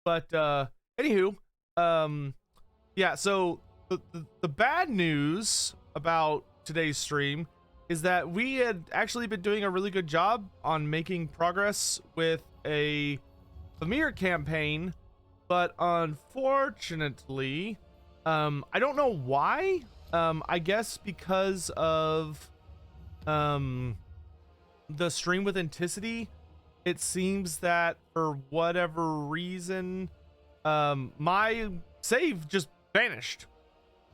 But anywho, yeah. So the bad news about today's stream is that we had actually been doing a really good job on making progress with a Fimir campaign, but unfortunately, I don't know why. I guess because of the stream with Anticity, it seems that for whatever reason, my save just vanished.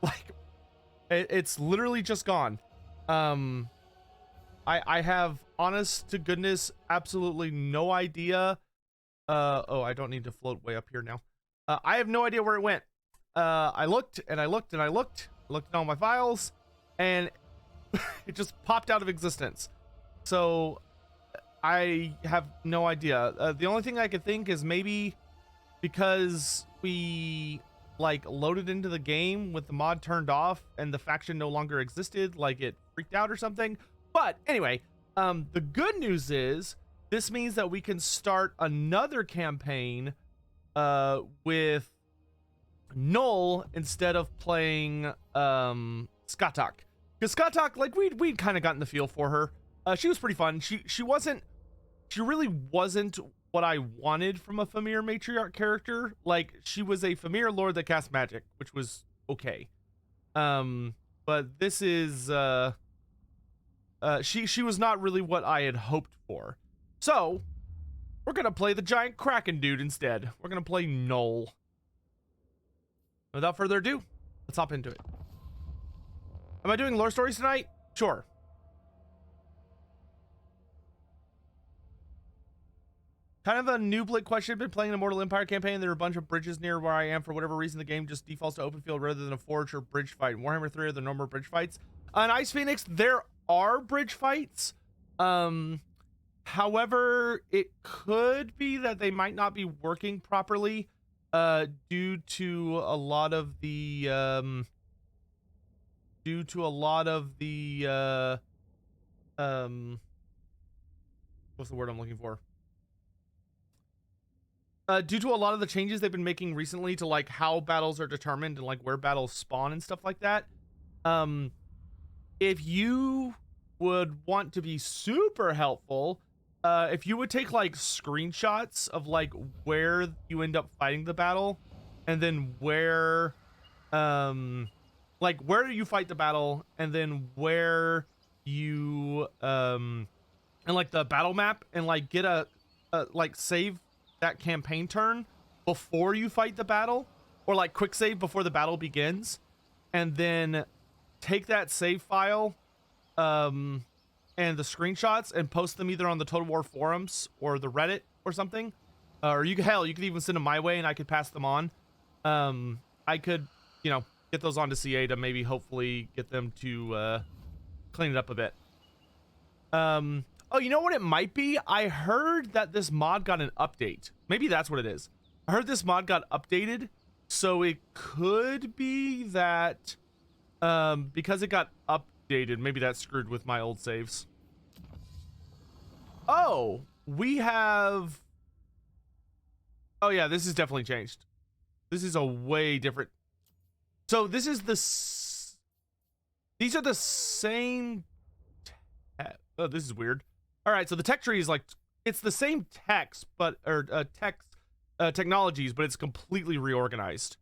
Like it's literally just gone. I have, honest to goodness, absolutely no idea. Oh, I don't need to float way up here now. I have no idea where it went. I looked and I looked and I looked at all my files, and it just popped out of existence. So I have no idea. The only thing I could think is maybe because we like loaded into the game with the mod turned off and the faction no longer existed, like it freaked out or something. But anyway, the good news is this means that we can start another campaign with Null instead of playing Sotek. Because Sotek, like we'd kind of gotten the feel for her. She was pretty fun. She really wasn't what I wanted from a Fimir matriarch character. Like, she was a Fimir lord that cast magic, which was okay. But this is she was not really what I had hoped for. So we're gonna play the giant Kraken dude instead. We're gonna play Null. Without further ado, let's hop into it. Am I doing lore stories tonight? Sure. Kind of a nooblet question. I've been playing an Immortal Empire campaign. There are a bunch of bridges near where I am. For whatever reason, the game just defaults to open field rather than a forge or bridge fight. In Warhammer 3 are the normal bridge fights. On Ice Phoenix, there are bridge fights. However, it could be that they might not be working properly due to a lot of the what's the word I'm looking for? Due to a lot of the changes they've been making recently to like how battles are determined and like where battles spawn and stuff like that. If you would want to be super helpful, if you would take like screenshots of like where you end up fighting the battle, and then where like where you fight the battle, and then where you and like the battle map, and like get a like save that campaign turn before you fight the battle, or like quick save before the battle begins, and then take that save file and the screenshots and post them either on the Total War forums or the Reddit or something, or you could even send them my way and I could pass them on. I could, you know, get those onto CA to maybe hopefully get them to clean it up a bit. Oh, you know what it might be? I heard that this mod got an update. Maybe that's what it is. I heard this mod got updated, so it could be that because it got updated, maybe that screwed with my old saves. Oh, we have... Oh yeah, this is definitely changed. This is a way different... So this is the... These are the same... Oh, this is weird. All right, so the tech tree is like, it's the same text, but technologies, but it's completely reorganized.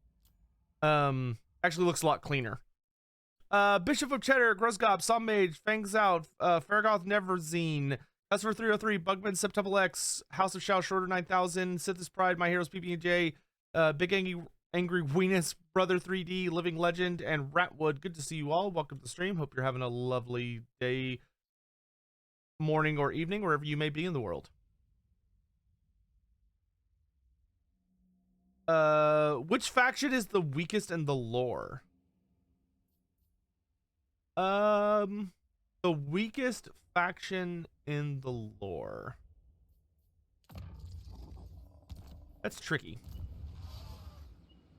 Actually looks a lot cleaner. Bishop of Cheddar, Gruzgob, Sommage, Fangs Out, Fargoth Neverzine, Customer 303, Bugman, Septuple X, House of Shao, Shorter 9000, Sithis Pride, My Heroes PB&J, Big Angry Weenus, Brother 3D, Living Legend, and Ratwood. Good to see you all. Welcome to the stream. Hope you're having a lovely day, morning, or evening, wherever you may be in the world. Which faction is the weakest in the lore? The weakest faction in the lore. That's tricky.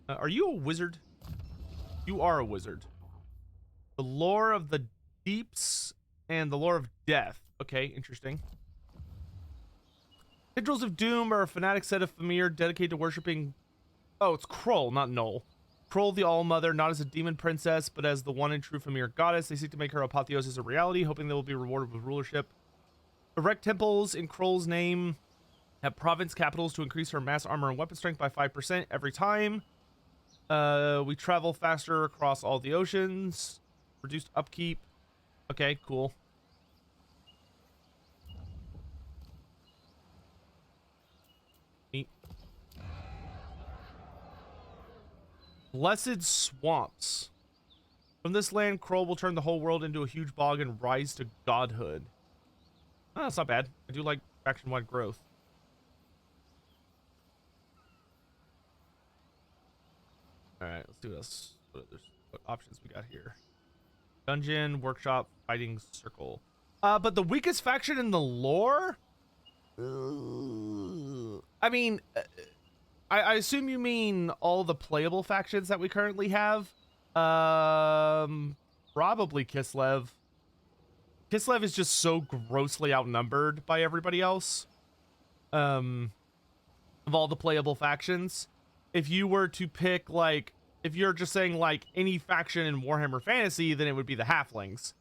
Are you a wizard? You are a wizard. The lore of the deeps and the lore of death. Okay, interesting. Tendrils of Doom are a fanatic set of Fimir dedicated to worshipping Oh, it's Kroll, not Null. Kroll, the All-Mother, not as a demon princess, but as the one and true Fimir goddess. They seek to make her apotheosis a reality, hoping they will be rewarded with rulership. Erect temples in Kroll's name at province capitals to increase her mass armor and weapon strength by 5% every time. We travel faster across all the oceans. Reduced upkeep. Okay, cool. Neat. Blessed swamps. From this land, Kroll will turn the whole world into a huge bog and rise to godhood. Oh, that's not bad. I do like faction-wide growth. Alright, let's do this. What options we got here? Dungeon, workshop, fighting circle. But the weakest faction in the lore? I mean, I assume you mean all the playable factions that we currently have. Probably Kislev. Kislev is just so grossly outnumbered by everybody else. Of all the playable factions. If you were to pick, like, if you're just saying, like, any faction in Warhammer Fantasy, then it would be the Halflings.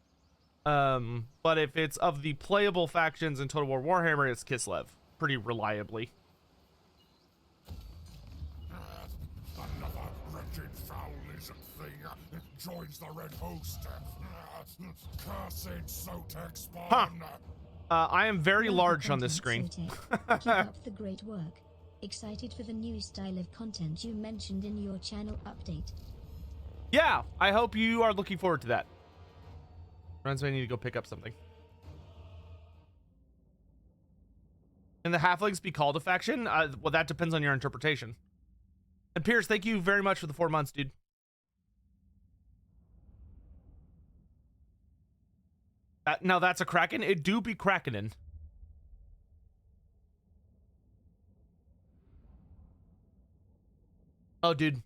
But if it's of the playable factions in Total War Warhammer, it's Kislev. Pretty reliably. Another wretched foul lizard thing joins the red host. Cursed Sotek spawn. I am very Love large the on this content, screen. Sotek. Keep up the great work. Excited for the new style of content you mentioned in your channel update. Yeah, I hope you are looking forward to that. Reminds me I need to go pick up something. Can the Halflings be called a faction? Well, that depends on your interpretation. And Pierce, thank you very much for the 4 months, dude. Now that's a Kraken? It do be Krakenin. Oh, dude.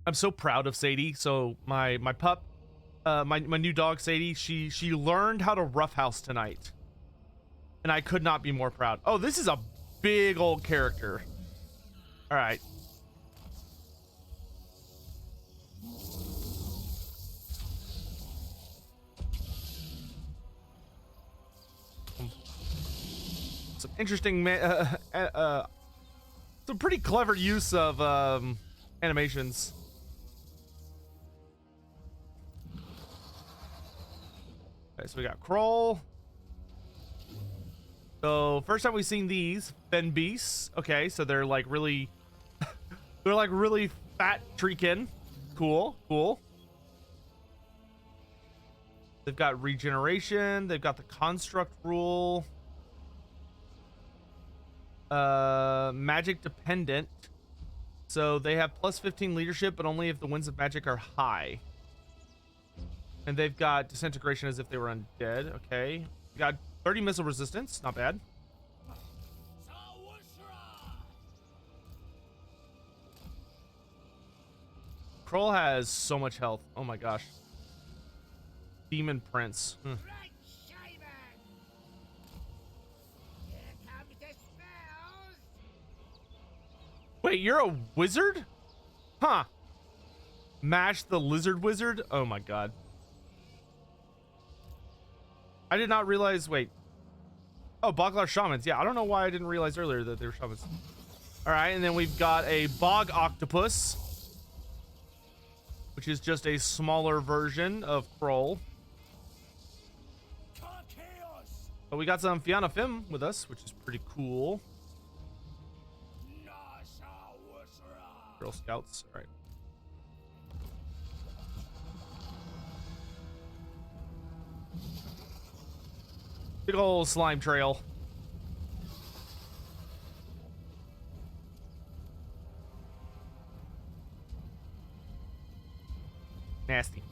I'm so proud of Sadie. So my pup, my new dog Sadie, she learned how to roughhouse tonight. And I could not be more proud. Oh, this is a big old character. All right. Some interesting some pretty clever use of animations. Okay, so we got Kroll. So first time we've seen these Ben Beasts. Okay, so they're like really they're like really fat treekin. Cool. They've got regeneration, they've got the construct rule. Magic dependent. So they have plus 15 leadership, but only if the winds of magic are high. And they've got disintegration as if they were undead. Okay. We got 30 missile resistance. Not bad. Kroll has so much health. Oh my gosh. Demon Prince. Wait, you're a wizard? Huh. Mash the lizard wizard? Oh my god. I did not realize, wait. Oh, Boglar shamans. Yeah, I don't know why I didn't realize earlier that they were shamans. Alright, and then we've got a bog octopus, which is just a smaller version of Kroll. But we got some Fianna Fim with us, which is pretty cool. Girl Scouts. All right. Big ol' slime trail. Nasty.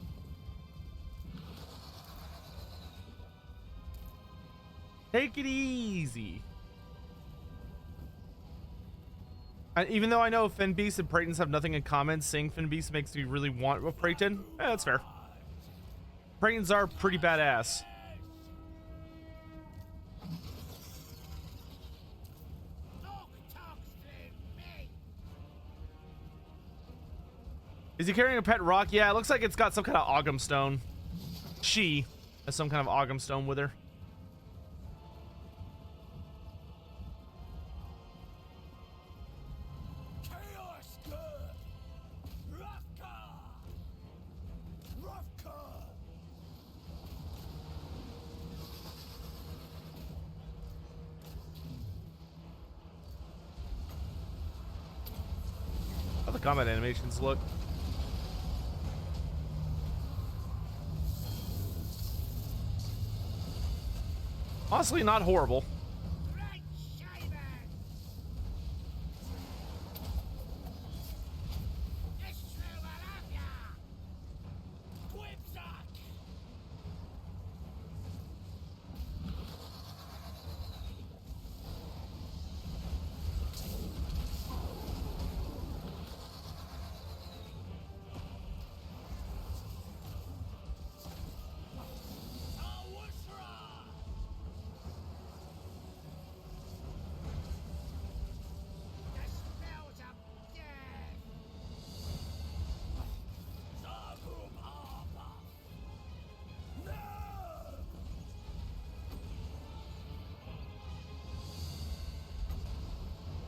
Take it easy. Even though I know Finbeast and Praytons have nothing in common, seeing Finbeast makes me really want a Prayton. That's fair. Praytons are pretty badass. Is he carrying a pet rock? Yeah, it looks like it's got some kind of Ogham stone. She has some kind of Ogham stone with her. How the combat animations look. Honestly, not horrible.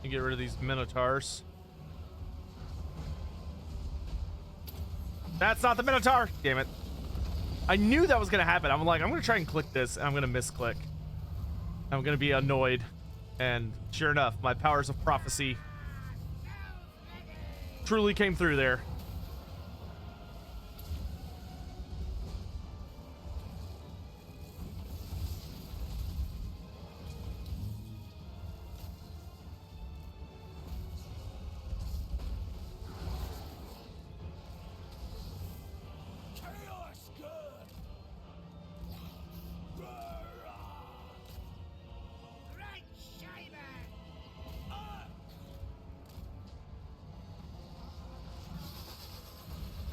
Get rid of these minotaurs. That's not the minotaur. Damn it. I knew that was gonna happen. I'm like, I'm gonna try and click this and I'm gonna misclick. I'm gonna be annoyed. And sure enough, my powers of prophecy truly came through there.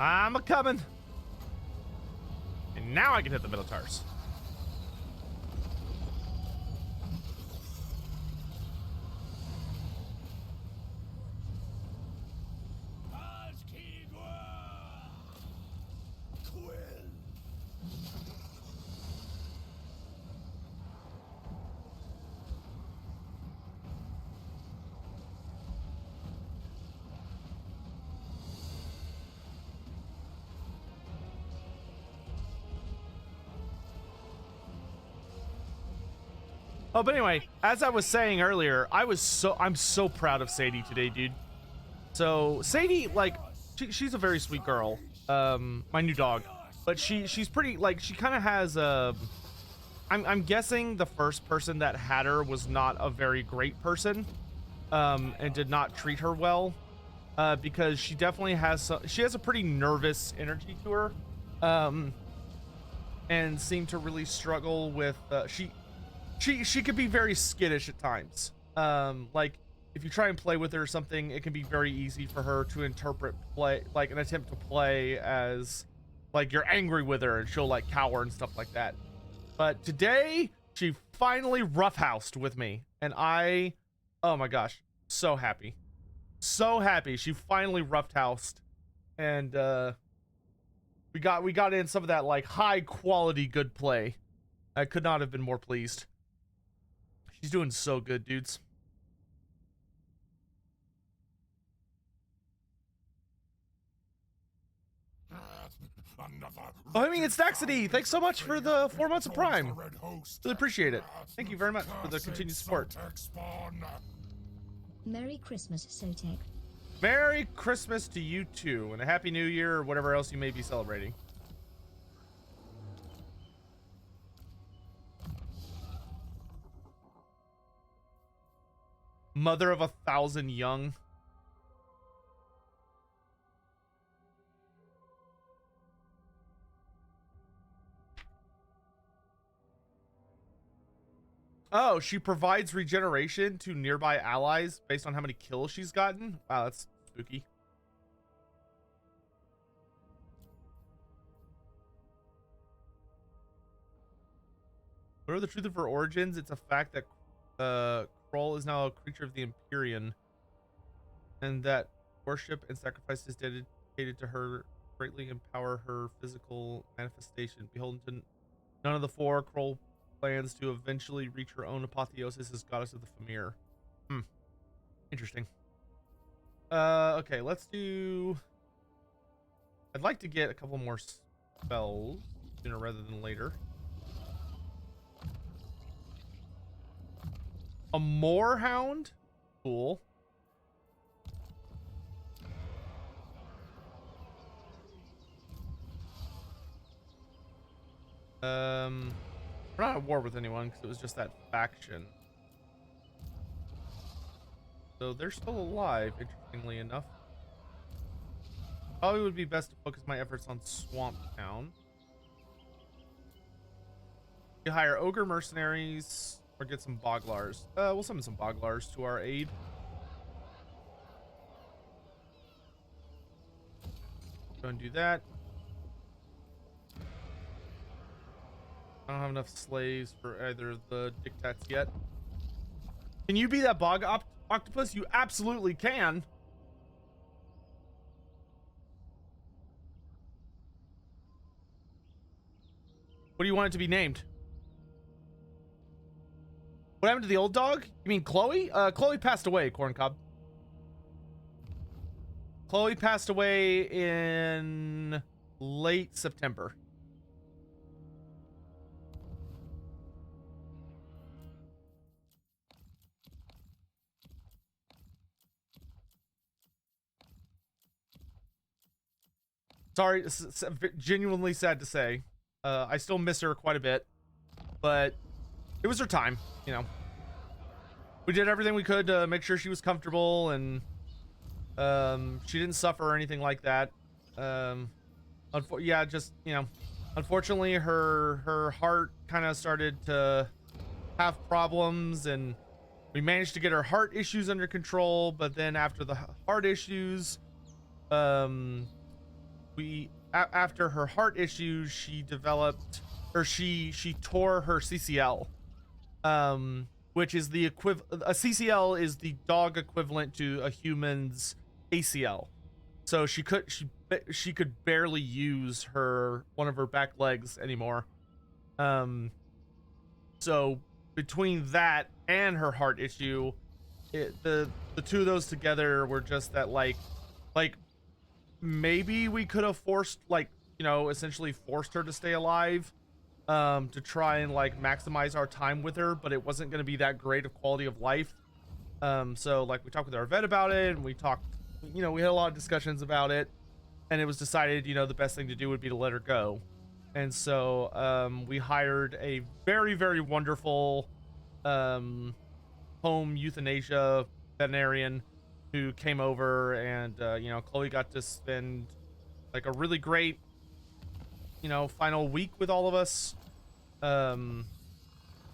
I'm a coming. And now I can hit the minotaurs. Oh, but anyway, as I was saying earlier, I'm so proud of Sadie today, dude. So Sadie, like, she's a very sweet girl. My new dog, but she's pretty, like, she kind of has a. I'm guessing the first person that had her was not a very great person, and did not treat her well, because she definitely has she has a pretty nervous energy to her, and seemed to really struggle with she could be very skittish at times. Like if you try and play with her or something, it can be very easy for her to interpret play, like an attempt to play as like you're angry with her and she'll like cower and stuff like that. But today she finally roughhoused with me and oh my gosh, so happy. So happy she finally roughhoused, and we got in some of that like high quality good play. I could not have been more pleased. She's doing so good, dudes. Oh, I mean, it's Daxity. Thanks so much for the 4 months of Prime. Really appreciate it. Thank you very much for the continued support. Merry Christmas, Sotek. Merry Christmas to you too, and a Happy New Year or whatever else you may be celebrating. Mother of 1,000 young. Oh, she provides regeneration to nearby allies based on how many kills she's gotten. Wow, that's spooky. What are the truth of her origins? It's a fact that Kroll is now a creature of the Empyrean, and that worship and sacrifice is dedicated to her greatly empower her physical manifestation. Beholden to none of the four, Kroll plans to eventually reach her own apotheosis as goddess of the Fimir. Interesting. Okay, let's do... I'd like to get a couple more spells sooner rather than later. A Moorhound? Cool. We're not at war with anyone because it was just that faction. So they're still alive, interestingly enough. Probably would be best to focus my efforts on Swamp Town. You hire ogre mercenaries or get some boglars. We'll summon some boglars to our aid. Go and do that. I don't have enough slaves for either of the dictats yet. Can you be that bog octopus? You absolutely can. What do you want it to be named? What happened to the old dog? You mean Chloe? Chloe passed away, Corncob. Chloe passed away in late September. Sorry, it's genuinely sad to say. I still miss her quite a bit, but it was her time, you know. We did everything we could to make sure she was comfortable and she didn't suffer or anything like that. Yeah, just, you know, unfortunately her heart kind of started to have problems, and we managed to get her heart issues under control, but then after the heart issues, after her heart issues, she developed, or she tore her CCL, which is the equivalent. A CCL is the dog equivalent to a human's ACL. So she could barely use one of her back legs anymore. So between that and her heart issue, the two of those together were just that like maybe we could have forced, like, you know, essentially forced her to stay alive, to try and like maximize our time with her, but it wasn't going to be that great of quality of life. So like we talked with our vet about it, and we talked, you know, we had a lot of discussions about it, and it was decided, you know, the best thing to do would be to let her go. And so we hired a very, very wonderful home euthanasia veterinarian who came over, and you know, Chloe got to spend like a really great, you know, final week with all of us.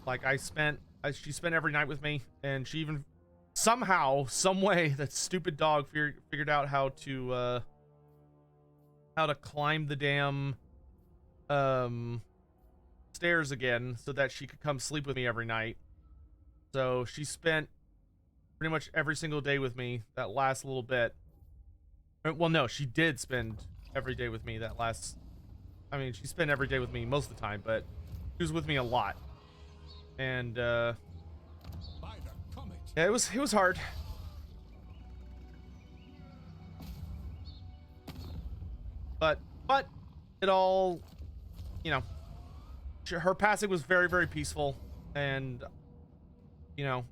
Like she spent every night with me, and she even somehow, some way, that stupid dog figured out how to climb the damn stairs again so that she could come sleep with me every night. So she spent pretty much every single day with me that last little bit. Well, no, she did spend every day with me that last... I mean, she spent every day with me most of the time, but she was with me a lot. And, yeah, it was hard. But it all, you know, her passing was very, very peaceful, and, you know,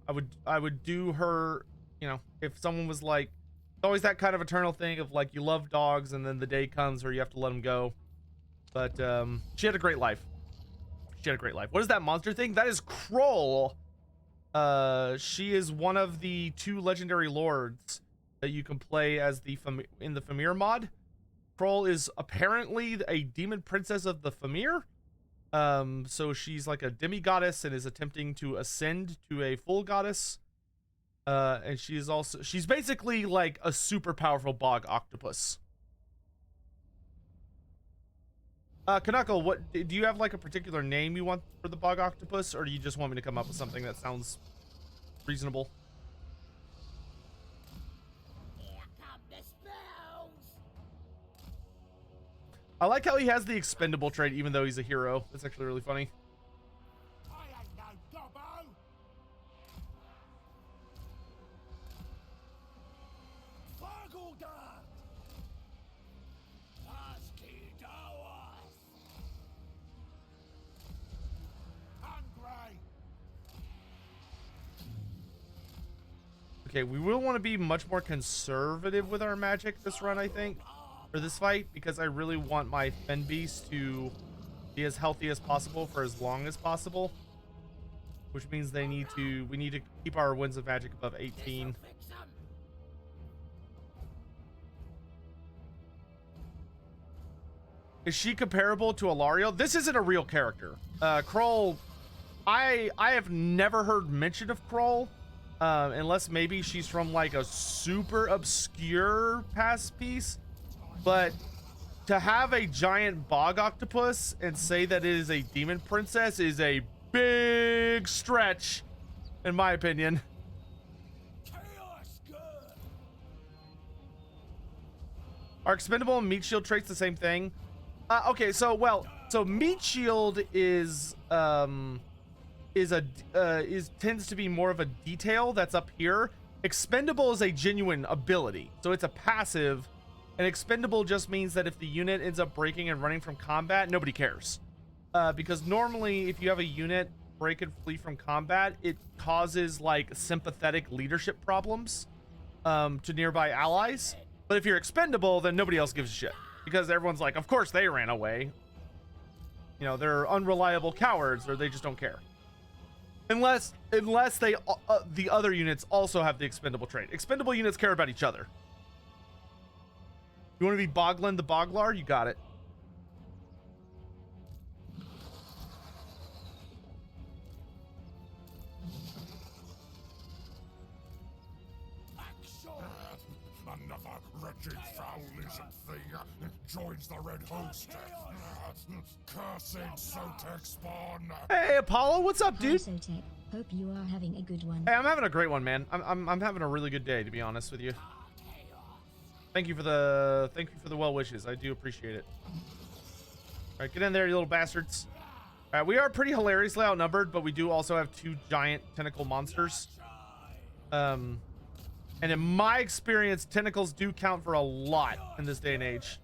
I would do her, you know, if someone was like, it's always that kind of eternal thing of like, you love dogs and then the day comes where you have to let them go. But she had a great life. She had a great life. What is that monster thing? That is Kroll. She is one of the 2 legendary lords that you can play as in the Fimir mod. Kroll is apparently a demon princess of the Fimir. So she's like a demigoddess and is attempting to ascend to a full goddess. And she's basically like a super powerful bog octopus. Kanako, what do you have, like a particular name you want for the bog octopus, or do you just want me to come up with something that sounds reasonable? Here come the spells. I like how he has the expendable trait even though he's a hero. That's actually really funny. I ain't no gobbo. Fagelgard. Askidoas. Hungry. Okay, we will want to be much more conservative with our magic this run, I think, for this fight, because I really want my Fen Beast to be as healthy as possible for as long as possible, which means we need to keep our winds of magic above 18. Is she comparable to Alario? This isn't a real character. Kroll, I have never heard mention of Kroll, unless maybe she's from like a super obscure past piece. But to have a giant bog octopus and say that it is a demon princess is a big stretch, in my opinion. Are expendable and meat shield traits the same thing? Okay, so meat shield is tends to be more of a detail that's up here. Expendable is a genuine ability, so it's a passive. And expendable just means that if the unit ends up breaking and running from combat, nobody cares. Because normally if you have a unit break and flee from combat, it causes like sympathetic leadership problems to nearby allies. But if you're expendable, then nobody else gives a shit, because everyone's like, of course they ran away. You know, they're unreliable cowards, or they just don't care. Unless they the other units also have the expendable trait. Expendable units care about each other. You want to be Boglin the Boglar? You got it. Another wretched foul lizard thing joins the red host. Cursed Sotek spawn. Hey Apollo, what's up, Hi, dude? Sotek. Hope you are having a good one. Hey, I'm having a great one, man. I'm having a really good day, to be honest with you. Thank you for the well wishes. I do appreciate it. All right, get in there, you little bastards. All right, we are pretty hilariously outnumbered, but we do also have 2 giant tentacle monsters. And in my experience, tentacles do count for a lot in this day and age.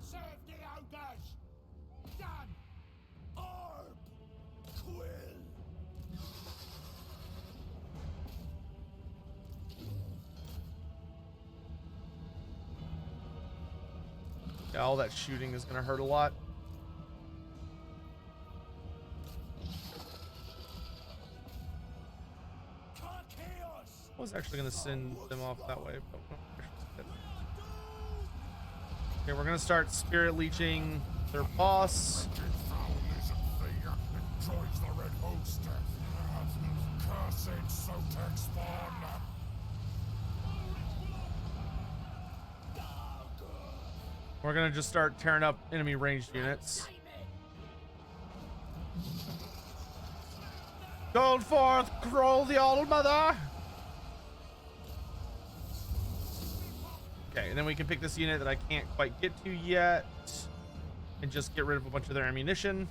Serve the ogres. Done. Orb. Quill. Yeah, all that shooting is gonna hurt a lot. I was actually gonna send them off that way, but okay, we're gonna start spirit leeching their boss. Foul lizard thing joins the red host. Cursed Sotek spawn. We're gonna just start tearing up enemy ranged units. Go forth, Kroll the Old Mother! Okay, and then we can pick this unit that I can't quite get to yet and just get rid of a bunch of their ammunition.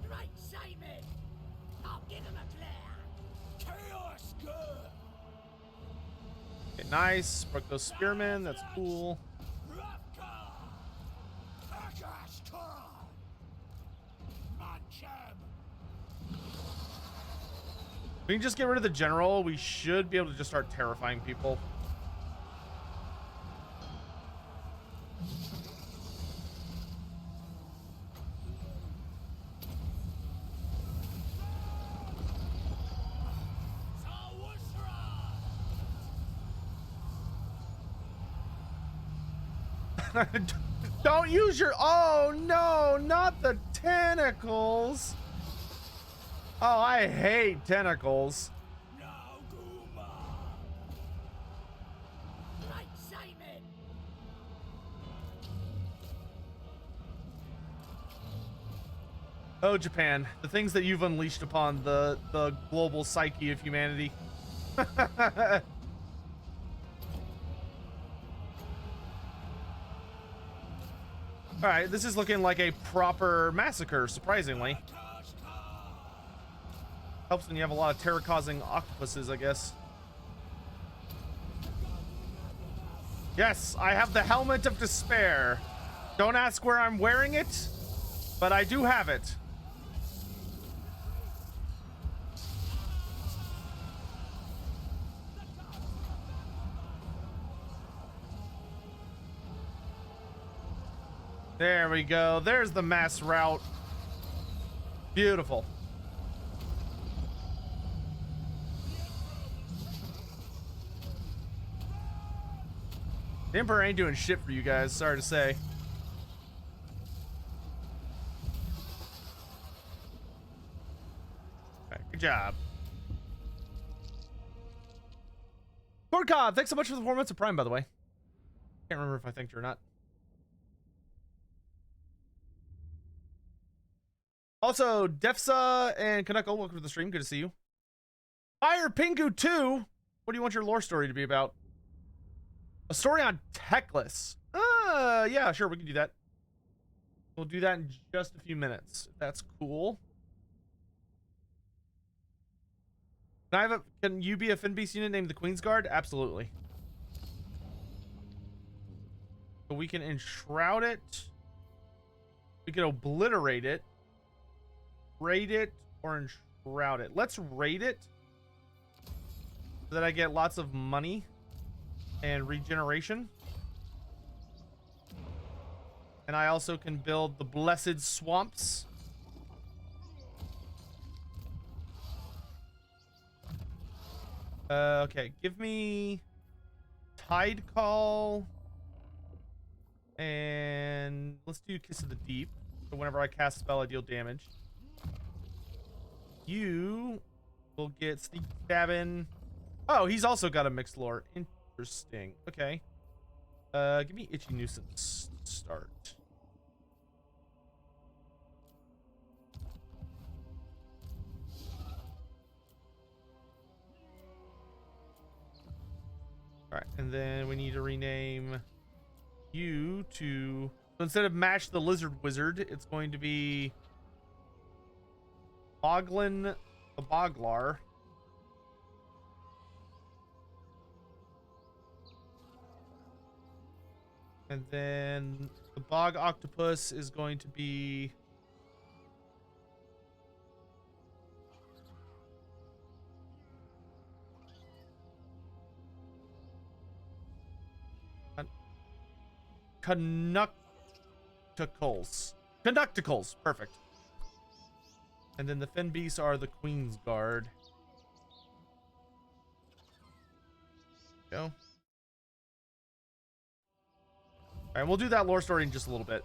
Right, Simon. I'll give him a glare. Chaos good. Okay, nice. Broke those spearmen. That's cool. We can just get rid of the general. We should be able to just start terrifying people. Don't use your... Oh, no, not the tentacles. Oh, I hate tentacles. Right, Simon. Oh, Japan, the things that you've unleashed upon the global psyche of humanity. All right, this is looking like a proper massacre, surprisingly. Helps when you have a lot of terror-causing octopuses, I guess. Yes, I have the Helmet of Despair. Don't ask where I'm wearing it, but I do have it. There we go. There's the mass route. Beautiful. The Emperor ain't doing shit for you guys, sorry to say. All right, good job. Korkov, thanks so much for the 4 months of Prime, by the way. Can't remember if I thanked you or not. Also, Defsa and Kaneko, welcome to the stream. Good to see you. Fire Pingu 2. What do you want your lore story to be about? A story on Teclis. Yeah, sure, we can do that. We'll do that in just a few minutes. That's cool. Can you be a Finbeast unit named the Queen's Guard? Absolutely. So we can enshroud it. We can obliterate it. Raid it or enshroud it. Let's raid it so that I get lots of money and regeneration. And I also can build the Blessed Swamps. Okay, give me Tide Call. And let's do Kiss of the Deep. So whenever I cast a spell, I deal damage. You will get Sneak Stabbing. Oh, he's also got a mixed lore. Interesting. Okay. Give me Itchy Nuisance to start. Alright, and then we need to rename you to... So instead of Mash the Lizard Wizard, it's going to be Boglin the Boglar. And then the Bog Octopus is going to be... Conducticles. Conducticles. Perfect. And then the Fen Beasts are the Queen's Guard. Go. All right, we'll do that lore story in just a little bit.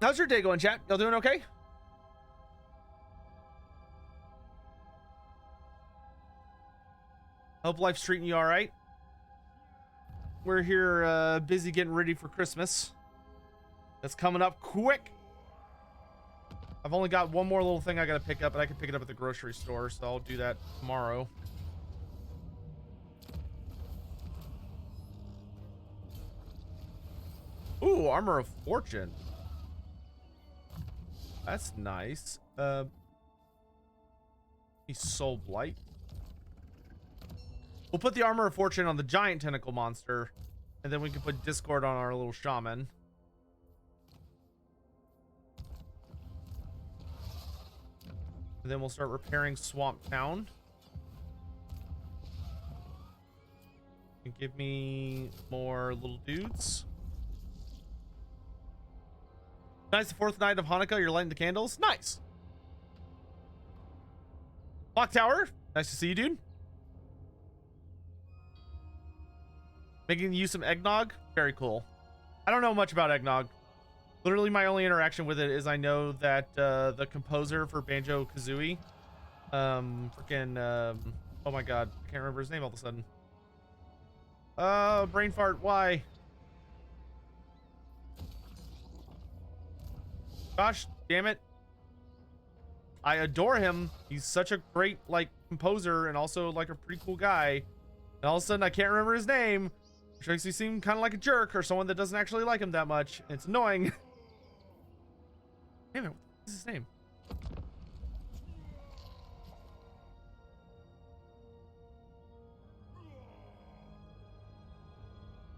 How's your day going, chat? Y'all doing okay? Hope life's treating you all right. We're here busy getting ready for Christmas. That's coming up quick. I've only got one more little thing I gotta pick up, but I can pick it up at the grocery store, so I'll do that tomorrow. Ooh, Armor of Fortune. That's nice. He's Soul Blight. We'll put the Armor of Fortune on the giant tentacle monster, and then we can put Discord on our little shaman. And then we'll start repairing Swamp Town. And give me more little dudes. Nice, the 4th night of Hanukkah, you're lighting the candles. Nice. Clock Tower, nice to see you, dude. Making you some eggnog, very cool. I don't know much about eggnog. Literally my only interaction with it is I know that the composer for Banjo-Kazooie, oh my god, I can't remember his name all of a sudden. Brain fart, why? Gosh damn it. I adore him. He's such a great, like, composer and also, like, a pretty cool guy. And all of a sudden, I can't remember his name, which makes me seem kind of like a jerk or someone that doesn't actually like him that much. It's annoying. Damn it, what is his name?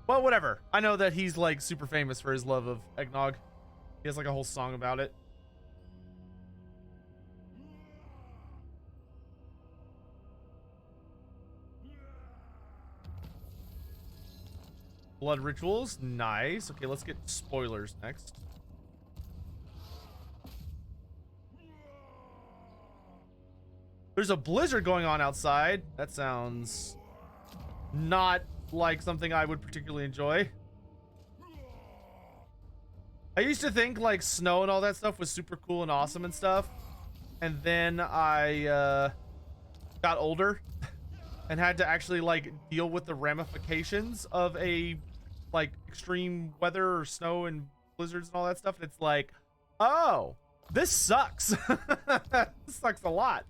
Well, whatever. I know that he's, like, super famous for his love of eggnog. He has, like, a whole song about it. Blood rituals, nice. Okay, let's get spoilers next. There's a blizzard going on outside. That sounds not like something I would particularly enjoy. I used to think like snow and all that stuff was super cool and awesome and stuff. And then I got older and had to actually like deal with the ramifications of a like extreme weather or snow and blizzards and all that stuff. And it's like, oh, this sucks. This sucks a lot.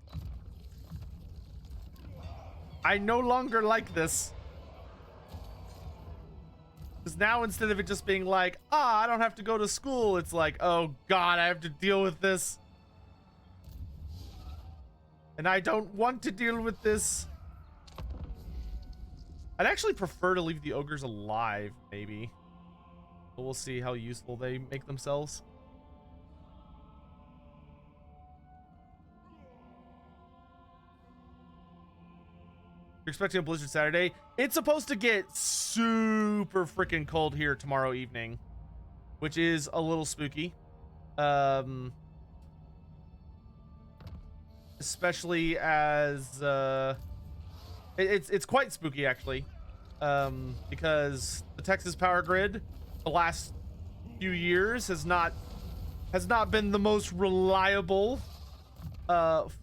I no longer like this. Because now instead of it just being like, I don't have to go to school, it's like, oh God, I have to deal with this. And I don't want to deal with this. I'd actually prefer to leave the ogres alive, maybe. But we'll see how useful they make themselves. You're expecting a blizzard Saturday? It's supposed to get super freaking cold here tomorrow evening, which is a little spooky. Especially as it's quite spooky actually, because the Texas power grid the last few years has not been the most reliable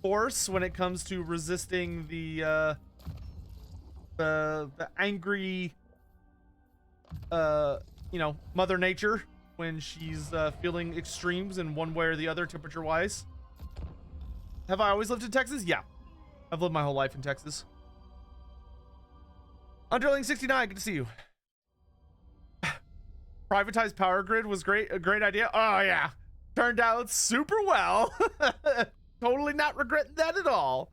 force when it comes to resisting the angry you know, Mother Nature when she's feeling extremes in one way or the other temperature wise. Have I always lived in Texas? Yeah, I've lived my whole life in Texas. Underling 69, good to see you. Privatized power grid was a great idea. Oh yeah, turned out super well. Totally not regretting that at all.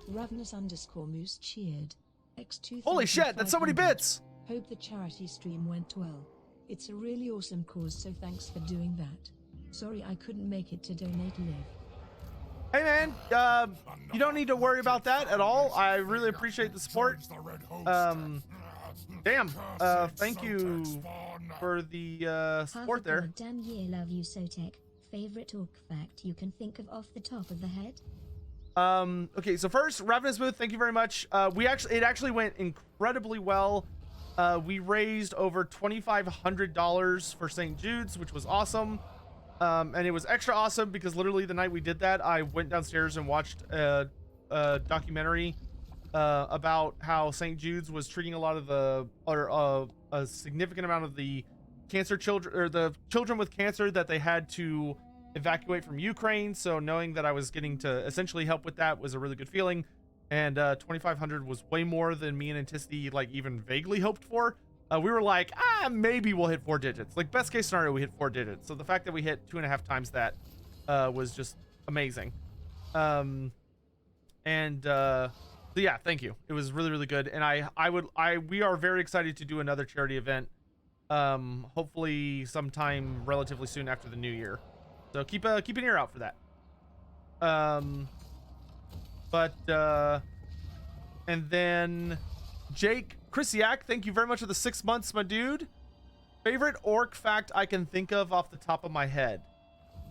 Ravnus_Moose cheered. X2. Holy shit, that's so many bits. Hope the charity stream went well. It's a really awesome cause, so thanks for doing that. Sorry I couldn't make it to donate live. Hey man, you don't need to worry about that at all. I really appreciate the support. Thank you for the support there. Damn year, love you, Sotek. Favorite orc fact you can think of off the top of the head? Okay, so first, Ravenous Booth, thank you very much. It actually went incredibly well. We raised over $2,500 for St. Jude's, which was awesome. And it was extra awesome because literally the night we did that, I went downstairs and watched a documentary about how St. Jude's was treating a lot of a significant amount of the cancer children, or the children with cancer that they had to evacuate from Ukraine. So knowing that I was getting to essentially help with that was a really good feeling. And 2,500 was way more than me and Anticity like even vaguely hoped for. We were like, maybe we'll hit 4 digits. Like best case scenario, we hit 4 digits. So the fact that we hit 2.5 times that was just amazing. So yeah, thank you. It was really, really good. And we are very excited to do another charity event. Hopefully sometime relatively soon after the new year. So keep an ear out for that. And then Jake Krisiak, thank you very much for the 6 months, my dude. Favorite orc fact I can think of off the top of my head.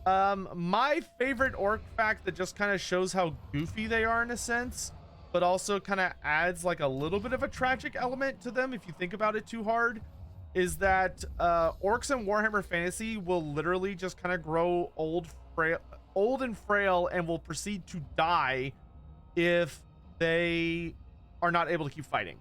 My favorite orc fact that just kind of shows how goofy they are in a sense, but also kind of adds like a little bit of a tragic element to them if you think about it too hard, is that orcs in Warhammer Fantasy will literally just kind of grow old and frail and will proceed to die if they are not able to keep fighting.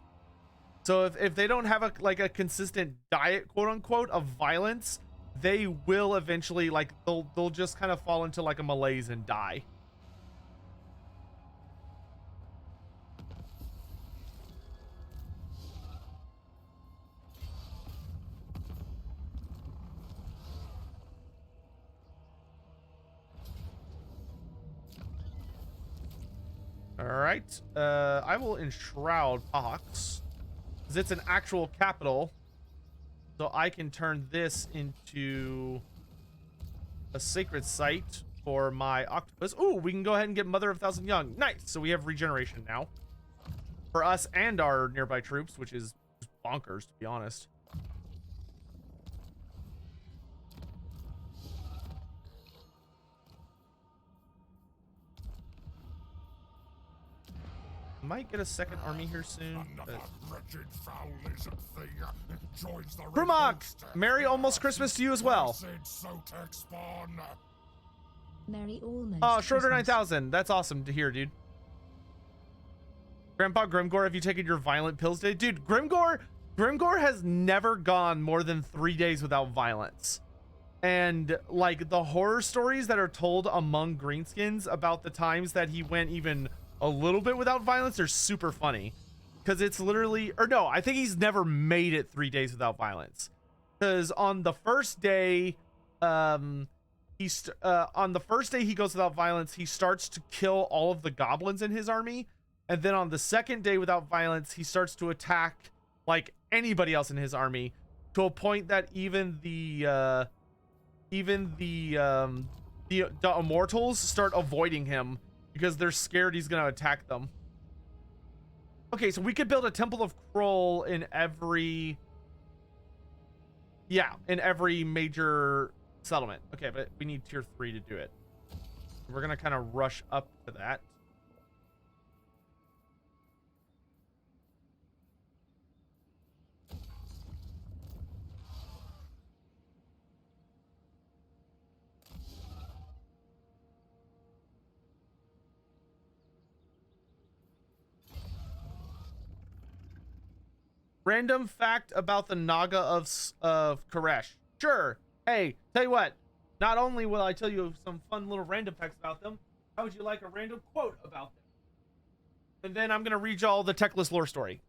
So if they don't have a consistent diet, quote unquote, of violence, they will eventually, like, they'll just kind of fall into like a malaise and die. All right, I will enshroud Pahox, because it's an actual capital, so I can turn this into a sacred site for my octopus. Ooh, we can go ahead and get Mother of Thousand Young. Nice. So we have regeneration now for us and our nearby troops, which is just bonkers, to be honest. Might get a second army here soon. Krumok! Merry almost Christmas to you as well. Merry almost. Oh, Schroeder Christmas. 9000. That's awesome to hear, dude. Grandpa Grimgore, have you taken your violent pills today? Dude, Grimgore has never gone more than 3 days without violence. And like the horror stories that are told among greenskins about the times that he went even a little bit without violence are super funny, because it's literally, or no, I think he's never made it 3 days without violence, because on the first day he goes without violence. He starts to kill all of the goblins in his army, and then on the second day without violence, he starts to attack like anybody else in his army, to a point that even the immortals start avoiding him because they're scared he's gonna attack them. Okay, so we could build a Temple of Kroll in every major settlement. Okay, but we need tier 3 to do it. We're gonna kind of rush up to that. Random fact about the Naga of Koresh. Sure. Hey, tell you what. Not only will I tell you some fun little random facts about them, how would you like a random quote about them? And then I'm going to read you all the Techless lore story.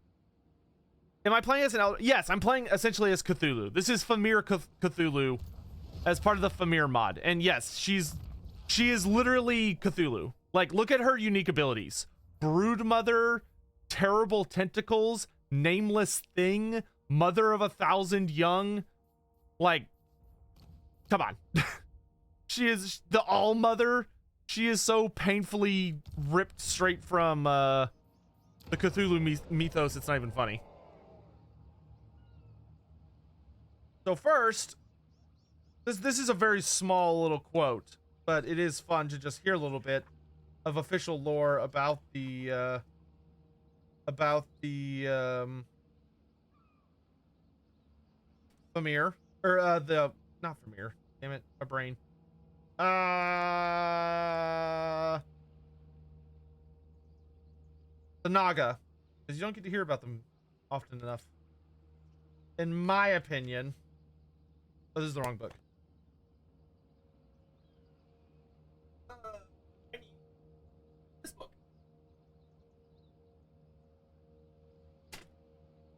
Am I playing as an elder? Yes, I'm playing essentially as Cthulhu. This is Fimir Cthulhu as part of the Fimir mod. And yes, she is literally Cthulhu. Like, look at her unique abilities. Broodmother, terrible tentacles, nameless thing, mother of 1,000 young. Like, come on. She is the all mother. She is so painfully ripped straight from the Cthulhu mythos, it's not even funny. So first, this is a very small little quote, but it is fun to just hear a little bit of official lore about the Fimir, or not Fimir, damn it, my brain. The Naga, because you don't get to hear about them often enough, in my opinion. Oh, this is the wrong book. I need this book.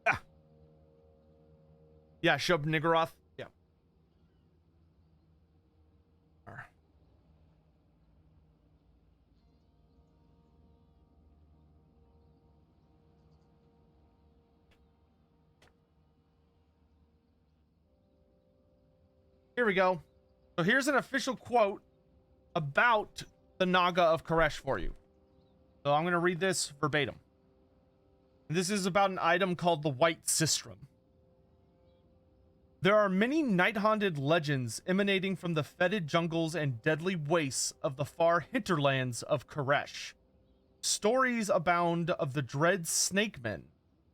Ah. Yeah, Shub Niggurath. Yeah. Here we go. So here's an official quote about the Naga of Koresh for you. So I'm going to read this verbatim. This is about an item called the White Sistrum. There are many night-haunted legends emanating from the fetid jungles and deadly wastes of the far hinterlands of Koresh. Stories abound of the dread snake men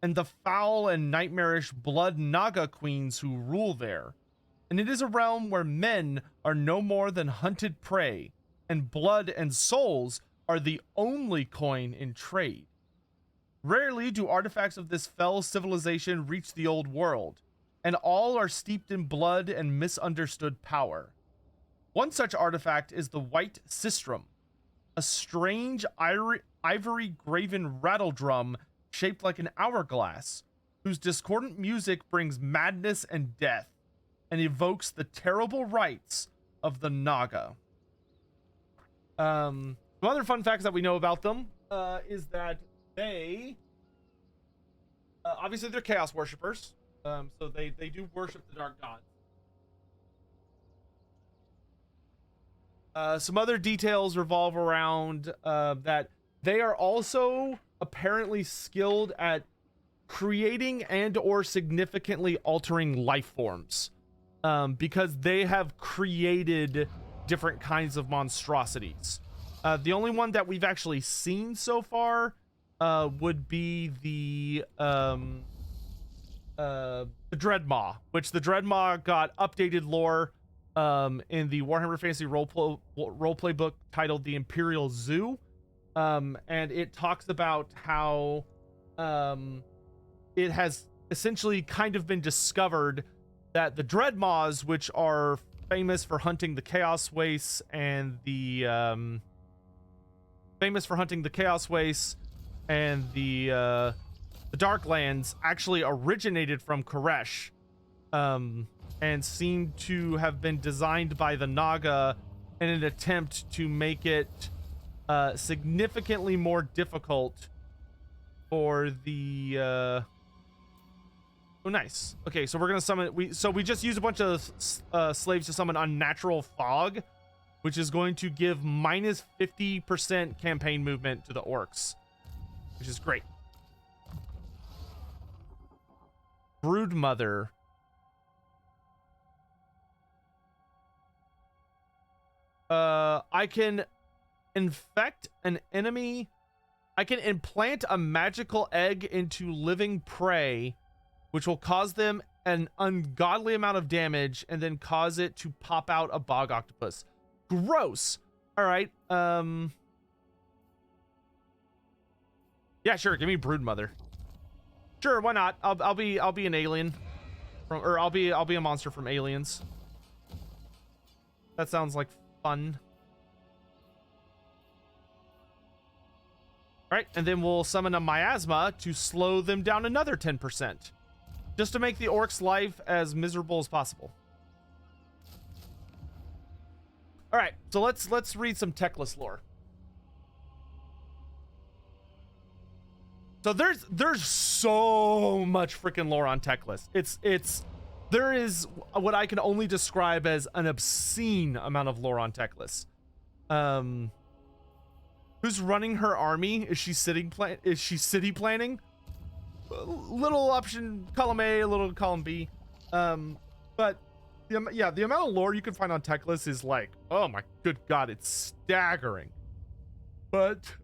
and the foul and nightmarish blood Naga queens who rule there. And it is a realm where men are no more than hunted prey, and blood and souls are the only coin in trade. Rarely do artifacts of this fell civilization reach the old world, and all are steeped in blood and misunderstood power. One such artifact is the White Sistrum, a strange ivory graven rattle drum shaped like an hourglass, whose discordant music brings madness and death, and evokes the terrible rites of the Naga. Some other fun facts that we know about them is that they obviously they're chaos worshippers, so they do worship the dark gods. Some other details revolve around that they are also apparently skilled at creating and or significantly altering life forms, because they have created different kinds of monstrosities. The only one that we've actually seen so far would be the Dreadmaw, which the Dreadmaw got updated lore in the Warhammer Fantasy roleplay book titled The Imperial Zoo, and it talks about how it has essentially kind of been discovered that the Dreadmaws, which are famous for hunting the Chaos Wastes and the Darklands, actually originated from Koresh, and seem to have been designed by the Naga in an attempt to make it significantly more difficult for the oh, nice. Okay, so we're gonna summon we just used a bunch of slaves to summon Unnatural Fog, which is going to give minus 50% campaign movement to the orcs, which is great. Broodmother. I can infect an enemy. I can implant a magical egg into living prey, which will cause them an ungodly amount of damage and then cause it to pop out a bog octopus. Gross. All right. Yeah, sure. Give me Broodmother. Sure, why not? I'll be an alien from, or I'll be a monster from Aliens. That sounds like fun. All right, and then we'll summon a Miasma to slow them down another 10%, just to make the orc's life as miserable as possible. All right, so let's read some Teclis lore. So there's so much freaking lore on Teclis. There is what I can only describe as an obscene amount of lore on Teclis. Who's running her army? Is she city planning? Little option column A, a little column B. But the amount of lore you can find on Teclis is like, oh my good god, it's staggering. But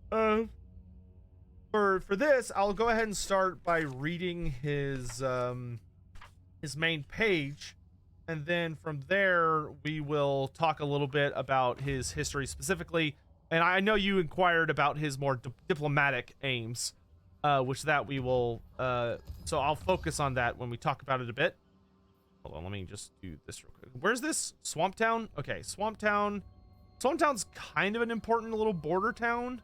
for this, I'll go ahead and start by reading his main page, and then from there we will talk a little bit about his history specifically. And I know you inquired about his more diplomatic aims, which that we will so I'll focus on that when we talk about it a bit. Hold on, let me just do this real quick. Where's this? Swamp Town? Okay, Swamp Town. Swamp Town's kind of an important little border town,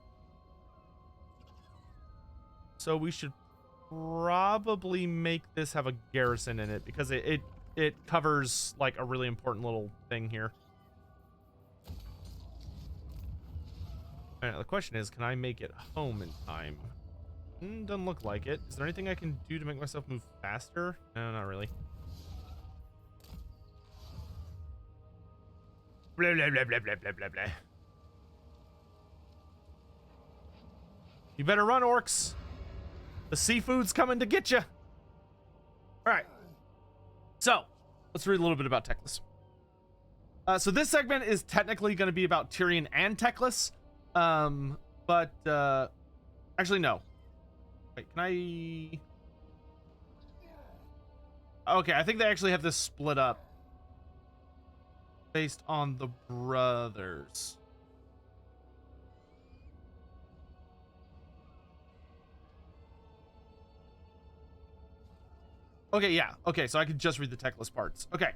so we should probably make this have a garrison in it, because it covers like a really important little thing here. All right, the question is, can I make it home in time? Doesn't look like it. Is there anything I can do to make myself move faster? No, not really. Blah, blah, blah, blah, blah, blah, blah, blah. You better run, orcs. The seafood's coming to get you. All right. So, let's read a little bit about Teclis. So this segment is technically going to be about Tyrion and Teclis. But actually, no. Wait, can I... Okay, I think they actually have this split up based on the brothers. Okay, yeah. Okay, so I could just read the Teclis parts. Okay.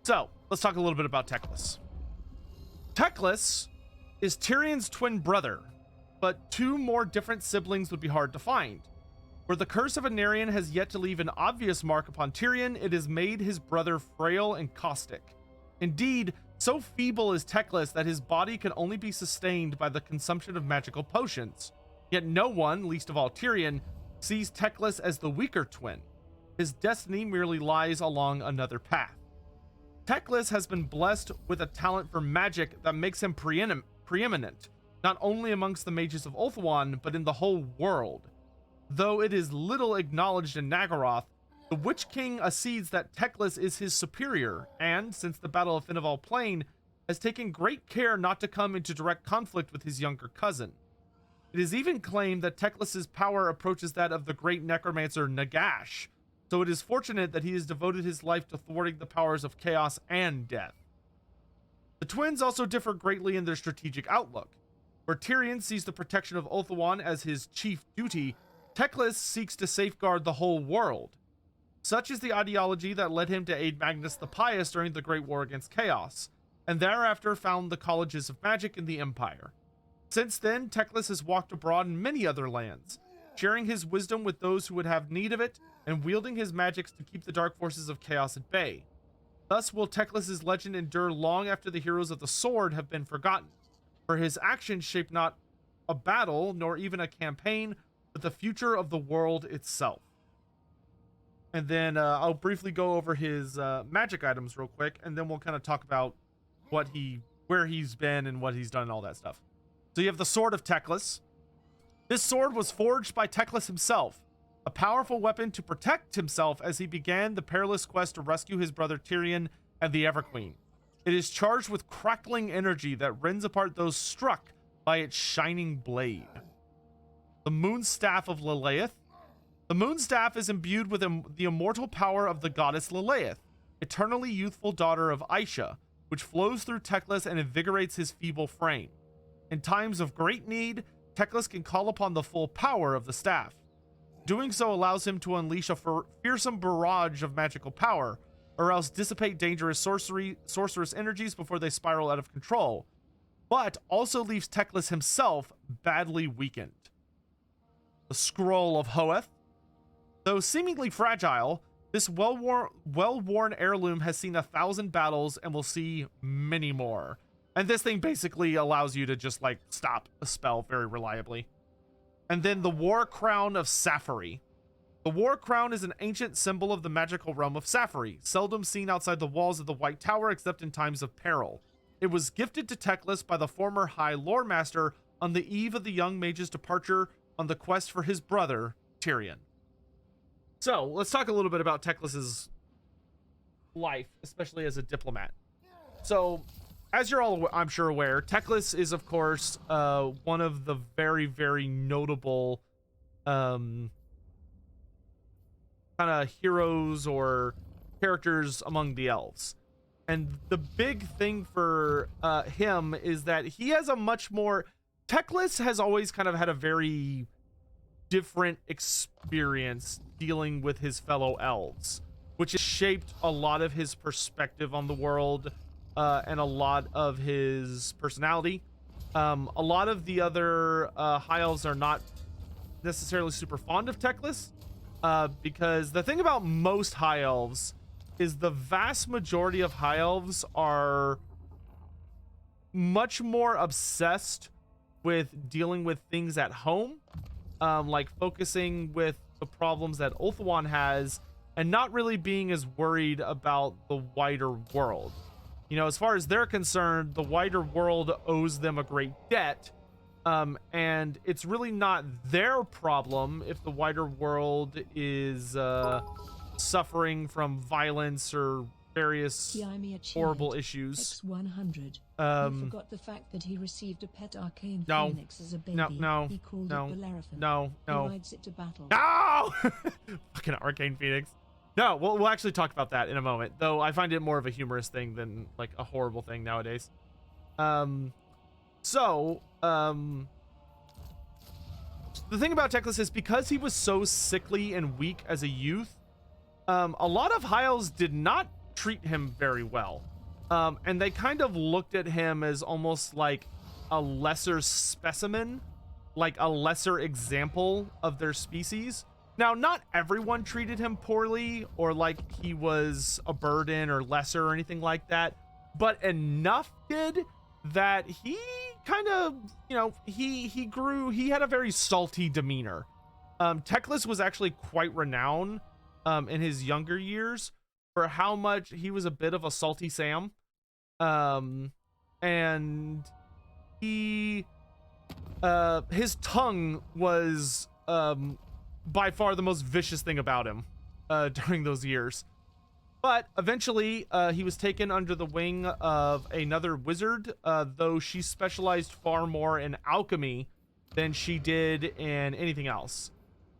So, let's talk a little bit about Teclis. Teclis is Tyrion's twin brother, but two more different siblings would be hard to find. Where the curse of Anarion has yet to leave an obvious mark upon Tyrion, it has made his brother frail and caustic. Indeed, so feeble is Teclis that his body can only be sustained by the consumption of magical potions. Yet no one, least of all Tyrion, sees Teclis as the weaker twin. His destiny merely lies along another path. Teclis has been blessed with a talent for magic that makes him preeminent, not only amongst the mages of Ulthuan, but in the whole world. Though it is little acknowledged in Naggaroth, the Witch King accedes that Teclis is his superior, and, since the Battle of Finneval Plain, has taken great care not to come into direct conflict with his younger cousin. It is even claimed that Teclis' power approaches that of the great necromancer Nagash, so it is fortunate that he has devoted his life to thwarting the powers of chaos and death. The twins also differ greatly in their strategic outlook. Where Tyrion sees the protection of Ulthuan as his chief duty, Teclis seeks to safeguard the whole world. Such is the ideology that led him to aid Magnus the Pious during the Great War against Chaos, and thereafter found the colleges of magic in the Empire. Since then, Teclis has walked abroad in many other lands, sharing his wisdom with those who would have need of it, and wielding his magics to keep the dark forces of chaos at bay. Thus will Teclis' legend endure long after the heroes of the sword have been forgotten, for his actions shape not a battle, nor even a campaign, but the future of the world itself. And then I'll briefly go over his magic items real quick, and then we'll kind of talk about where he's been and what he's done and all that stuff. So you have the Sword of Teclis. This sword was forged by Teclis himself, a powerful weapon to protect himself as he began the perilous quest to rescue his brother Tyrion and the Everqueen. It is charged with crackling energy that rends apart those struck by its shining blade. The Moonstaff of Lilith. The Moonstaff is imbued with the immortal power of the goddess Lilith, eternally youthful daughter of Aisha, which flows through Teclis and invigorates his feeble frame. In times of great need, Teclis can call upon the full power of the staff. Doing so allows him to unleash a fearsome barrage of magical power, or else dissipate dangerous sorcerous energies before they spiral out of control, but also leaves Teclis himself badly weakened. The Scroll of Hoeth. Though seemingly fragile, this well-worn heirloom has seen 1,000 battles and will see many more. And this thing basically allows you to just, like, stop a spell very reliably. And then the War Crown of Safari. The War Crown is an ancient symbol of the magical realm of Safari, seldom seen outside the walls of the White Tower except in times of peril. It was gifted to Teclis by the former High Lore Master on the eve of the young mage's departure on the quest for his brother, Tyrion. So, let's talk a little bit about Teclis' life, especially as a diplomat. So, as you're all, I'm sure, aware, Teclis is, of course, one of the very, very notable kind of heroes or characters among the elves. And the big thing for him is that he has a much more... Teclis has always kind of had a very different experience dealing with his fellow elves, which has shaped a lot of his perspective on the world and a lot of his personality. A lot of the other high elves are not necessarily super fond of Teclis, because the thing about most high elves is the vast majority of high elves are much more obsessed with dealing with things at home, like focusing with the problems that Ulthuan has and not really being as worried about the wider world. You know, as far as they're concerned, the wider world owes them a great debt, and it's really not their problem if the wider world is suffering from violence or various horrible issues. X100. He forgot the fact that he received a pet arcane phoenix as a baby. No. He called it Bellerophon. No. He rides it to battle. No! Fucking arcane phoenix. No, we'll actually talk about that in a moment, though I find it more of a humorous thing than like a horrible thing nowadays. The thing about Teclis is because he was so sickly and weak as a youth, a lot of high elves did not treat him very well. And they kind of looked at him as almost like a lesser specimen, like a lesser example of their species. Now, not everyone treated him poorly or like he was a burden or lesser or anything like that, but enough did that he kind of, you know, he grew, he had a very salty demeanor. Teclis was actually quite renowned in his younger years for how much he was a bit of a salty Sam. And he his tongue was by far the most vicious thing about him during those years. But eventually he was taken under the wing of another wizard, though she specialized far more in alchemy than she did in anything else.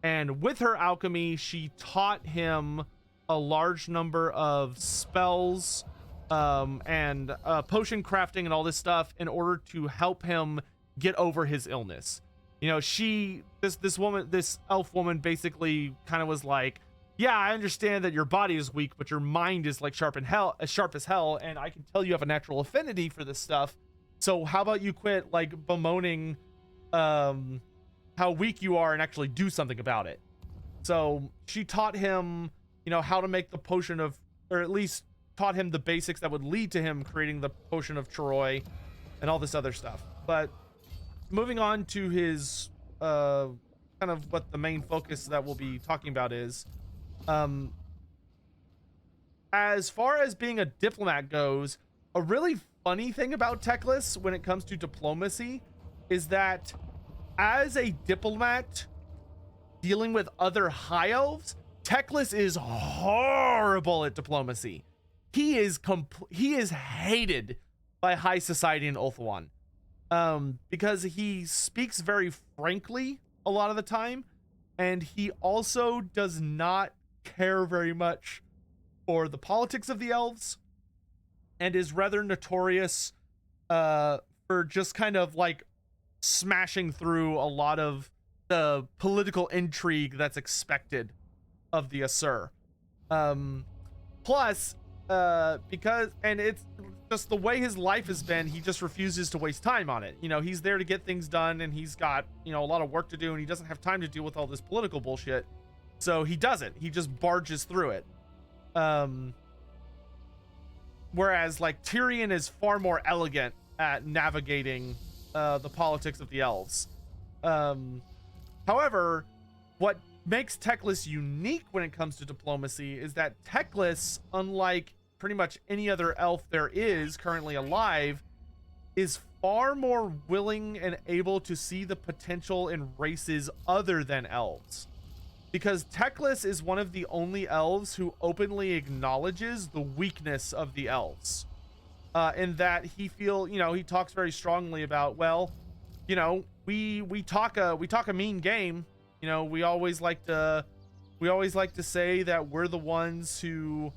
And with her alchemy, she taught him a large number of spells and potion crafting and all this stuff in order to help him get over his illness. You know, this elf woman basically kind of was like, yeah, I understand that your body is weak, but your mind is like sharp as hell, and I can tell you have a natural affinity for this stuff. So how about you quit like bemoaning how weak you are and actually do something about it. So she taught him, you know, how to make the potion of, or at least taught him the basics that would lead to him creating the potion of Troy and all this other stuff. But moving on to his kind of what the main focus that we'll be talking about is, as far as being a diplomat goes, a really funny thing about Teclis when it comes to diplomacy is that as a diplomat dealing with other high elves, Teclis is horrible at diplomacy. He is hated by high society in Ulthuan, because he speaks very frankly a lot of the time, and he also does not care very much for the politics of the elves, and is rather notorious for just kind of like smashing through a lot of the political intrigue that's expected of the Asur. Plus, because, and it's just the way his life has been, he just refuses to waste time on it. You know, he's there to get things done, and he's got, you know, a lot of work to do, and he doesn't have time to deal with all this political bullshit. So he doesn't. He just barges through it. Whereas, like, Tyrion is far more elegant at navigating the politics of the elves. However, what makes Teclis unique when it comes to diplomacy is that Teclis, unlike pretty much any other elf there is currently alive, is far more willing and able to see the potential in races other than elves. Because Teclis is one of the only elves who openly acknowledges the weakness of the elves. In that he talks very strongly about, well, you know, we talk a mean game. You know, we always like to say that we're the ones who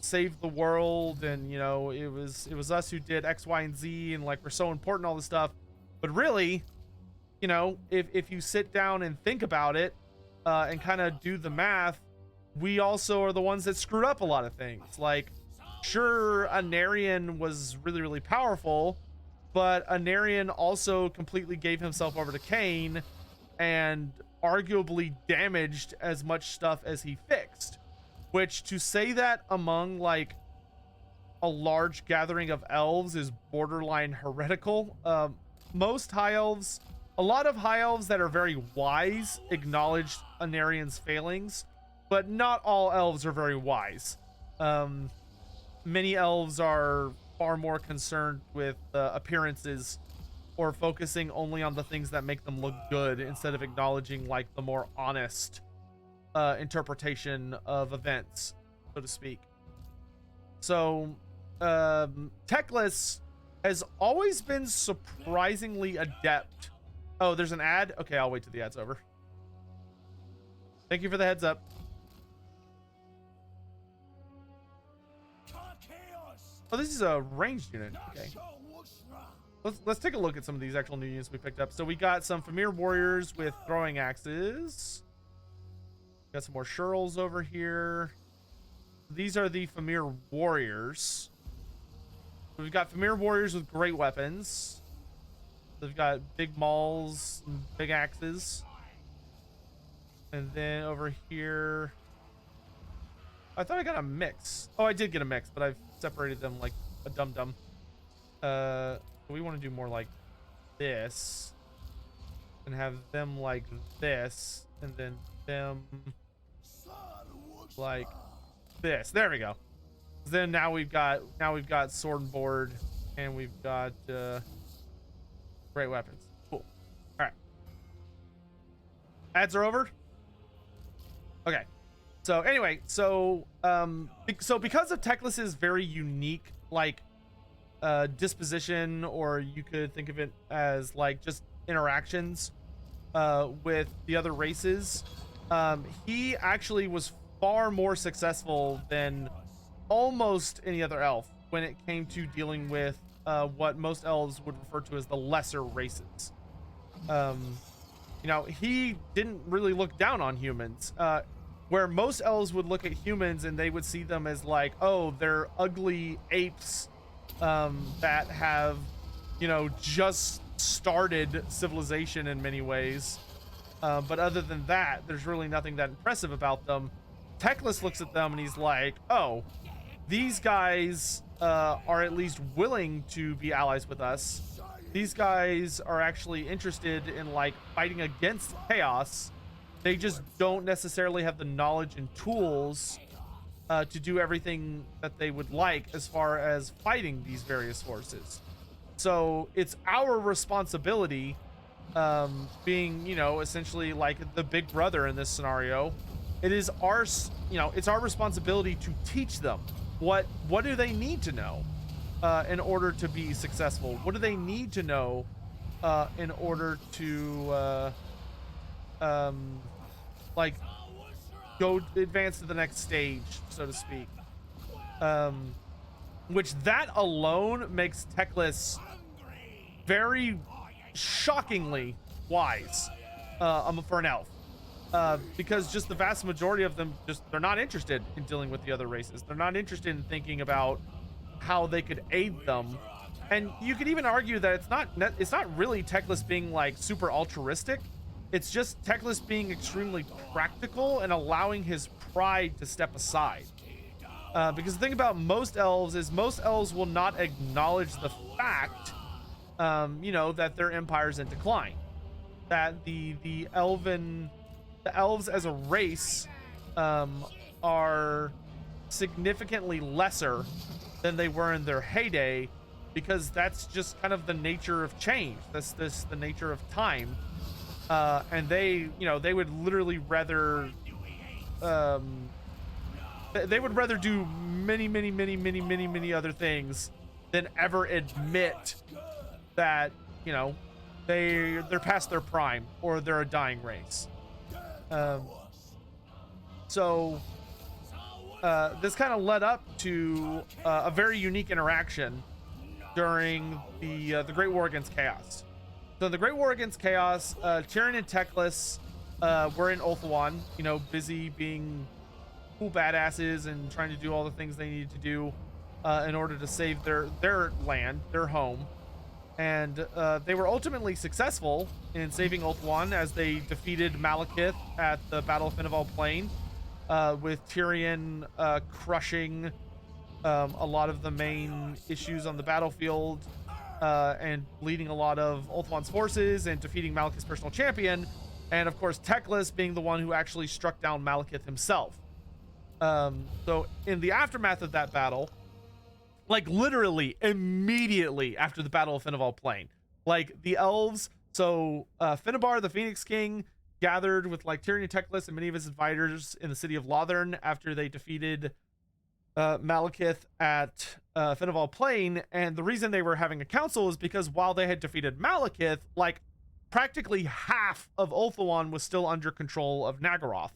saved the world, and you know, it was us who did X, Y, and Z, and like we're so important, all this stuff. But really, you know, if you sit down and think about it, and kind of do the math, we also are the ones that screwed up a lot of things. Like, sure, Anarion was really, really powerful, but Anarion also completely gave himself over to Cain and arguably damaged as much stuff as he fixed. Which, to say that among like a large gathering of elves is borderline heretical. Most high elves, a lot of high elves that are very wise acknowledge Anarion's failings, but not all elves are very wise. Many elves are far more concerned with appearances, or focusing only on the things that make them look good instead of acknowledging like the more honest interpretation of events, so to speak. So Teclis has always been surprisingly adept. Oh, there's an ad? Okay, I'll wait till the ad's over. Thank you for the heads up. Oh, this is a ranged unit. Okay. Let's take a look at some of these actual new units we picked up. So we got some Fimir warriors with throwing axes. Got some more Shurls over here. These are the Fimir warriors. We've got Fimir warriors with great weapons. They've got big mauls and big axes. And then over here, I thought I got a mix. Oh, I did get a mix, but I've separated them like a dum-dum. We want to do more like this and have them like this, and then them like this. There we go. Then now we've got sword and board, and we've got great weapons. Cool. All right. Ads are over. Okay. So anyway, so because of Teclis's very unique like disposition, or you could think of it as like just interactions with the other races, he actually was far more successful than almost any other elf when it came to dealing with what most elves would refer to as the lesser races. You know, he didn't really look down on humans, where most elves would look at humans and they would see them as like, oh, they're ugly apes that have, you know, just started civilization in many ways. But other than that, there's really nothing that impressive about them. Teclis looks at them and he's like, oh, these guys are at least willing to be allies with us. These guys are actually interested in like fighting against chaos. They just don't necessarily have the knowledge and tools to do everything that they would like as far as fighting these various forces. So it's our responsibility, being, you know, essentially like the big brother in this scenario. It is our, you know, it's our responsibility to teach them what do they need to know in order to be successful. What do they need to know in order to like go advance to the next stage, so to speak. Which that alone makes Teclis very shockingly wise for an elf. Because just the vast majority of them, they're not interested in dealing with the other races. They're not interested in thinking about how they could aid them. And you could even argue that it's not really Teclis being like super altruistic. It's just Teclis being extremely practical and allowing his pride to step aside. Because the thing about most elves is most elves will not acknowledge the fact, you know, that their empire's in decline. That the elves as a race are significantly lesser than they were in their heyday, because that's just kind of the nature of change. That's the nature of time. And they, you know, they would literally rather they would rather do many other things than ever admit that, you know, they're past their prime or they're a dying race. So this kind of led up to a very unique interaction during the Great War Against Chaos. So the Great War Against Chaos, Tyrion and Teclis were in Ulthuan, you know, busy being cool badasses and trying to do all the things they needed to do in order to save their land, their home. And they were ultimately successful in saving Ulthuan as they defeated Malekith at the Battle of Finneval Plain, with Tyrion crushing a lot of the main issues on the battlefield, and leading a lot of Ulthuan's forces and defeating Malekith's personal champion. And of course, Teclis being the one who actually struck down Malekith himself. So in the aftermath of that battle, like literally immediately after the Battle of Finneval Plain, like the elves, so Finnebar, the Phoenix King, gathered with like Tyrion and Teclis and many of his advisors in the city of Lothern after they defeated Malekith at Finneval Plain. And the reason they were having a council is because while they had defeated Malekith, like practically half of Ulthuan was still under control of Nagaroth,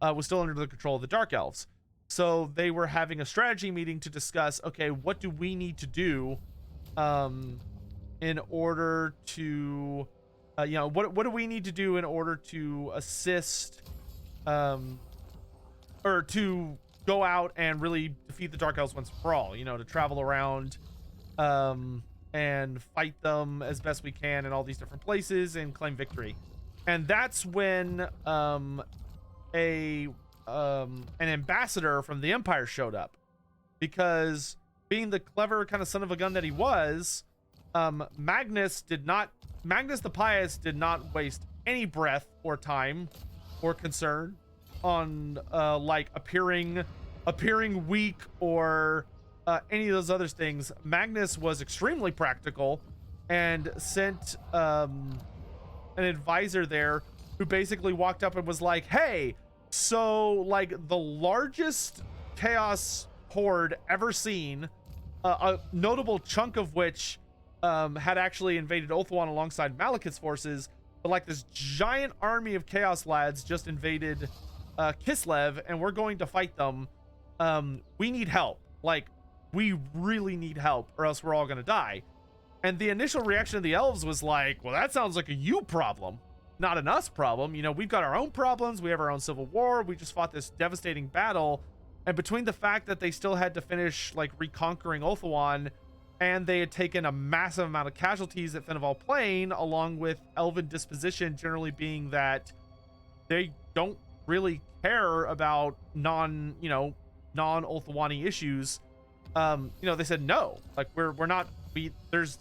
was still under the control of the Dark Elves. So they were having a strategy meeting to discuss, okay, what do we need to do in order to, you know, what do we need to do in order to assist or to go out and really defeat the Dark Elves once for all, you know, to travel around and fight them as best we can in all these different places and claim victory. And that's when an ambassador from the Empire showed up, because being the clever kind of son of a gun that he was, Magnus the Pious did not waste any breath or time or concern on like appearing weak or any of those other things. Magnus was extremely practical and sent an advisor there who basically walked up and was like, hey, so like the largest chaos horde ever seen, a notable chunk of which had actually invaded Ulthuan alongside Malekith's forces, but like this giant army of chaos lads just invaded Kislev, and we're going to fight them. We need help. Like, we really need help, or else we're all gonna die. And the initial reaction of the elves was like, well, that sounds like a you problem, not an us problem. You know, we've got our own problems. We have our own civil war. We just fought this devastating battle. And between the fact that they still had to finish like reconquering Ulthuan, and they had taken a massive amount of casualties at Fenneval Plain, along with elven disposition generally being that they don't really care about non-Ulthuani issues, you know, they said no. Like, there's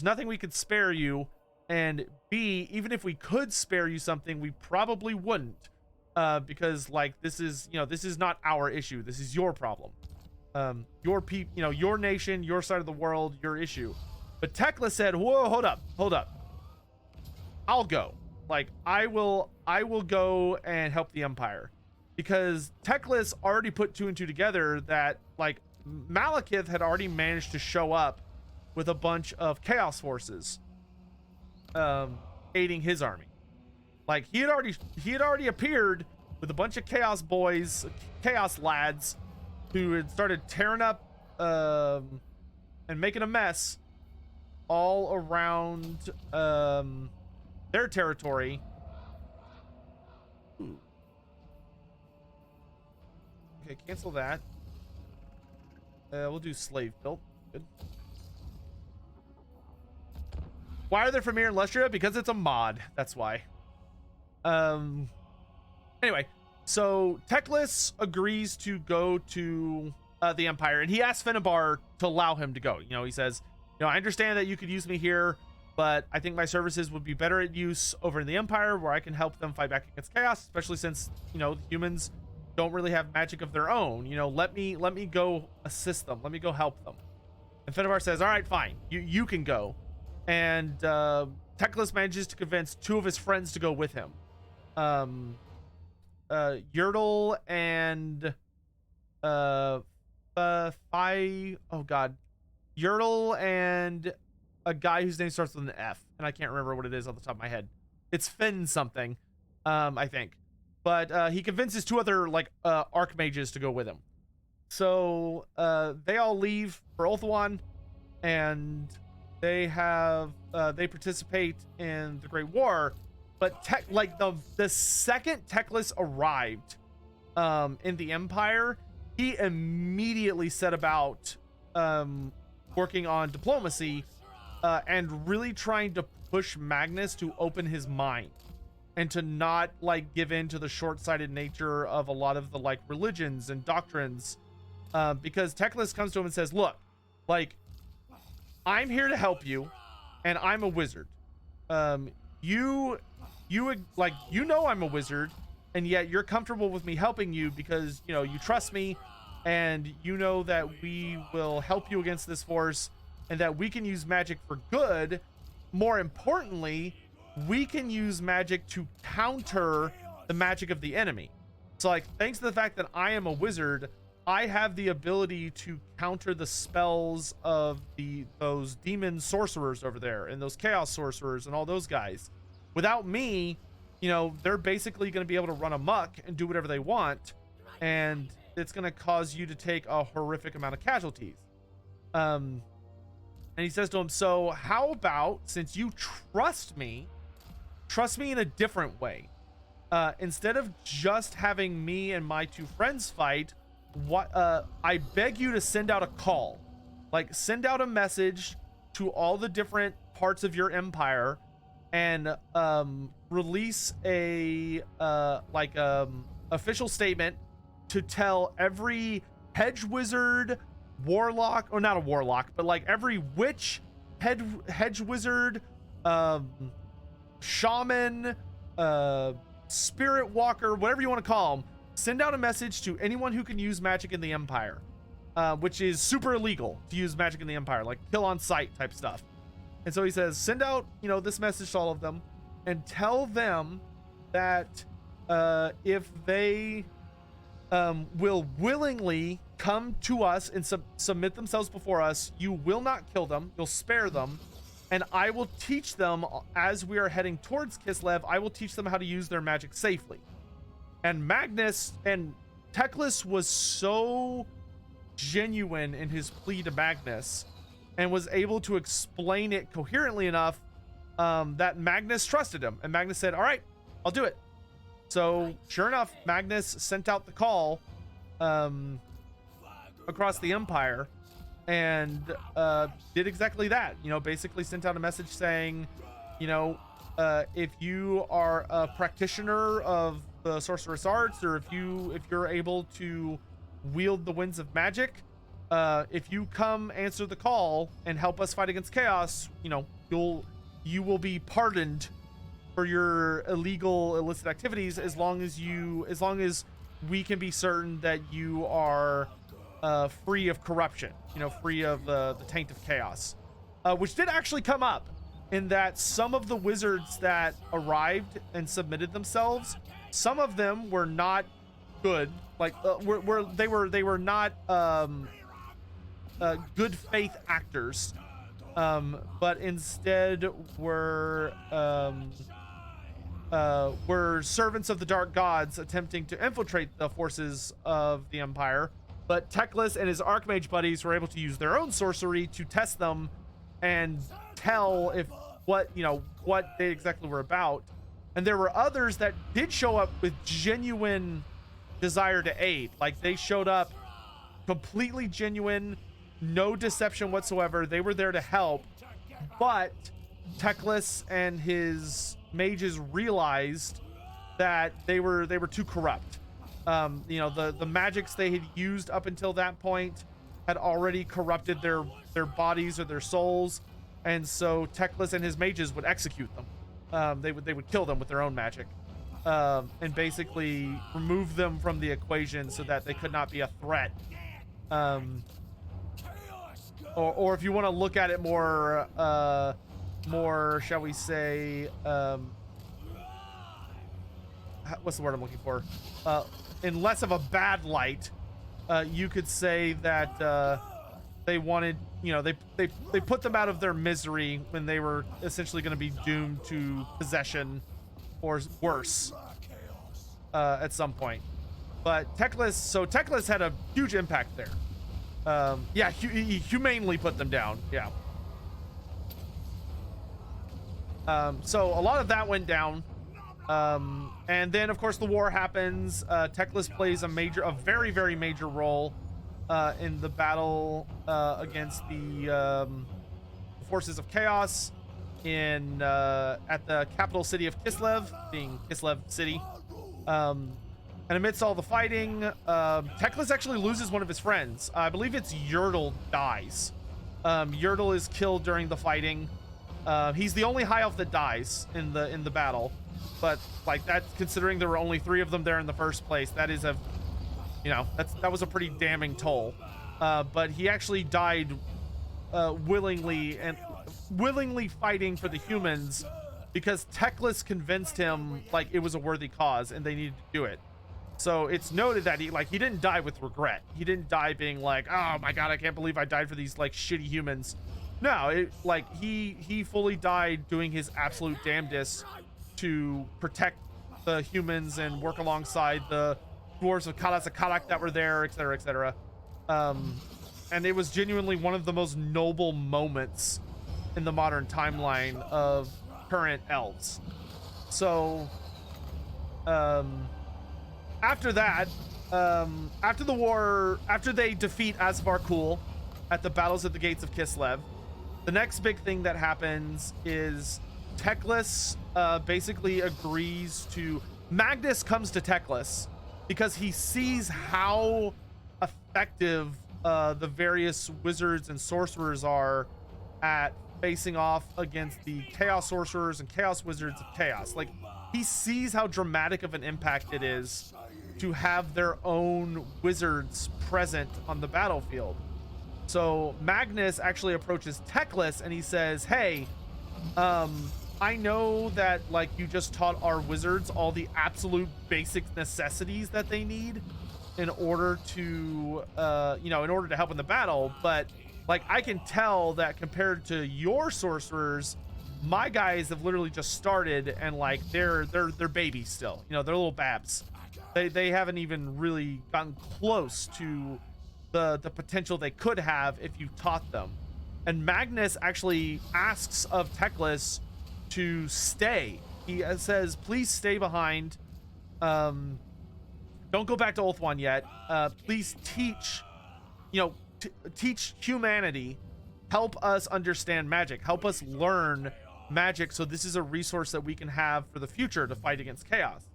nothing we could spare you, and B, even if we could spare you something, we probably wouldn't, because like this is not our issue. This is your problem. Your nation, your side of the world, your issue. But Tekla said, whoa, hold up. I'll go. Like, I will go and help the Empire, because Tekla's already put 2 and 2 together that like Malekith had already managed to show up with a bunch of chaos forces, aiding his army. Like, he had already appeared with a bunch of chaos boys, chaos lads, who had started tearing up and making a mess all around their territory. Ooh. Okay, cancel that. We'll do slave built. Good. Why are there Fimir and Lustria? Because it's a mod. That's why. Anyway, so Teclis agrees to go to the Empire, and he asks Finnebar to allow him to go. You know, he says, you know, I understand that you could use me here, but I think my services would be better at use over in the Empire, where I can help them fight back against chaos, especially since, you know, the humans don't really have magic of their own. You know, let me go assist them. Let me go help them. And Finnebar says, all right, fine. You can go. And Teclis manages to convince 2 of his friends to go with him. Yertle and Yertle and a guy whose name starts with an F, and I can't remember what it is off the top of my head. It's Finn something, I think. But he convinces 2 other like archmages to go with him. So they all leave for Ulthuan, and they participate in the Great War. But the second Teclis arrived in the Empire, he immediately set about working on diplomacy and really trying to push Magnus to open his mind and to not like give in to the short-sighted nature of a lot of the like religions and doctrines, because Teclis comes to him and says, look, like, I'm here to help you, and I'm a wizard. You know I'm a wizard, and yet you're comfortable with me helping you because, you know, you trust me, and you know that we will help you against this force, and that we can use magic for good. More importantly, we can use magic to counter the magic of the enemy. So, like, thanks to the fact that I am a wizard, I have the ability to counter the spells of those demon sorcerers over there, and those chaos sorcerers and all those guys. Without me, you know, they're basically going to be able to run amok and do whatever they want, and it's going to cause you to take a horrific amount of casualties. And he says to him, so how about, since you trust me in a different way, instead of just having me and my two friends fight, I beg you to send out a call. Like, send out a message to all the different parts of your empire and release a official statement to tell every hedge wizard, warlock, or not a warlock, but like every witch, hedge wizard, shaman, spirit walker, whatever you want to call them. Send out a message to anyone who can use magic in the empire, which is super illegal to use magic in the empire, like kill on sight type stuff. And so he says, send out, this message to all of them and tell them that if they will willingly come to us and submit themselves before us, you will not kill them, you'll spare them, and I will teach them as we are heading towards Kislev. I will teach them how to use their magic safely. And Magnus and Teclis was so genuine in his plea to Magnus and was able to explain it coherently enough that Magnus trusted him. And Magnus said, all right, I'll do it. So sure enough, Magnus sent out the call across the empire and did exactly that. Basically sent out a message saying, if you are a practitioner of the sorcerous arts, or if you're able to wield the winds of magic, if you come answer the call and help us fight against chaos, you will be pardoned for your illicit activities as long as we can be certain that you are free of corruption, free of the taint of chaos, which did actually come up in that some of the wizards that arrived and submitted themselves, some of them were not good, like they were not good faith actors, but instead were servants of the dark gods attempting to infiltrate the forces of the empire. But Teclis and his archmage buddies were able to use their own sorcery to test them and tell what they exactly were about. And there were others that did show up with genuine desire to aid. Like, they showed up completely genuine, no deception whatsoever. They were there to help. But Teclis and his mages realized that they were too corrupt. The magics they had used up until that point had already corrupted their bodies or their souls, and so Teclis and his mages would execute them. They would kill them with their own magic, and basically remove them from the equation so that they could not be a threat. Or if you want to look at it more, shall we say, what's the word I'm looking for? In less of a bad light, you could say that they wanted, they put them out of their misery when they were essentially going to be doomed to possession or worse at some point. But Teclis had a huge impact there. He humanely put them down. Yeah. So a lot of that went down. And then of course the war happens. Teclis plays a very, very major role in the battle against the forces of chaos at the capital city of Kislev, being Kislev City. And amidst all the fighting, Teclis actually loses one of his friends. I believe it's Yertle dies. Yertle is killed during the fighting. He's the only high elf that dies in the battle. But like that, considering there were only 3 of them there in the first place, that is that was a pretty damning toll. But he actually died willingly fighting for the humans because Teclis convinced him like it was a worthy cause and they needed to do it. So it's noted that he didn't die with regret. He didn't die being like, oh my god, I can't believe I died for these like shitty humans. No, he fully died doing his absolute damnedest to protect the humans and work alongside the dwarves of Kalak that were there, etc., etc. And it was genuinely one of the most noble moments in the modern timeline of current elves. So after that, after the war, after they defeat Asvar Kul at the battles at the gates of Kislev, the next big thing that happens is Teclis basically agrees to. Magnus comes to Teclis because he sees how effective the various wizards and sorcerers are at facing off against the chaos sorcerers and chaos wizards of chaos. Like, he sees how dramatic of an impact it is to have their own wizards present on the battlefield. So Magnus actually approaches Teclis and he says, hey, I know that, like, you just taught our wizards all the absolute basic necessities that they need in order to, in order to help in the battle. But, like, I can tell that compared to your sorcerers, my guys have literally just started and, like, they're babies still. They're little babs. They haven't even really gotten close to the potential they could have if you taught them. And Magnus actually asks of Teclis to stay. He says, please stay behind. Don't go back to Ulthuan yet. Please teach, teach humanity. Help us understand magic. Help us learn magic, so this is a resource that we can have for the future to fight against chaos.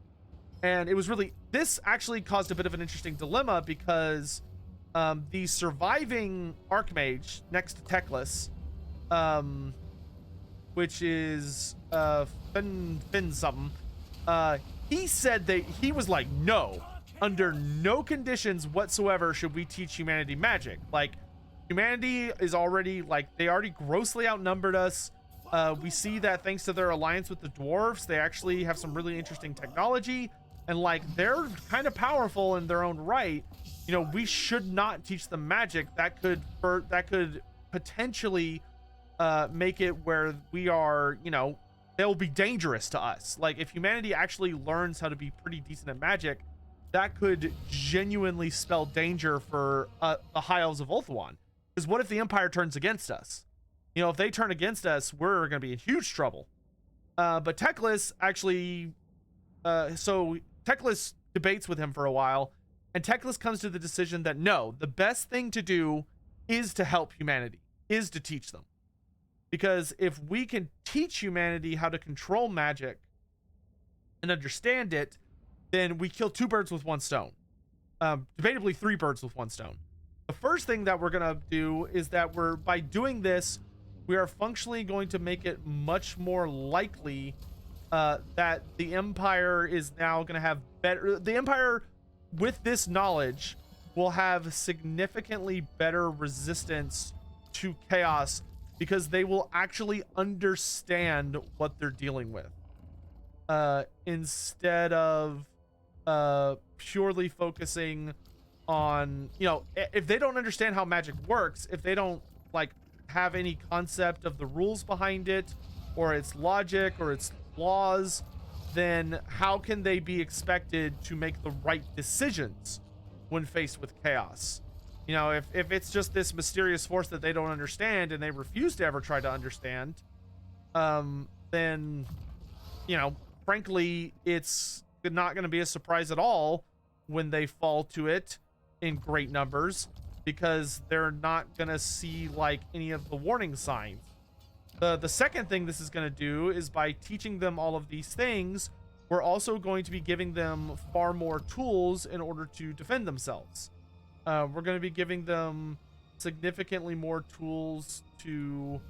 And it was really, this actually caused a bit of an interesting dilemma because the surviving Archmage next to Teclis, which is Finn something, he said that he was like, no, under no conditions whatsoever should we teach humanity magic. Like, humanity is already, like, they already grossly outnumbered us. We see that thanks to their alliance with the dwarves, they actually have some really interesting technology, and, like, they're kind of powerful in their own right. We should not teach them magic that could potentially make it where we are, they'll be dangerous to us. Like, if humanity actually learns how to be pretty decent at magic, that could genuinely spell danger for the High Elves of Ulthuan. Because what if the Empire turns against us? If they turn against us, we're going to be in huge trouble. But Teclis actually, so Teclis debates with him for a while, and Teclis comes to the decision that no, the best thing to do is to help humanity, is to teach them. Because if we can teach humanity how to control magic and understand it, then we kill two birds with one stone. Debatably 3 birds with one stone. The first thing that we're going to do is that by doing this, we are functionally going to make it much more likely that the Empire is now going to have better... The Empire, with this knowledge, will have significantly better resistance to chaos because they will actually understand what they're dealing with. Instead of purely focusing on, if they don't understand how magic works, if they don't, like, have any concept of the rules behind it or its logic or its laws, then how can they be expected to make the right decisions when faced with chaos? If it's just this mysterious force that they don't understand and they refuse to ever try to understand, then, frankly, it's not going to be a surprise at all when they fall to it in great numbers, because they're not going to see, like, any of the warning signs. The second thing this is going to do is, by teaching them all of these things, we're also going to be giving them far more tools in order to defend themselves. We're going to be giving them significantly more tools to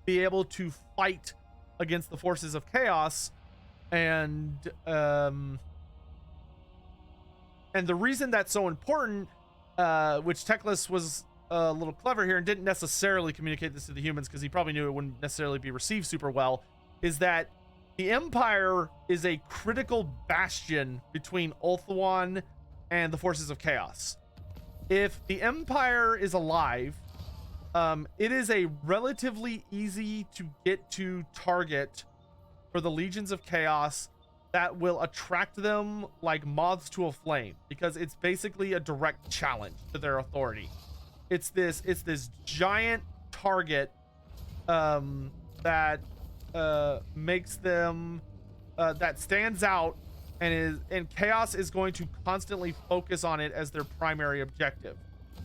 be able to fight against the forces of chaos. And the reason that's so important, which Teclis was a little clever here and didn't necessarily communicate this to the humans because he probably knew it wouldn't necessarily be received super well, is that the Empire is a critical bastion between Ulthuan and the forces of chaos. If the Empire is alive, it is a relatively easy to get to target for the legions of chaos that will attract them like moths to a flame, because it's basically a direct challenge to their authority. It's this giant target that makes them that stands out, and Chaos is going to constantly focus on it as their primary objective.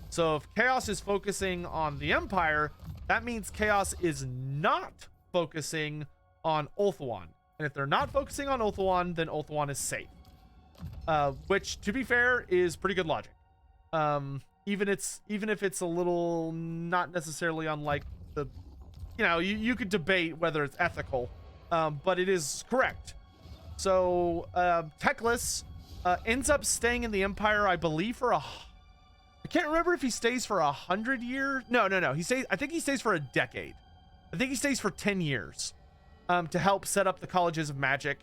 So if Chaos is focusing on the Empire, that means Chaos is not focusing on Ulthuan. And if they're not focusing on Ulthuan, then Ulthuan is safe. Which, to be fair, is pretty good logic. Even if it's a little not necessarily unlike the, you could debate whether it's ethical, but it is correct. So Teclis ends up staying in the Empire, I believe, for I can't remember if he stays for 100 years. No. I think he stays for a decade. I think he stays for 10 years to help set up the colleges of magic,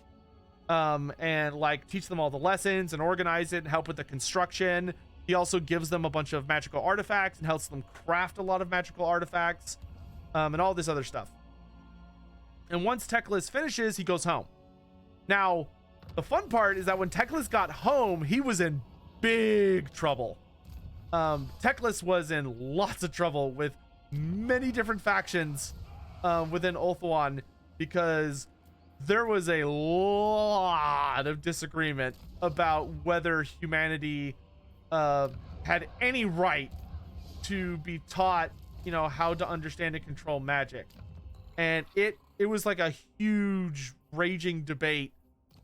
and like teach them all the lessons and organize it and help with the construction. He also gives them a bunch of magical artifacts and helps them craft a lot of magical artifacts, and all this other stuff. And once Teclis finishes, he goes home. Now, the fun part is that when Teclis got home, he was in big trouble. Teclis was in lots of trouble with many different factions within Ulthuan, because there was a lot of disagreement about whether humanity had any right to be taught, how to understand and control magic. And it was like a huge raging debate,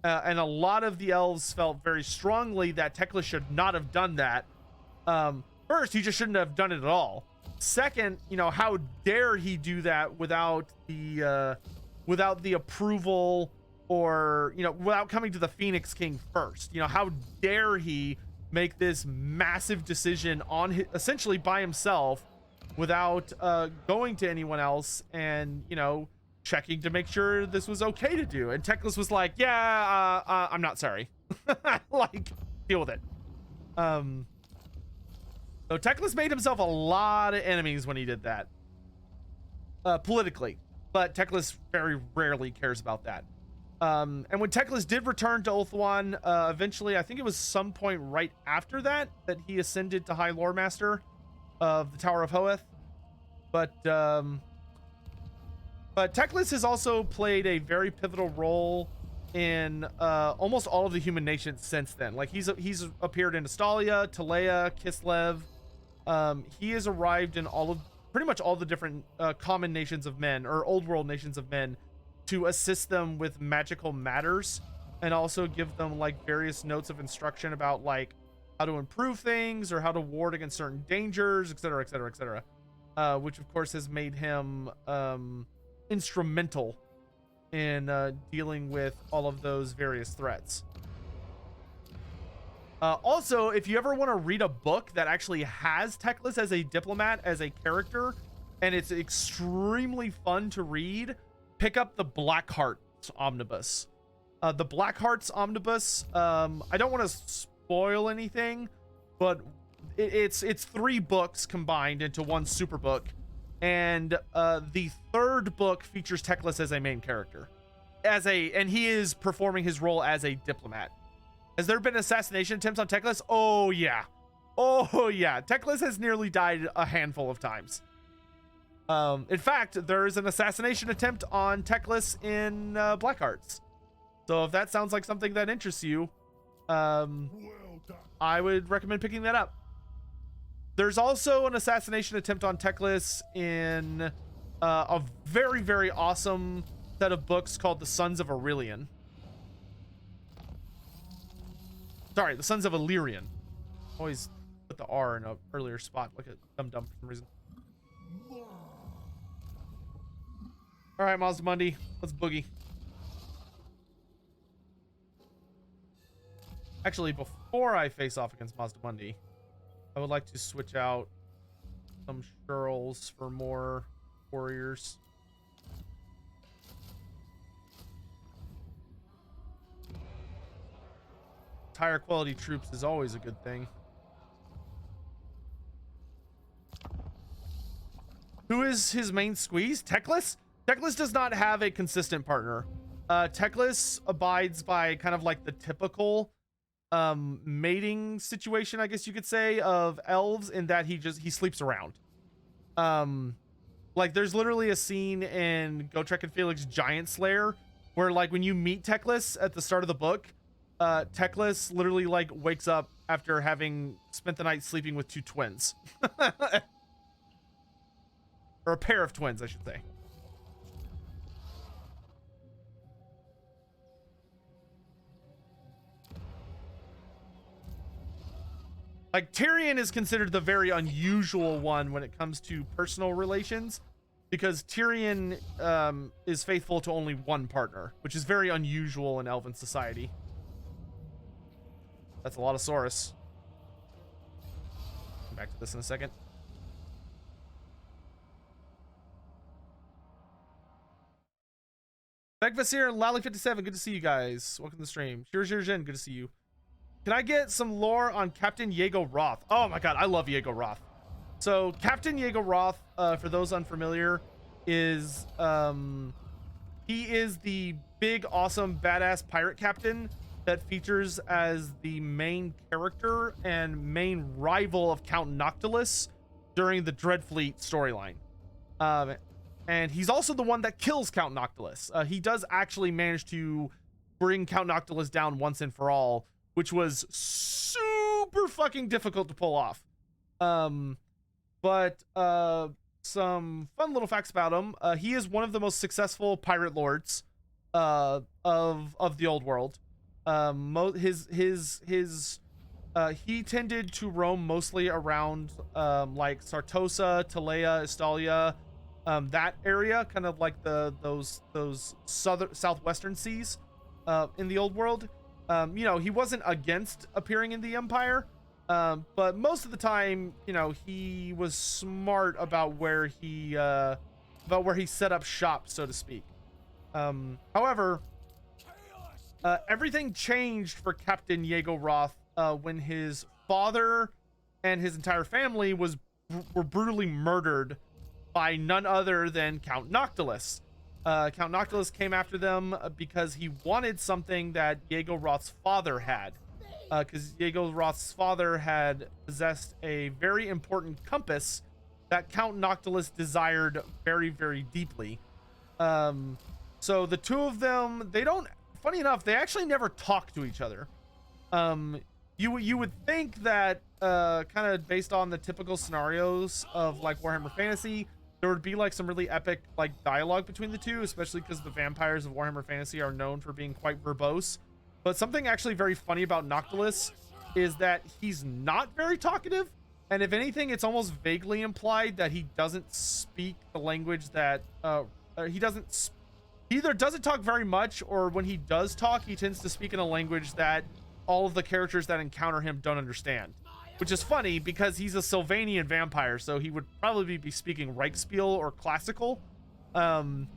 and a lot of the elves felt very strongly that Teclis should not have done that. First, he just shouldn't have done it at all. Second, how dare he do that without the approval, or without coming to the Phoenix King first. How dare he make this massive decision on essentially by himself, without going to anyone else and checking to make sure this was okay to do. And Teclis was like, yeah, I'm not sorry. Like, deal with it. So Teclis made himself a lot of enemies when he did that, politically, but Teclis very rarely cares about that. And when Teclis did return to Ulthuan, eventually, I think it was some point right after that he ascended to High Lore Master of the Tower of Hoeth. But Teclis has also played a very pivotal role in almost all of the human nations since then. Like, he's appeared in Astalia, Talea, Kislev. He has arrived in pretty much all the different common nations of men, or old world nations of men, to assist them with magical matters, and also give them like various notes of instruction about like how to improve things or how to ward against certain dangers, etc., etc., etc. Which of course has made him instrumental in dealing with all of those various threats. Also, if you ever want to read a book that actually has Teclis as a diplomat, as a character, and it's extremely fun to read, pick up the Blackheart's Omnibus. The Blackheart's Omnibus, I don't want to spoil anything, but it's 3 books combined into one super book, and the 3rd book features Teclis as a main character, and he is performing his role as a diplomat. Has there been assassination attempts on Teclis? Oh yeah. Teclis has nearly died a handful of times. In fact, there is an assassination attempt on Teclis in Blackhearts. So if that sounds like something that interests you, I would recommend picking that up. There's also an assassination attempt on Teclis in a very, very awesome set of books called The Sons of Aurelian. Sorry, The Sons of Illyrian. Always put the R in an earlier spot, like a dum-dum for some reason. All right, Mazdamundi, let's boogie. Actually, before I face off against Mazdamundi, I would like to switch out some Shurls for more warriors. Higher quality troops is always a good thing. Who is his main squeeze? Teclis? Teclis does not have a consistent partner. Teclis abides by kind of like the typical mating situation, I guess you could say, of elves, in that he sleeps around. Like, there's literally a scene in Gotrek and Felix Giant Slayer where like when you meet Teclis at the start of the book, Teclis literally like wakes up after having spent the night sleeping with two twins. Or a pair of twins, I should say. Like, Tyrion is considered the very unusual one when it comes to personal relations, because Tyrion is faithful to only one partner, which is very unusual in Elven society. That's a lot of Saurus. Come back to this in a second. Beckvasir and Lally57, good to see you guys. Welcome to the stream. Jin, good to see you. Can I get some lore on Captain Yago Roth? Oh my god, I love Yago Roth. So Captain Yago Roth, for those unfamiliar, is he is the big, awesome, badass pirate captain that features as the main character and main rival of Count Noctilus during the Dreadfleet storyline. And he's also the one that kills Count Noctilus. He does actually manage to bring Count Noctilus down once and for all, which was super fucking difficult to pull off. But some fun little facts about him. He is one of the most successful pirate lords of the old world. He tended to roam mostly around like Sartosa, Telea, Estalia, that area, kind of like those southwestern seas in the old world. You know, he wasn't against appearing in the Empire, but most of the time, you know, he was smart about where he set up shop, so to speak. However, everything changed for Captain Yago Roth when his father and his entire family were brutally murdered by none other than Count Noctilus. Count Noctilus came after them because he wanted something that Yago Roth's father had. Because Yago Roth's father had possessed a very important compass that Count Noctilus desired very, very deeply. So the two of them, funny enough, they actually never talk to each other. You would think that, kind of based on the typical scenarios of like Warhammer Fantasy, there would be like some really epic like dialogue between the two, especially because the vampires of Warhammer Fantasy are known for being quite verbose. But something actually very funny about Noctilus is that he's not very talkative, and if anything, it's almost vaguely implied that he doesn't speak the language that he either doesn't talk very much, or when he does talk, he tends to speak in a language that all of the characters that encounter him don't understand. Which is funny because he's a Sylvanian vampire, so he would probably be speaking Reichspiel or Classical. And,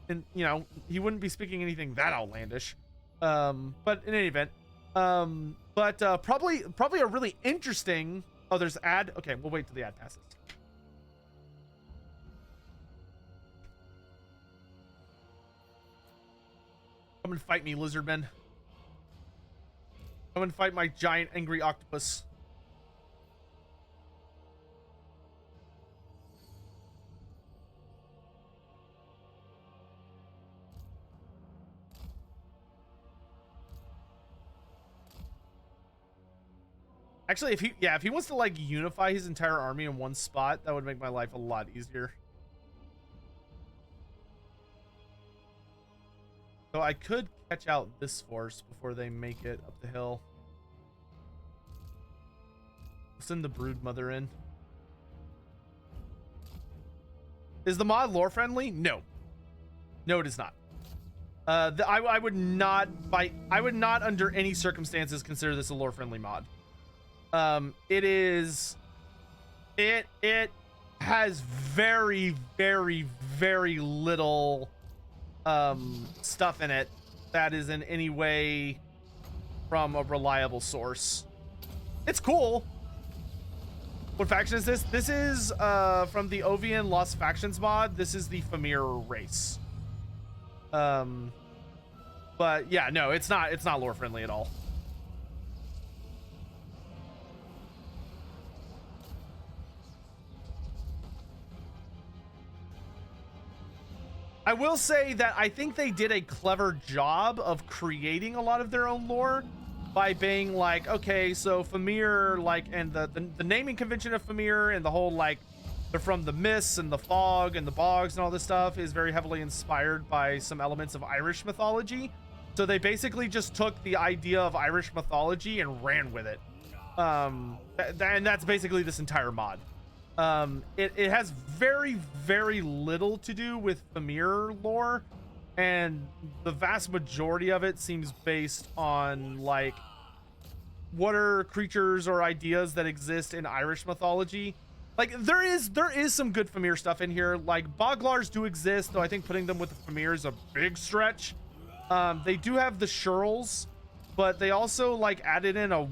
you know, he wouldn't be speaking anything that outlandish. But in any event, probably a really interesting... Oh, there's ad? Okay, we'll wait till the ad passes. Come and fight me, lizardmen. Come and fight my giant angry octopus. Actually, if he wants to like unify his entire army in one spot, that would make my life a lot easier. So I could catch out this force before they make it up the hill. Send the Brood Mother in. Is the mod lore friendly? No. No, it is not. I would not under any circumstances consider this a lore friendly mod. It has very, very, very little stuff in it that is in any way from a reliable source. It's cool. What faction is this? This is from the OVN Lost Factions mod. This is the Fimir race. But yeah, no, it's not lore friendly at all. I will say that I think they did a clever job of creating a lot of their own lore by being like, okay, so Fimir, like, and the naming convention of Fimir and the whole, like, they're from the mists and the fog and the bogs and all this stuff is very heavily inspired by some elements of Irish mythology. So they basically just took the idea of Irish mythology and ran with it. And that's basically this entire mod. It has very, very little to do with Fimir lore, and the vast majority of it seems based on, like, what are creatures or ideas that exist in Irish mythology. Like, there is some good Fimir stuff in here. Like, Boglars do exist, though I think putting them with the Fimir is a big stretch. They do have the Shurls, but they also, like, added in a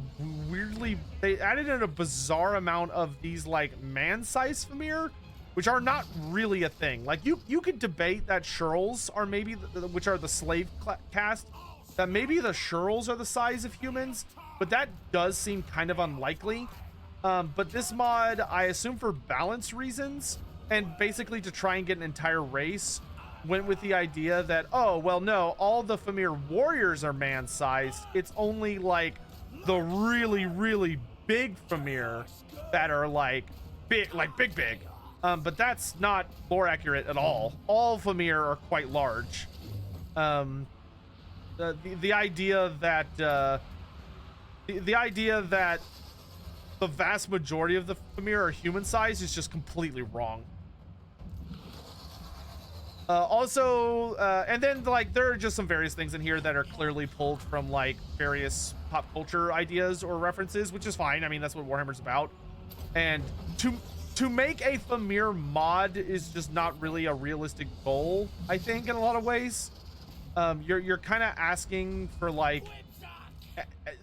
bizarre amount of these, like, man-sized Fimir, which are not really a thing. Like, you could debate that Shurls are maybe, which are the slave caste, that maybe the Shurls are the size of humans, but that does seem kind of unlikely. But this mod, I assume for balance reasons, and basically to try and get an entire race, went with the idea that, oh, well, no, all the Fimir warriors are man-sized. It's only, like, the really, really big Fimir that are, like, big. But that's not lore accurate at all. All Fimir are quite large. The idea that the vast majority of the Fimir are human size is just completely wrong. And then, like, there are just some various things in here that are clearly pulled from, like, various pop culture ideas or references, which is fine. I mean, that's what Warhammer's about. And to make a Fimir mod is just not really a realistic goal, I think, in a lot of ways. You're kind of asking for, like,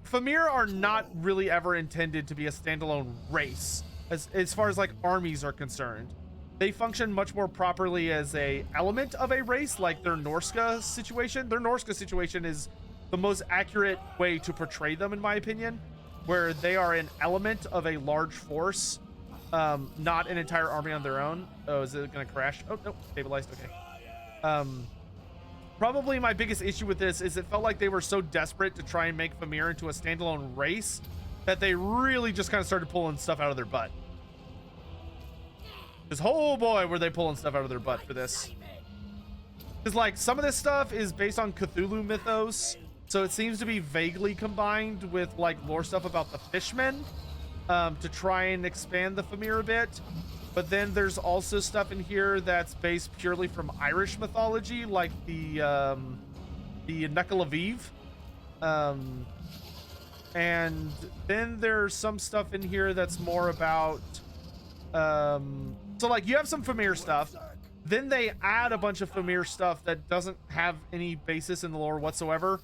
Fimir are not really ever intended to be a standalone race as far as, like, armies are concerned. They function much more properly as a element of a race, like their Norska situation. Their Norska situation is the most accurate way to portray them, in my opinion, where they are an element of a large force, not an entire army on their own. Oh, is it gonna crash? Oh, no, stabilized. Okay. Probably my biggest issue with this is it felt like they were so desperate to try and make Fimir into a standalone race that they really just kind of started pulling stuff out of their butt. Because, oh boy, were they pulling stuff out of their butt for this. Because, like, some of this stuff is based on Cthulhu mythos, so it seems to be vaguely combined with, like, lore stuff about the fishmen, to try and expand the Fimir a bit. But then there's also stuff in here that's based purely from Irish mythology, like the Nekal Aviv. And then there's some stuff in here that's more about... So, like, you have some Fimir stuff. Then they add a bunch of Fimir stuff that doesn't have any basis in the lore whatsoever.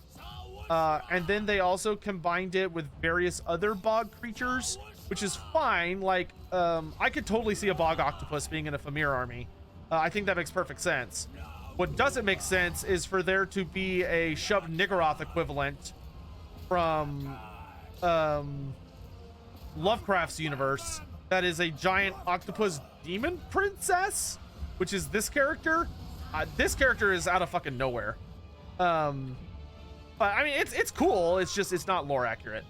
And then they also combined it with various other bog creatures, which is fine. Like, I could totally see a bog octopus being in a Fimir army. I think that makes perfect sense. What doesn't make sense is for there to be a Shub Niggurath equivalent from Lovecraft's universe that is a giant octopus demon princess, which is this character. This character is out of fucking nowhere. But I mean, it's cool. It's just, it's not lore accurate.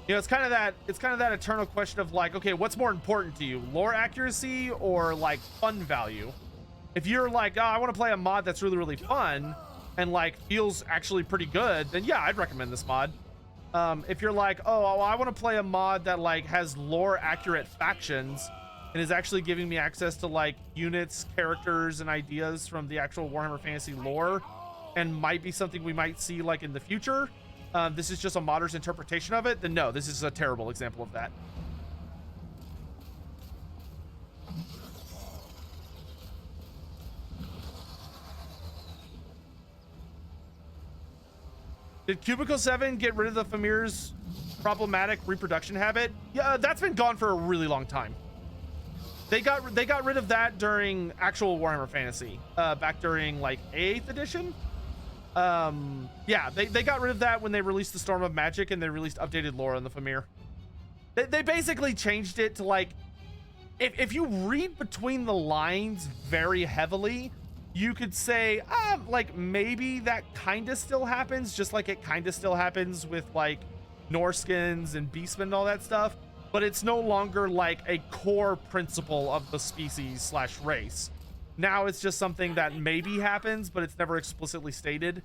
You know, it's kind of that eternal question of, like, okay, what's more important to you, lore accuracy or, like, fun value? If you're like, oh, I want to play a mod that's really, really fun and, like, feels actually pretty good, then yeah, I'd recommend this mod. If you're like, oh, well, I want to play a mod that, like, has lore accurate factions and is actually giving me access to, like, units, characters, and ideas from the actual Warhammer Fantasy lore, and might be something we might see, like, in the future, this is just a modder's interpretation of it, then no, this is a terrible example of that. Did Cubicle 7 get rid of the Fimir's problematic reproduction habit? Yeah, that's been gone for a really long time. They got rid of that during actual Warhammer Fantasy, back during, like, 8th edition. Yeah, they got rid of that when they released the Storm of Magic and they released updated lore on the Fimir. They basically changed it to like, if you read between the lines very heavily, you could say, like maybe that kind of still happens, just like it kind of still happens with like Norskins and Beastmen and all that stuff, but it's no longer like a core principle of the species slash race. Now it's just something that maybe happens, but it's never explicitly stated.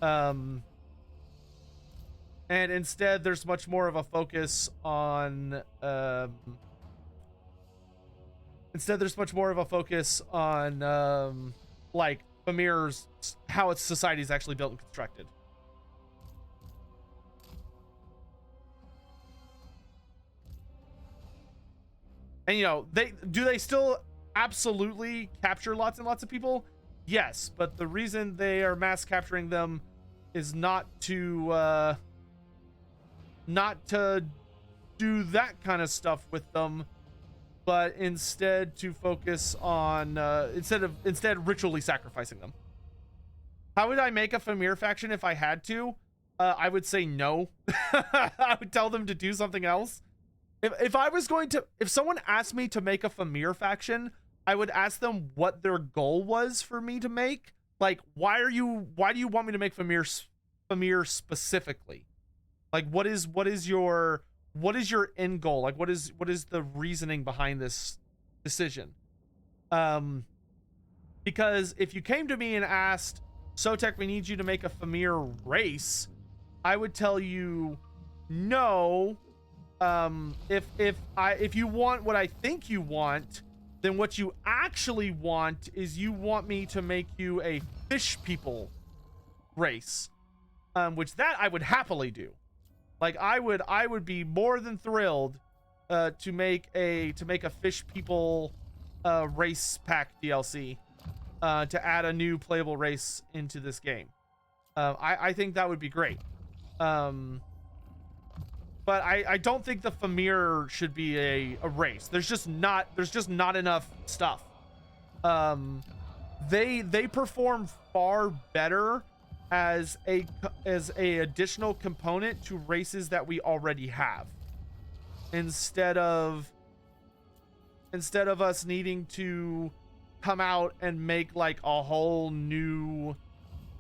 And instead there's much more of a focus on, like Fimir's, how its society is actually built and constructed. And you know, they still absolutely capture lots and lots of people? Yes, but the reason they are mass capturing them is not to do that kind of stuff with them, but instead to focus on instead ritually sacrificing them. How would I make a Fimir faction if I had to? I would say no. I would tell them to do something else. If I was going to, if someone asked me to make a Fimir faction, I would ask them what their goal was for me to make. Like, why do you want me to make Fimir specifically? Like, what is your end goal? Like, what is the reasoning behind this decision? Because if you came to me and asked, Sotek, we need you to make a Fimir race, I would tell you no. If you want what I think you want, then what you actually want is you want me to make you a fish people race, which that I would happily do. Like I would be more than thrilled to make a fish people race pack DLC to add a new playable race into this game. I think that would be great. But I don't think the Fimir should be a race. There's just not enough stuff. They perform far better as a additional component to races that we already have. Instead of us needing to come out and make like a whole new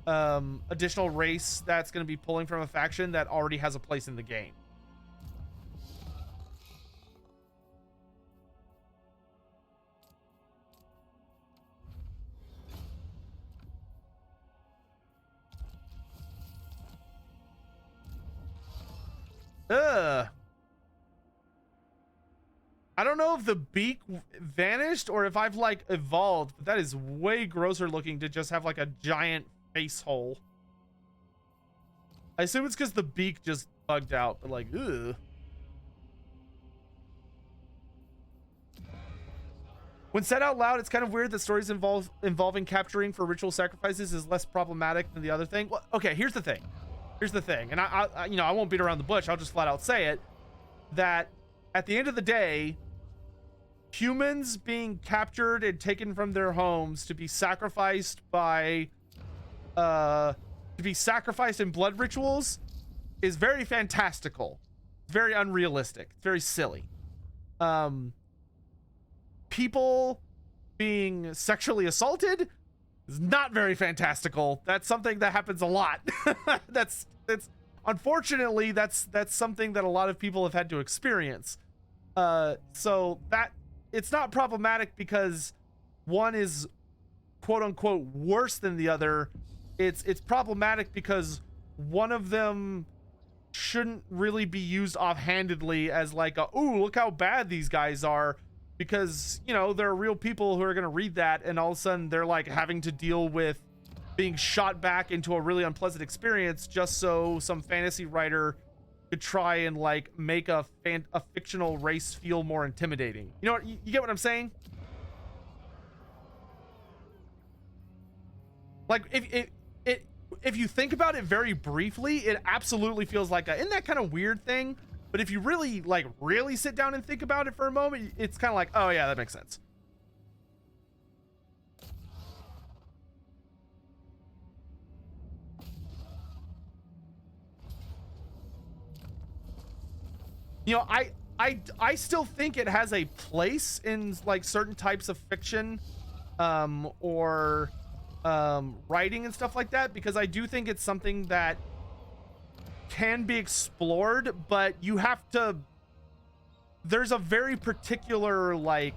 additional race that's going to be pulling from a faction that already has a place in the game. I don't know if the beak vanished or if I've like evolved, but that is way grosser looking to just have like a giant face hole. I assume it's because the beak just bugged out, but like, ugh. When said out loud, it's kind of weird that stories involving capturing for ritual sacrifices is less problematic than the other thing. Well, okay, here's the thing. And I you know, I won't beat around the bush. I'll just flat out say it, that at the end of the day, humans being captured and taken from their homes to be sacrificed in blood rituals is very fantastical. It's very unrealistic. It's very silly. People being sexually assaulted is not very fantastical. That's something that happens a lot. that's unfortunately that's something that a lot of people have had to experience. So that it's not problematic because one is quote unquote worse than the other. It's problematic because one of them shouldn't really be used offhandedly as like a, ooh, look how bad these guys are, because, you know, there are real people who are going to read that and all of a sudden they're like having to deal with being shot back into a really unpleasant experience just so some fantasy writer could try and like make a fictional race feel more intimidating. You know what? You get what I'm saying? Like if you think about it very briefly, it absolutely feels like isn't that kind of weird thing? But if you really sit down and think about it for a moment, it's kind of like, oh yeah, that makes sense. You know, I still think it has a place in like certain types of fiction, or writing and stuff like that, because I do think it's something that can be explored, but you have to, there's a very particular like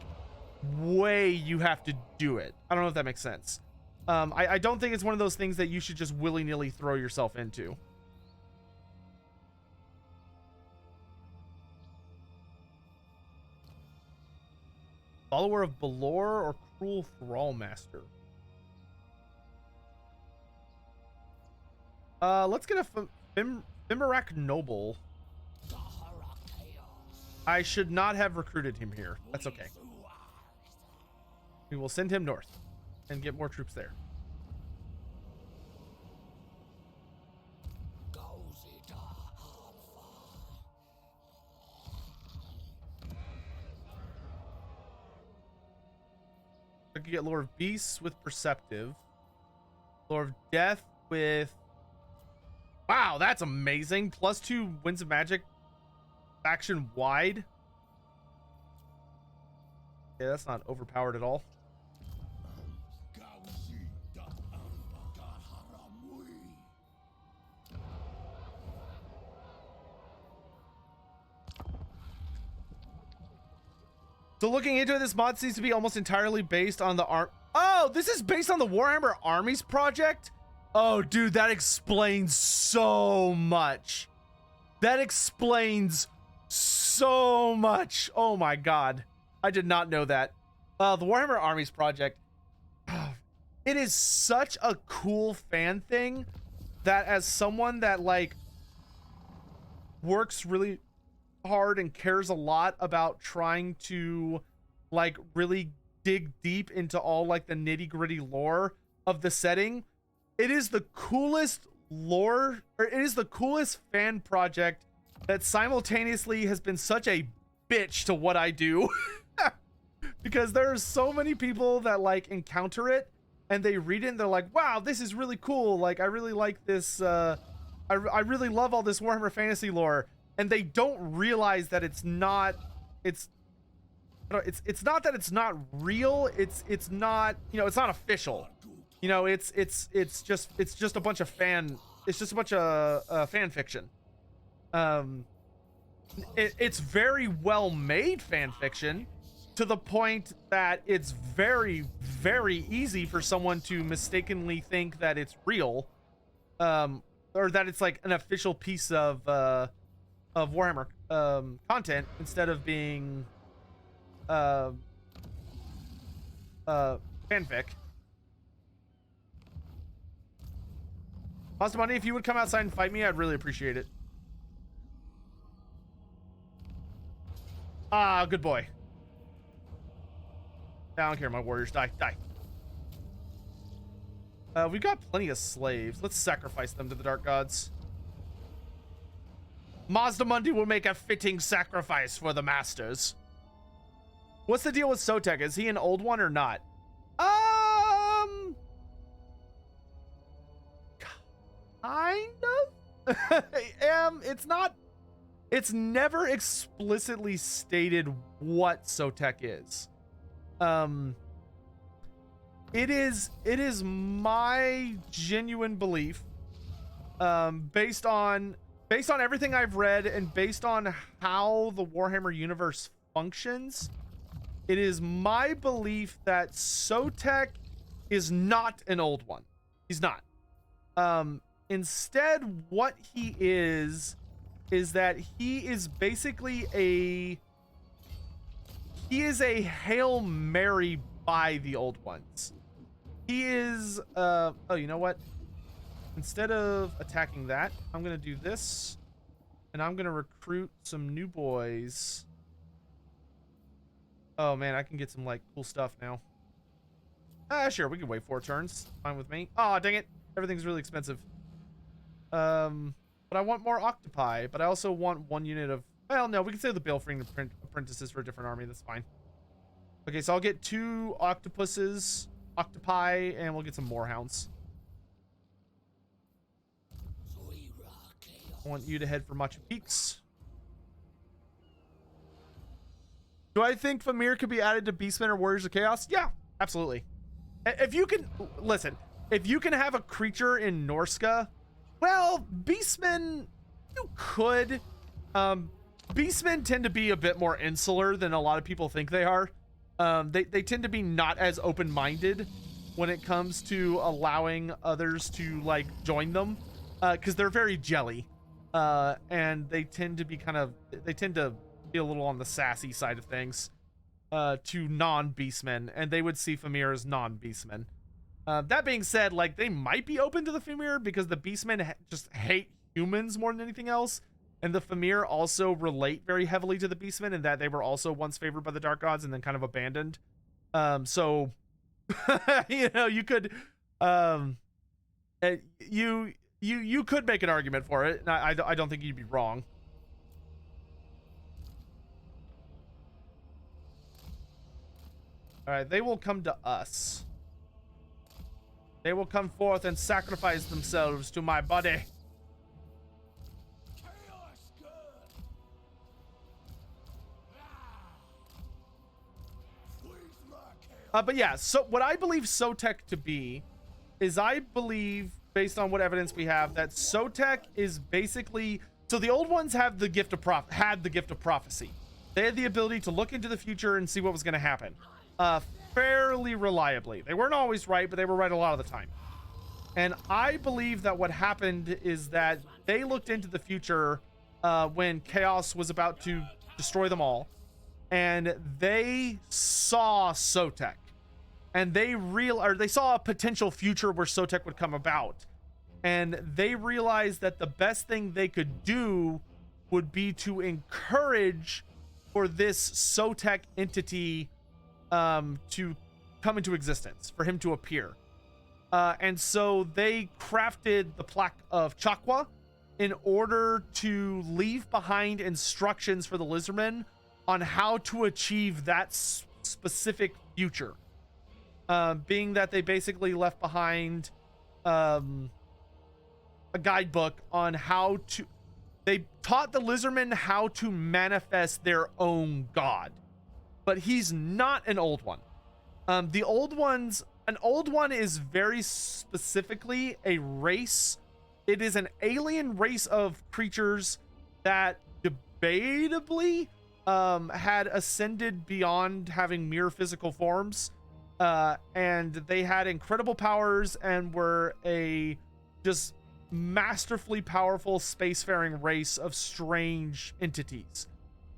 way you have to do it. I don't know if that makes sense. I don't think it's one of those things that you should just willy-nilly throw yourself into. Follower of Balor or Cruel Thrall Master? Let's get a Fimirak Noble. I should not have recruited him here. That's okay. We will send him north and get more troops there. I could get Lord of Beasts with Perceptive. Lord of Death with... Wow, that's amazing. +2 Winds of Magic faction wide. Yeah, that's not overpowered at all. So looking into it, this mod seems to be almost entirely based on the Oh, this is based on the Warhammer Armies project? Oh, dude, that explains so much. That explains so much. Oh my god. I did not know that. The Warhammer Armies project. It is such a cool fan thing that as someone that like works really hard and cares a lot about trying to like really dig deep into all like the nitty-gritty lore of the setting, it is the coolest lore, or it is the coolest fan project that simultaneously has been such a bitch to what I do. Because there are so many people that like encounter it and they read it and they're like, wow, this is really cool, like I really like this, I really love all this Warhammer Fantasy lore. And they don't realize that it's not, it's not that it's not real. It's not, you know, it's not official. You know, it's just a bunch of fan fiction. It's very well made fan fiction to the point that it's very, very easy for someone to mistakenly think that it's real, or that it's like an official piece of Warhammer content instead of being fanfic. Monster Money, if you would come outside and fight me, I'd really appreciate it. Ah, good boy. I don't care, my warriors. Die. We've got plenty of slaves. Let's sacrifice them to the dark gods. Mazda Mundi will make a fitting sacrifice for the masters. What's the deal with Sotek? Is he an old one or not? Kind of. It's never explicitly stated what Sotek is. It is my genuine belief, based on everything I've read and based on how the Warhammer universe functions, it is my belief that Sotek is not an old one. He's not. Instead, what he is that he is basically a Hail Mary by the old ones. He is, oh, you know what? Instead of attacking that, I'm going to do this. And I'm going to recruit some new boys. Oh, man, I can get some, like, cool stuff now. Sure, we can wait 4 turns. Fine with me. Oh, dang it. Everything's really expensive. But I want more octopi. But I also want 1 unit of... Well, no, we can save the Balefring apprentices for a different army. That's fine. Okay, so I'll get 2 octopi, and we'll get some moorhounds. I want you to head for Machu Picchu. Do I think Fimir could be added to Beastmen or Warriors of Chaos? Yeah, absolutely. If you can, listen, if you can have a creature in Norska, well, Beastmen, you could. Beastmen tend to be a bit more insular than a lot of people think they are. They tend to be not as open-minded when it comes to allowing others to like join them, because they're very jelly, and they tend to be be a little on the sassy side of things to non-beastmen, and they would see Fimir as non-beastmen. That being said, like, they might be open to the Fimir because the beastmen just hate humans more than anything else, and the Fimir also relate very heavily to the beastmen in that they were also once favored by the dark gods and then kind of abandoned. So you know, you could you could make an argument for it, and I don't think you'd be wrong. All right, they will come to us. They will come forth and sacrifice themselves to my body. But yeah, so what I believe Sotek to be is, I believe, based on what evidence we have, that Sotek is basically, so the old ones have the gift of had the gift of prophecy. They had the ability to look into the future and see what was going to happen, fairly reliably. They weren't always right, but they were right a lot of the time. And I believe that what happened is that they looked into the future when Chaos was about to destroy them all, and they saw Sotek, and they saw a potential future where Sotek would come about, and they realized that the best thing they could do would be to encourage for this Sotek entity to come into existence, for him to appear. And so they crafted the plaque of Chakwa in order to leave behind instructions for the Lizardmen on how to achieve that specific future. Being that they basically left behind a guidebook on how to... They taught the Lizardmen how to manifest their own god. But he's not an old one. The old ones... An old one is very specifically a race. It is an alien race of creatures that debatably had ascended beyond having mere physical forms. And they had incredible powers and were a just masterfully powerful spacefaring race of strange entities.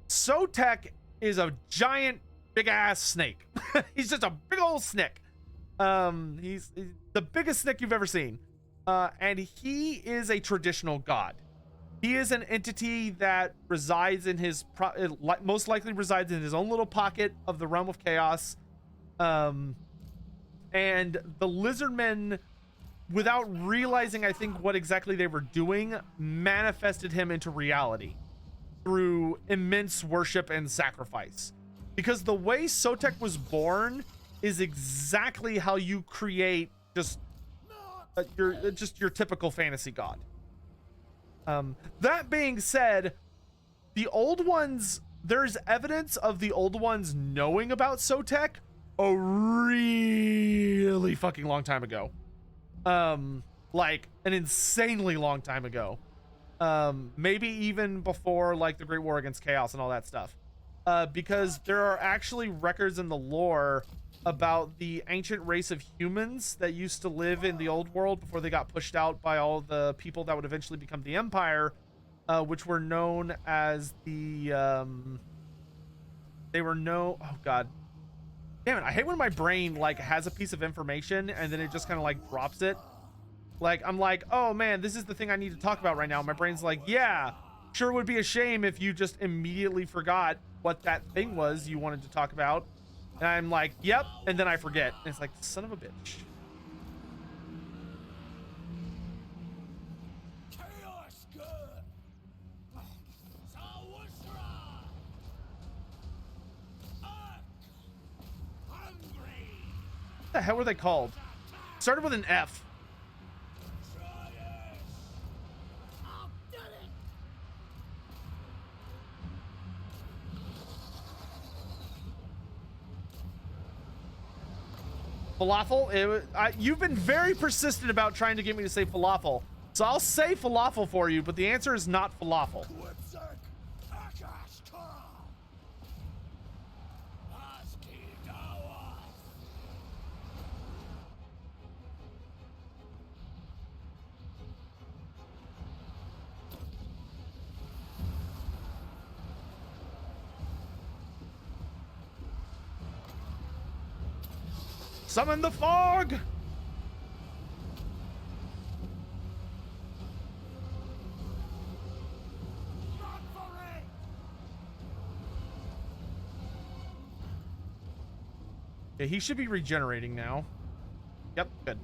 Sotek is a giant, big-ass snake. He's just a big old snake. He's the biggest snake you've ever seen. And he is a traditional god. He is an entity that resides in his, most likely resides in his own little pocket of the realm of chaos. And the Lizardmen, without realizing, I think, what exactly they were doing, manifested him into reality through immense worship and sacrifice. Because the way Sotek was born is exactly how you create just your typical fantasy god. That being said, the old ones, there's evidence of the old ones knowing about Sotek a really fucking long time ago. Like an insanely long time ago. Maybe even before like the Great War Against Chaos and all that stuff. Because there are actually records in the lore about the ancient race of humans that used to live in the old world before they got pushed out by all the people that would eventually become the Empire, which were known as the oh god damn it, I hate when my brain like has a piece of information and then it just kind of like drops it. Like I'm like, oh man, this is the thing I need to talk about right now. My brain's like, yeah, sure would be a shame if you just immediately forgot what that thing was you wanted to talk about. And I'm like, yep, and then I forget. And it's like, son of a bitch. Chaos good. What the hell were they called? Started with an F. Falafel? You've been very persistent about trying to get me to say falafel. So I'll say falafel for you, but the answer is not falafel. Summon the fog! Okay, he should be regenerating now. Yep, good.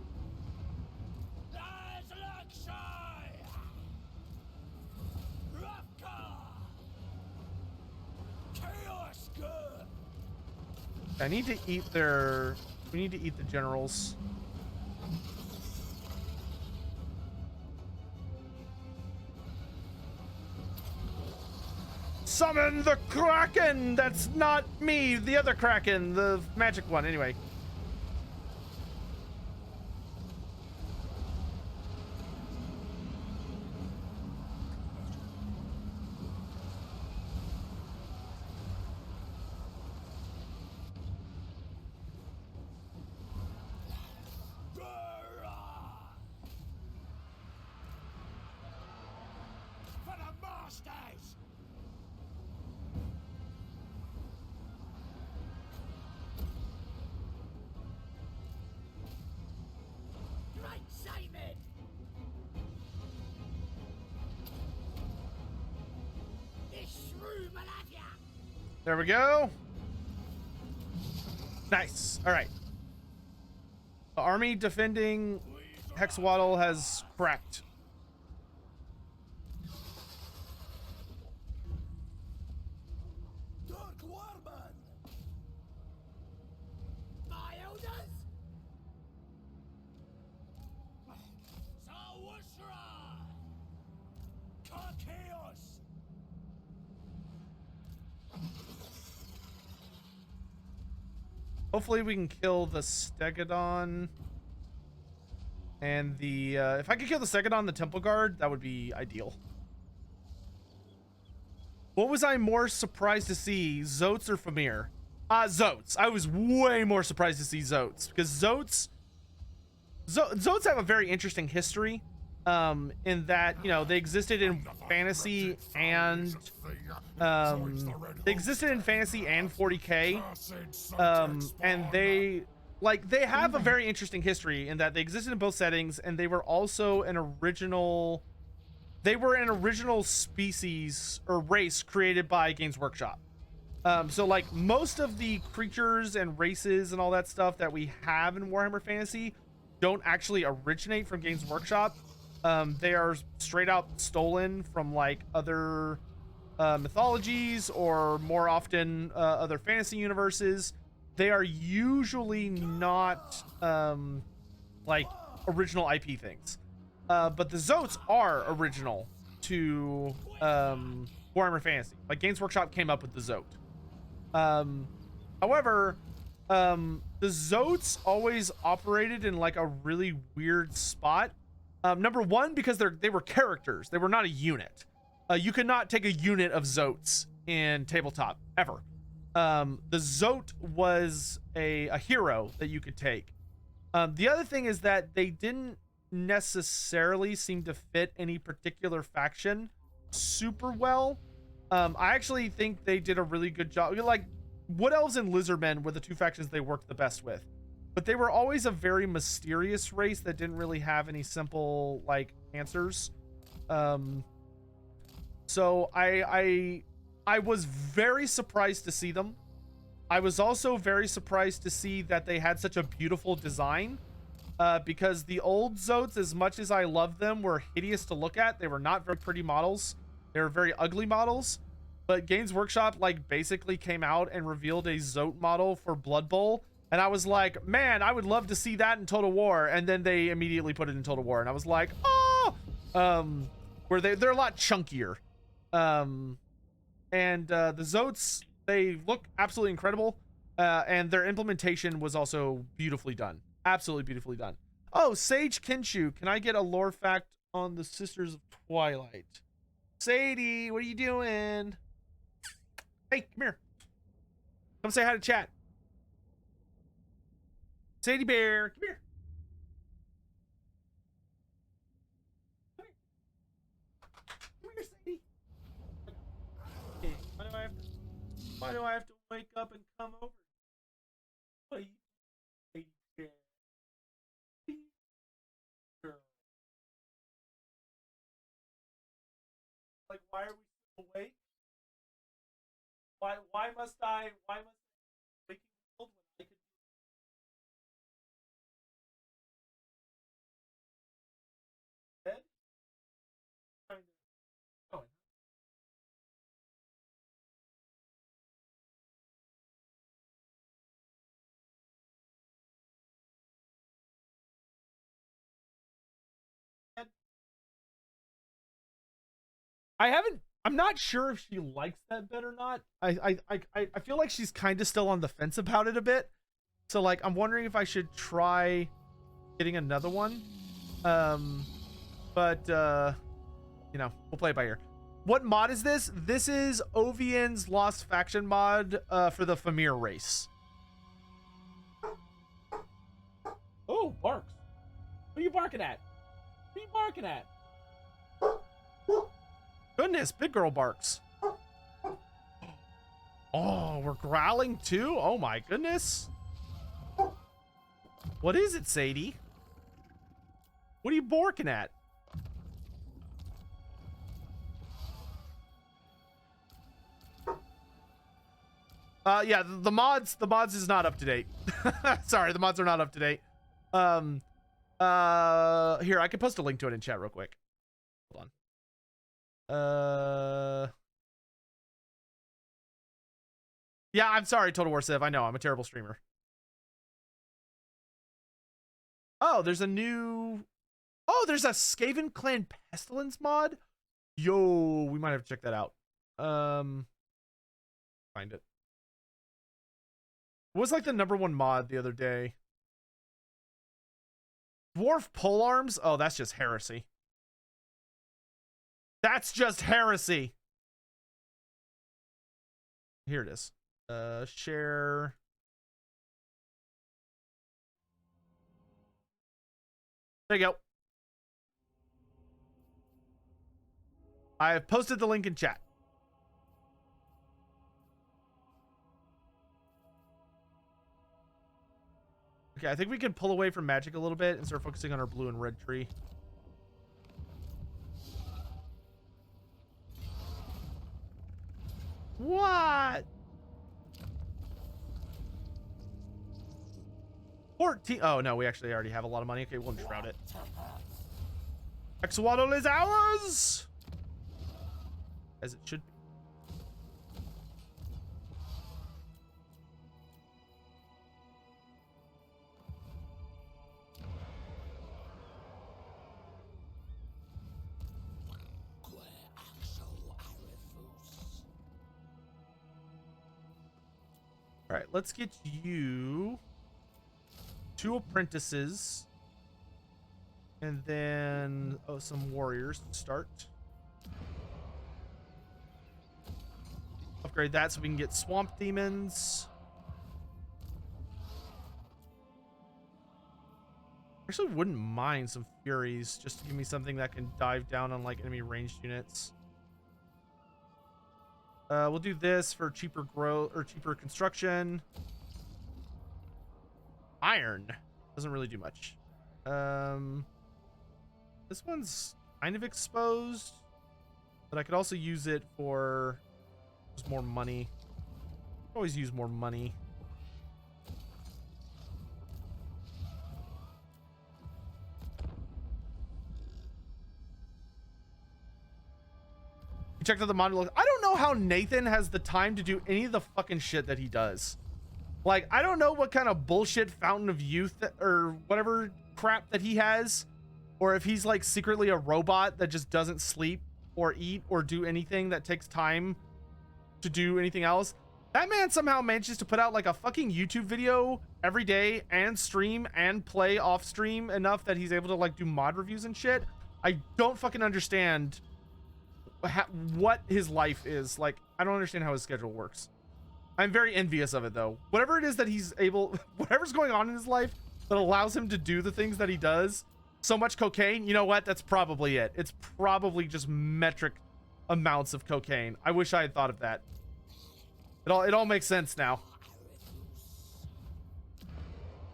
I need to eat their... We need to eat the generals. Summon the Kraken! That's not me, the other Kraken, the magic one, anyway. There we go. Nice. All right. The army defending Hexwaddle has cracked. Hopefully we can kill the Stegodon and the if I could kill the Stegodon, the Temple Guard, that would be ideal. What was I more surprised to see, Zotes or Fimir? Zotes. I was way more surprised to see Zotes because Zotes have a very interesting history in that, you know, they existed in fantasy and 40K, and they have a very interesting history in that they existed in both settings, and they were also an original species or race created by Games Workshop. So like most of the creatures and races and all that stuff that we have in Warhammer Fantasy don't actually originate from Games Workshop. They are straight out stolen from like other mythologies, or more often other fantasy universes. They are usually not like original IP things, but the Zotes are original to Warhammer Fantasy. Like Games Workshop came up with the Zote. However, the Zotes always operated in like a really weird spot. Number one, because they were characters. They were not a unit. You could not take a unit of Zotes in tabletop ever. The Zote was a hero that you could take. The other thing is that they didn't necessarily seem to fit any particular faction super well. I actually think they did a really good job. Like Wood Elves and Lizardmen were the two factions they worked the best with. But they were always a very mysterious race that didn't really have any simple like answers. So I was very surprised to see them. I was also very surprised to see that they had such a beautiful design, because the old Zotes, as much as I love them, were hideous to look at. They were not very pretty models. They were very ugly models. But Games Workshop like basically came out and revealed a Zote model for Blood Bowl. And I was like, man, I would love to see that in Total War. And then they immediately put it in Total War. And I was like, oh, where they're a lot chunkier. And the Zotes, they look absolutely incredible. And their implementation was also beautifully done. Absolutely beautifully done. Oh, Sage Kinshu, can I get a lore fact on the Sisters of Twilight? Sadie, what are you doing? Hey, come here. Come say hi to chat. Sadie Bear, come here. Come here, Sadie. Hey, why do I have to wake up and come over? What are you, Sadie Bear? Girl. Like, why are we still awake? Why must I wake up when I could be dead? Oh, I'm not sure if she likes that bit or not. I feel like she's kind of still on the fence about it a bit. So like I'm wondering if I should try getting another one. But you know, we'll play it by ear. What mod is this? This is OVN's Lost Faction mod for the Fimir race. Oh, barks. What are you barking at? What are you barking at? Goodness, big girl barks. Oh, we're growling too? Oh my goodness. What is it, Sadie? What are you barking at? Yeah, the mods is not up to date. Sorry, the mods are not up to date. Here, I can post a link to it in chat real quick. Hold on. Yeah, I'm sorry, Total War Civ. I know, I'm a terrible streamer. Oh, there's a new... Oh, there's a Skaven Clan Pestilence mod? Yo, we might have to check that out. Find it. What was like the #1 mod the other day? Dwarf polearms? Oh, that's just heresy. That's just heresy. Here it is. Share. There you go. I have posted the link in chat. Okay, I think we can pull away from magic a little bit and start focusing on our blue and red tree. What? 14. Oh, no, we actually already have a lot of money. Okay, we'll shroud it. Exwaddle is ours! As it should be. All right, let's get you 2 apprentices and then some warriors to start. Upgrade that so we can get swamp demons. Actually wouldn't mind some furies just to give me something that can dive down on like enemy ranged units. We'll do this for cheaper growth or cheaper construction. Iron doesn't really do much. This one's kind of exposed, but I could also use it for just more money. Always use more money. You checked out the module. I don't know how Nathan has the time to do any of the fucking shit that he does. Like, I don't know what kind of bullshit fountain of youth or whatever crap that he has, or if he's like secretly a robot that just doesn't sleep or eat or do anything that takes time to do anything else. That man somehow manages to put out like a fucking YouTube video every day and stream and play off stream enough that he's able to like do mod reviews and shit. I don't fucking understand what his life is. Like, I don't understand how his schedule works. I'm very envious of it though. Whatever it is that he's able, whatever's going on in his life that allows him to do the things that he does. So much cocaine, you know what? That's probably it. It's probably just metric amounts of cocaine. I wish I had thought of that. It all makes sense now.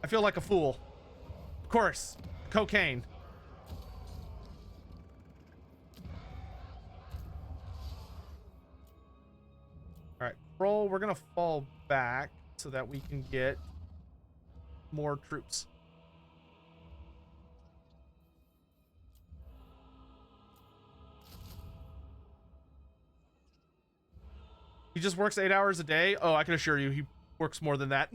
I feel like a fool. Of course, cocaine. All right, Kroll, we're gonna fall back so that we can get more troops. He just works 8 hours a day? Oh, I can assure you he works more than that.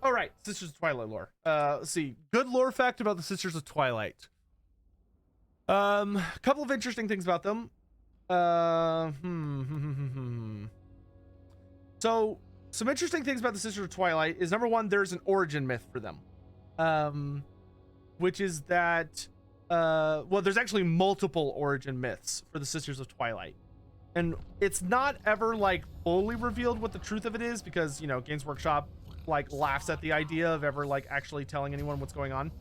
All right, Sisters of Twilight lore. Let's see. Good lore fact about the Sisters of Twilight. A couple of interesting things about them. So, some interesting things about the Sisters of Twilight is, number one, there's an origin myth for them. Which is that, well, there's actually multiple origin myths for the Sisters of Twilight. And it's not ever, like, fully revealed what the truth of it is because, you know, Games Workshop like laughs at the idea of ever like actually telling anyone what's going on.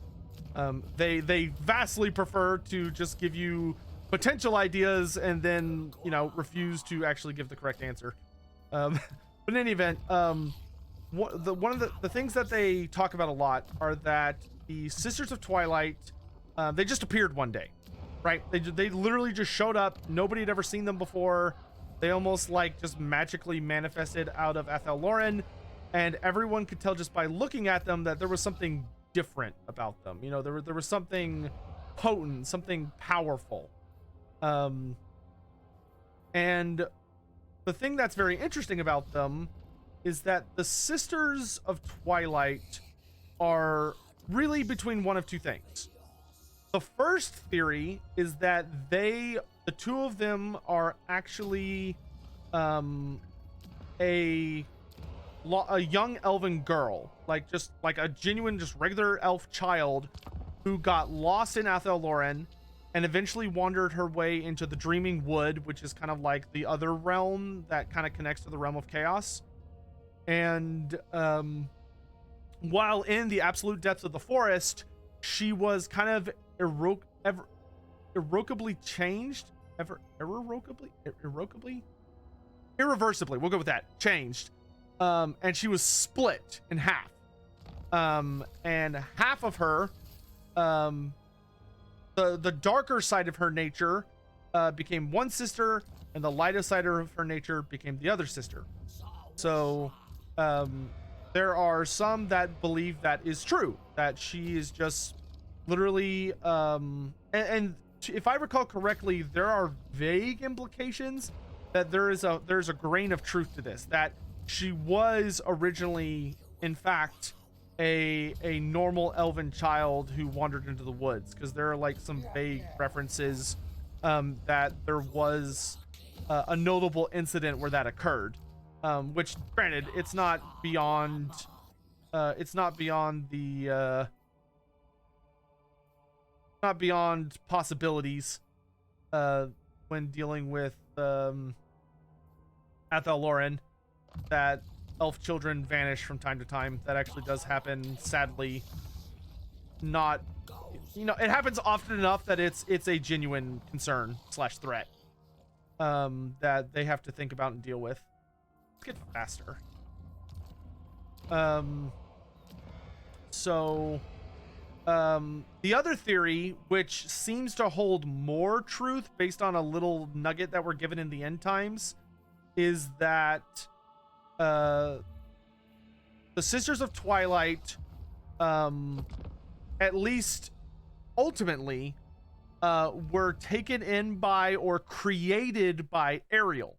They vastly prefer to just give you potential ideas and then, you know, refuse to actually give the correct answer. But in any event, one of the things that they talk about a lot are that the Sisters of Twilight, they just appeared one day, right? They literally just showed up. Nobody had ever seen them before. They almost like just magically manifested out of Athel Loren. And everyone could tell just by looking at them that there was something different about them. You know, there was something potent, something powerful. And the thing that's very interesting about them is that the Sisters of Twilight are really between one of two things. The first theory is that the two of them are actually a young elven girl, like just like a genuine, just regular elf child who got lost in Athel Loren and eventually wandered her way into the Dreaming Wood, which is kind of like the other realm that kind of connects to the realm of chaos. And while in the absolute depths of the forest, she was kind of irrevocably changed. Irreversibly, we'll go with that. Changed. And she was split in half. And half of her, the darker side of her nature, became one sister, and the lighter side of her nature became the other sister. So, there are some that believe that is true, that she is just literally, and if I recall correctly, there are vague implications that there's a grain of truth to this, that she was originally, in fact, a normal elven child who wandered into the woods, because there are like some vague references that there was a notable incident where that occurred, which, granted, it's not beyond the not beyond possibilities when dealing with Athel Loren, that elf children vanish from time to time. That actually does happen, sadly. Not, you know, it happens often enough that it's a genuine concern / threat that they have to think about and deal with. Let's get faster. The other theory, which seems to hold more truth based on a little nugget that we're given in the end times, is that the Sisters of Twilight, at least ultimately, were taken in by or created by Ariel.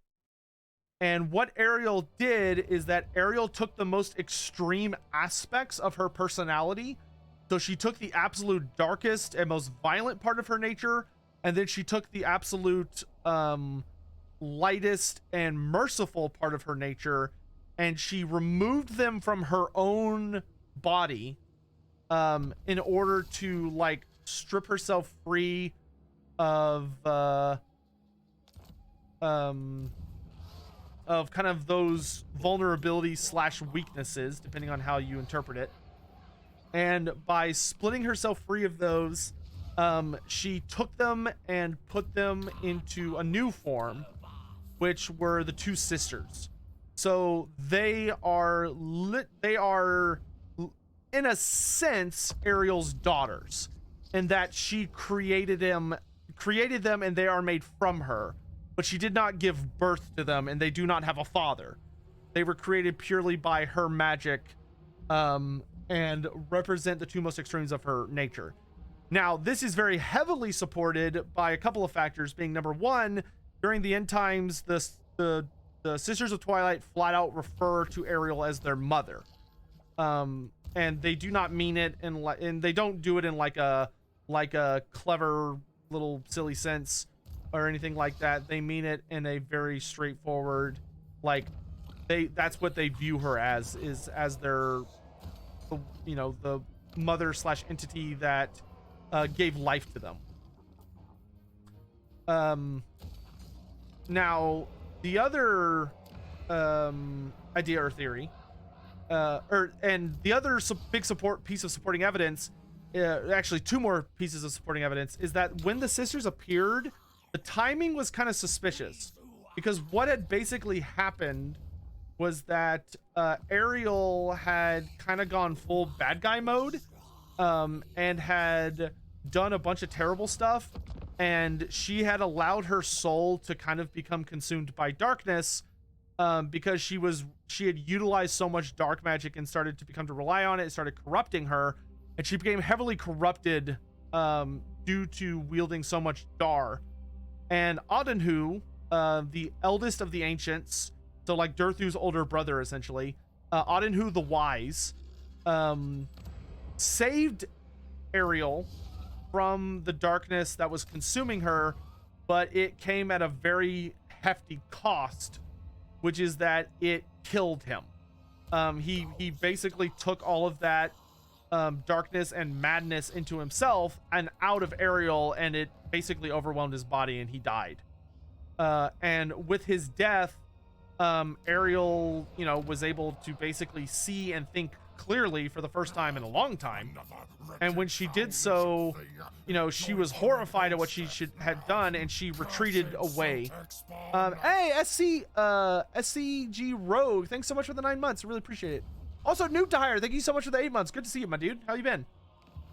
And what Ariel did is that Ariel took the most extreme aspects of her personality. So she took the absolute darkest and most violent part of her nature, and then she took the absolute lightest and merciful part of her nature, and she removed them from her own body in order to like strip herself free of kind of those vulnerabilities slash weaknesses, depending on how you interpret it. And by splitting herself free of those, she took them and put them into a new form, which were the two sisters. So they are in a sense Ariel's daughters, in that she created them and they are made from her, but she did not give birth to them, and they do not have a father. They were created purely by her magic, and represent the two most extremes of her nature. Now, this is very heavily supported by a couple of factors, being number one, during the end times, the Sisters of Twilight flat out refer to Ariel as their mother. And they do not mean it and they don't do it in like a clever little silly sense or anything like that. They mean it in a very straightforward, like that's what they view her as, is as their, you know, the mother slash entity that gave life to them. Now the other idea or theory, and the other big piece of supporting evidence, actually two more pieces of supporting evidence, is that when the sisters appeared, the timing was kind of suspicious, because what had basically happened was that Ariel had kind of gone full bad guy mode, and had done a bunch of terrible stuff, and she had allowed her soul to kind of become consumed by darkness, because she had utilized so much dark magic and started to rely on it. It started corrupting her, and she became heavily corrupted due to wielding so much Dar. And Adenhu, the eldest of the ancients, so like Durthu's older brother essentially, Adenhu the Wise, saved Ariel from the darkness that was consuming her, but it came at a very hefty cost, which is that it killed him. He basically took all of that darkness and madness into himself and out of Ariel, and it basically overwhelmed his body, and he died. And with his death, Ariel, you know, was able to basically see and think clearly for the first time in a long time. And when she did so, you know, she was horrified at what she had done, and she retreated away. Hey, SCG Rogue, thanks so much for the 9 months. I really appreciate it. Also, Noob to Hire, thank you so much for the 8 months. Good to see you, my dude. How you been?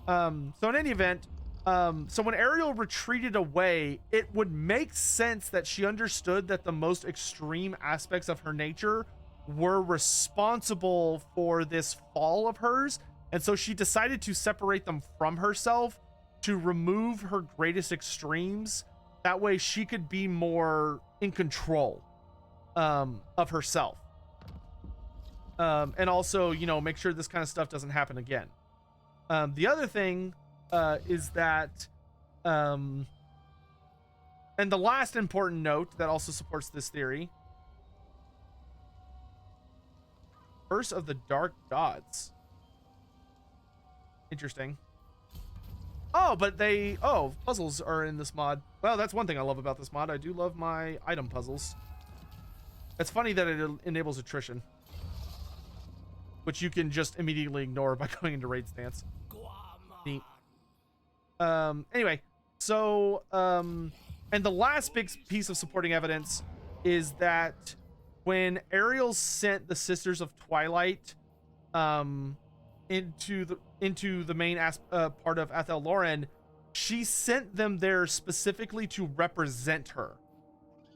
So in any event, so when Ariel retreated away, it would make sense that she understood that the most extreme aspects of her nature were responsible for this fall of hers, and so she decided to separate them from herself to remove her greatest extremes. That way she could be more in control of herself, and also, you know, make sure this kind of stuff doesn't happen again. The other thing is that, and the last important note that also supports this theory, Curse of the Dark Gods. Interesting. Oh, but puzzles are in this mod. Well, that's one thing I love about this mod. I do love my item puzzles. It's funny that it enables attrition, which you can just immediately ignore by going into raid stance. Neat. Anyway, so and the last big piece of supporting evidence is that when Ariel sent the Sisters of Twilight into the main part of Athel Loren, she sent them there specifically to represent her,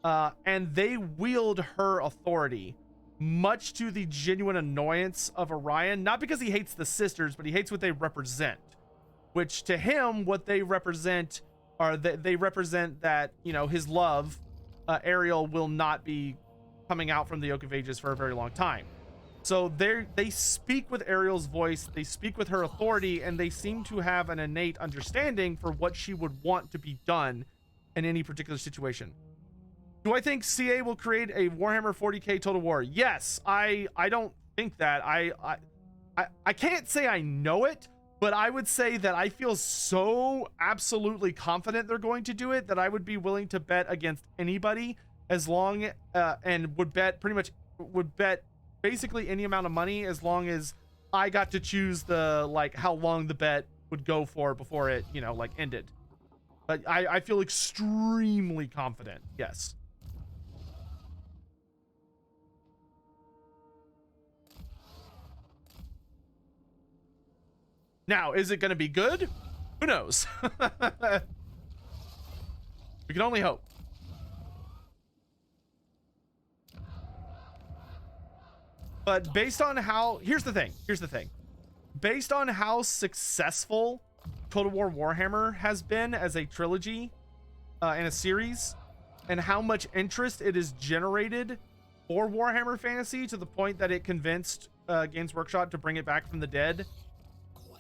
and they wield her authority, much to the genuine annoyance of Orion. Not because he hates the sisters, but he hates what they represent, which to him, what they represent are they represent that, you know, his love, Ariel, will not be coming out from the Oak of Ages for a very long time. So they speak with Ariel's voice, they speak with her authority, and they seem to have an innate understanding for what she would want to be done in any particular situation. Do I think CA will create a Warhammer 40k Total War? Yes. I don't think that. I can't say I know it, but I would say that I feel so absolutely confident they're going to do it that I would be willing to bet against anybody, as long and would bet basically any amount of money, as long as I got to choose the, like, how long the bet would go for before it, you know, like, ended. But I feel extremely confident. Yes. Now, is it going to be good? Who knows? We can only hope. But based on how, here's the thing. Based on how successful Total War Warhammer has been as a trilogy and a series, and how much interest it has generated for Warhammer Fantasy, to the point that it convinced Games Workshop to bring it back from the dead.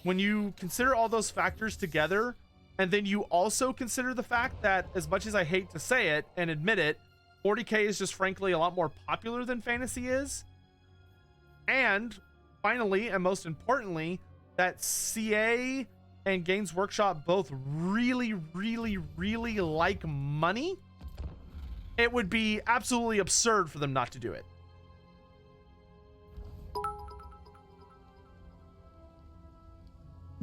When you consider all those factors together, and then you also consider the fact that, as much as I hate to say it and admit it, 40k is just frankly a lot more popular than fantasy is. And finally, and most importantly, that CA and Games Workshop both really, really, really like money, it would be absolutely absurd for them not to do it.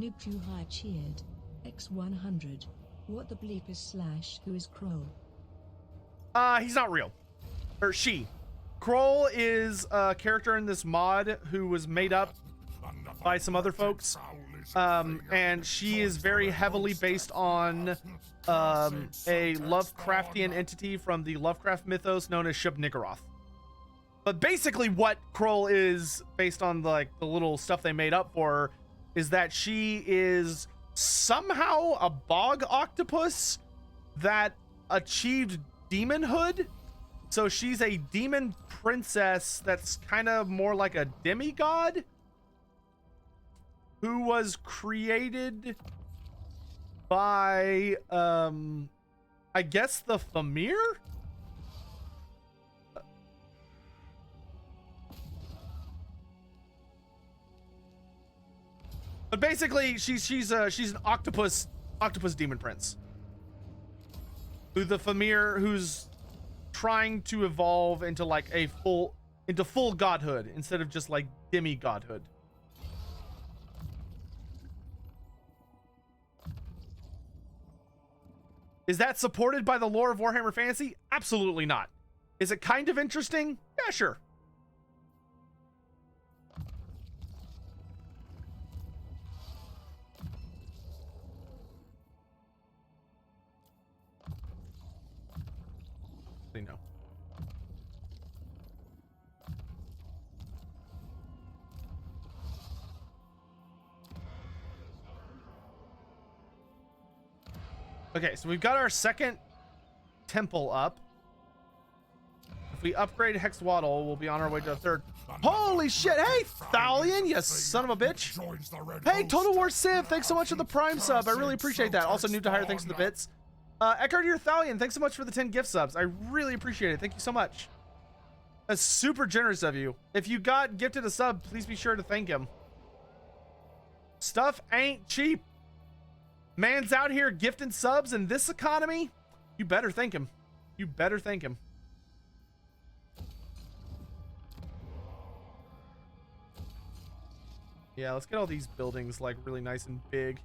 Noob Too High cheered. X100. What the bleep is Slash? Who is Kroll? He's not real. Or she. Kroll is a character in this mod who was made up by some other folks. And she is very heavily based on a Lovecraftian entity from the Lovecraft mythos known as Shub-Niggurath. But basically what Kroll is, based on the little stuff they made up for her, is that she is somehow a bog octopus that achieved demonhood. So she's a demon princess that's kind of more like a demigod who was created by, I guess, the Fimir? But basically, she's an octopus demon prince, who the Fimir, who's trying to evolve into like full godhood instead of just like demi-godhood. Is that supported by the lore of Warhammer Fantasy? Absolutely not. Is it kind of interesting? Yeah, sure. No. Okay, so we've got our second temple up. If we upgrade Hexwaddle, we'll be on our way to a third. Holy shit! Hey, Thalion, you son of a bitch! Hey, Total War Civ, thanks so much for the Prime sub. I really appreciate that. Also, new to hire, thanks for the bits. Eckhart, your Thalion, thanks so much for the 10 gift subs. I really appreciate it. Thank you so much. That's super generous of you. If you got gifted a sub, please be sure to thank him. Stuff ain't cheap. Man's out here gifting subs in this economy. You better thank him. You better thank him. Yeah, let's get all these buildings like really nice and big.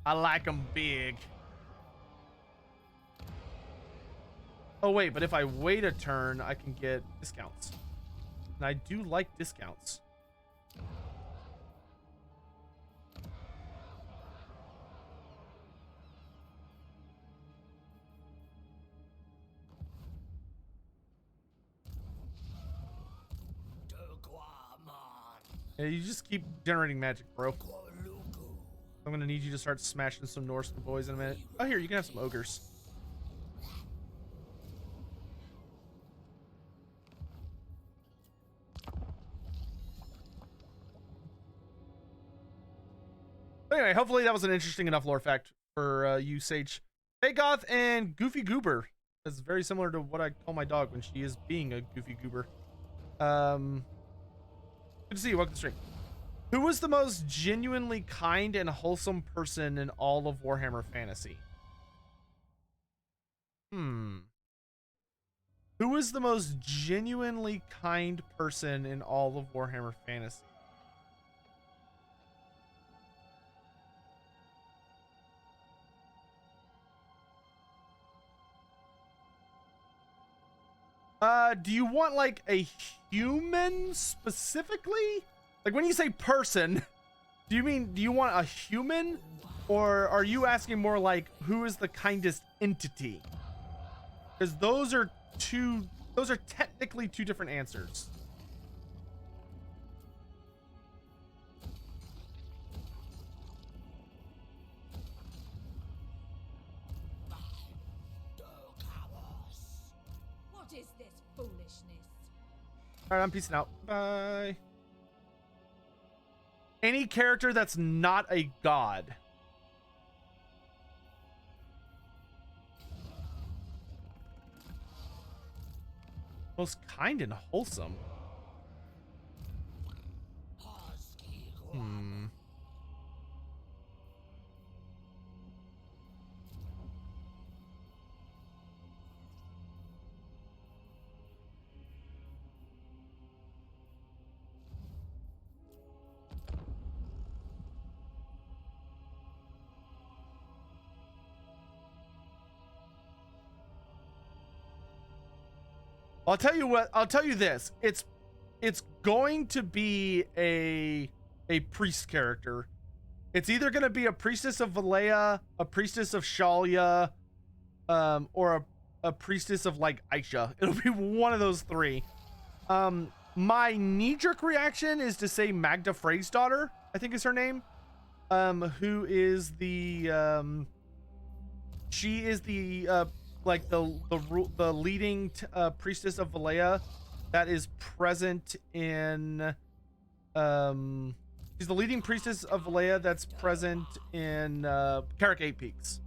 I like them big. Oh wait, but if I wait a turn, I can get discounts. And I do like discounts. Yeah, you just keep generating magic, bro. I'm gonna need you to start smashing some Norseman boys in a minute. Oh, here, you can have some ogres. Anyway, hopefully that was an interesting enough lore fact for you, Sage. Hey, Goth and Goofy Goober. That's very similar to what I call my dog when she is being a Goofy Goober. Good to see you. Welcome to the stream. Who was the most genuinely kind and wholesome person in all of Warhammer Fantasy? Who was the most genuinely kind person in all of Warhammer Fantasy? Do you want like a human specifically? Like when you say person, do you want a human, or are you asking more like who is the kindest entity? Because those are technically two different answers. What is this foolishness? All right, I'm peacing out. Bye. Any character that's not a god. Most kind and wholesome. I'll tell you what, I'll tell you this. It's going to be a priest character. It's either going to be a priestess of Valea, a priestess of Shalia, or a priestess of like Aisha. It'll be one of those three. My knee-jerk reaction is to say Magda Frey's daughter, I think is her name. Who is the she is the like the leading priestess of Valea that is present in she's the leading priestess of Valea that's present in Carrick 8 Peaks.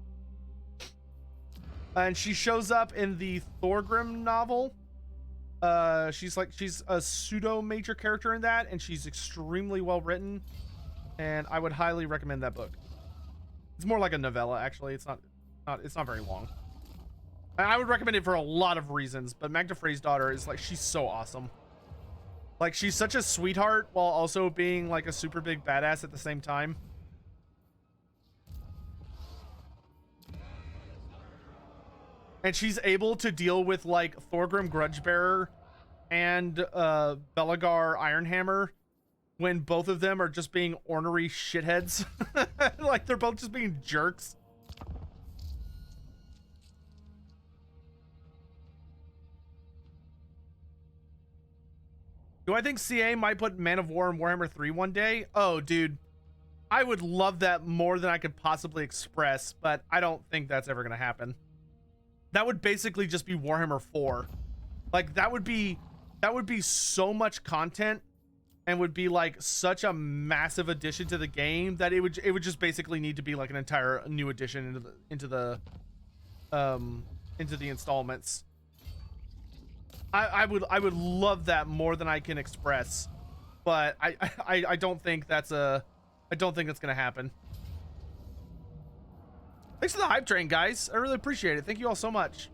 And she shows up in the Thorgrim novel. She's a pseudo major character in that, and she's extremely well written, and I would highly recommend that book. It's more like a novella, actually. It's not very long. I would recommend it for a lot of reasons, but Magda Frey's daughter is like, she's so awesome. Like, she's such a sweetheart while also being like a super big badass at the same time. And she's able to deal with like Thorgrim Grudgebearer and Belagar Ironhammer when both of them are just being ornery shitheads. Like, they're both just being jerks. Do I think CA might put Man of War in Warhammer 3 one day? Oh, dude. I would love that more than I could possibly express, but I don't think that's ever going to happen. That would basically just be Warhammer 4. Like, that would be so much content and would be like such a massive addition to the game that it would just basically need to be like an entire new addition into the installments. I would love that more than I can express, but I don't think that's gonna happen. Thanks for the hype train, guys. I really appreciate it. Thank you all so much.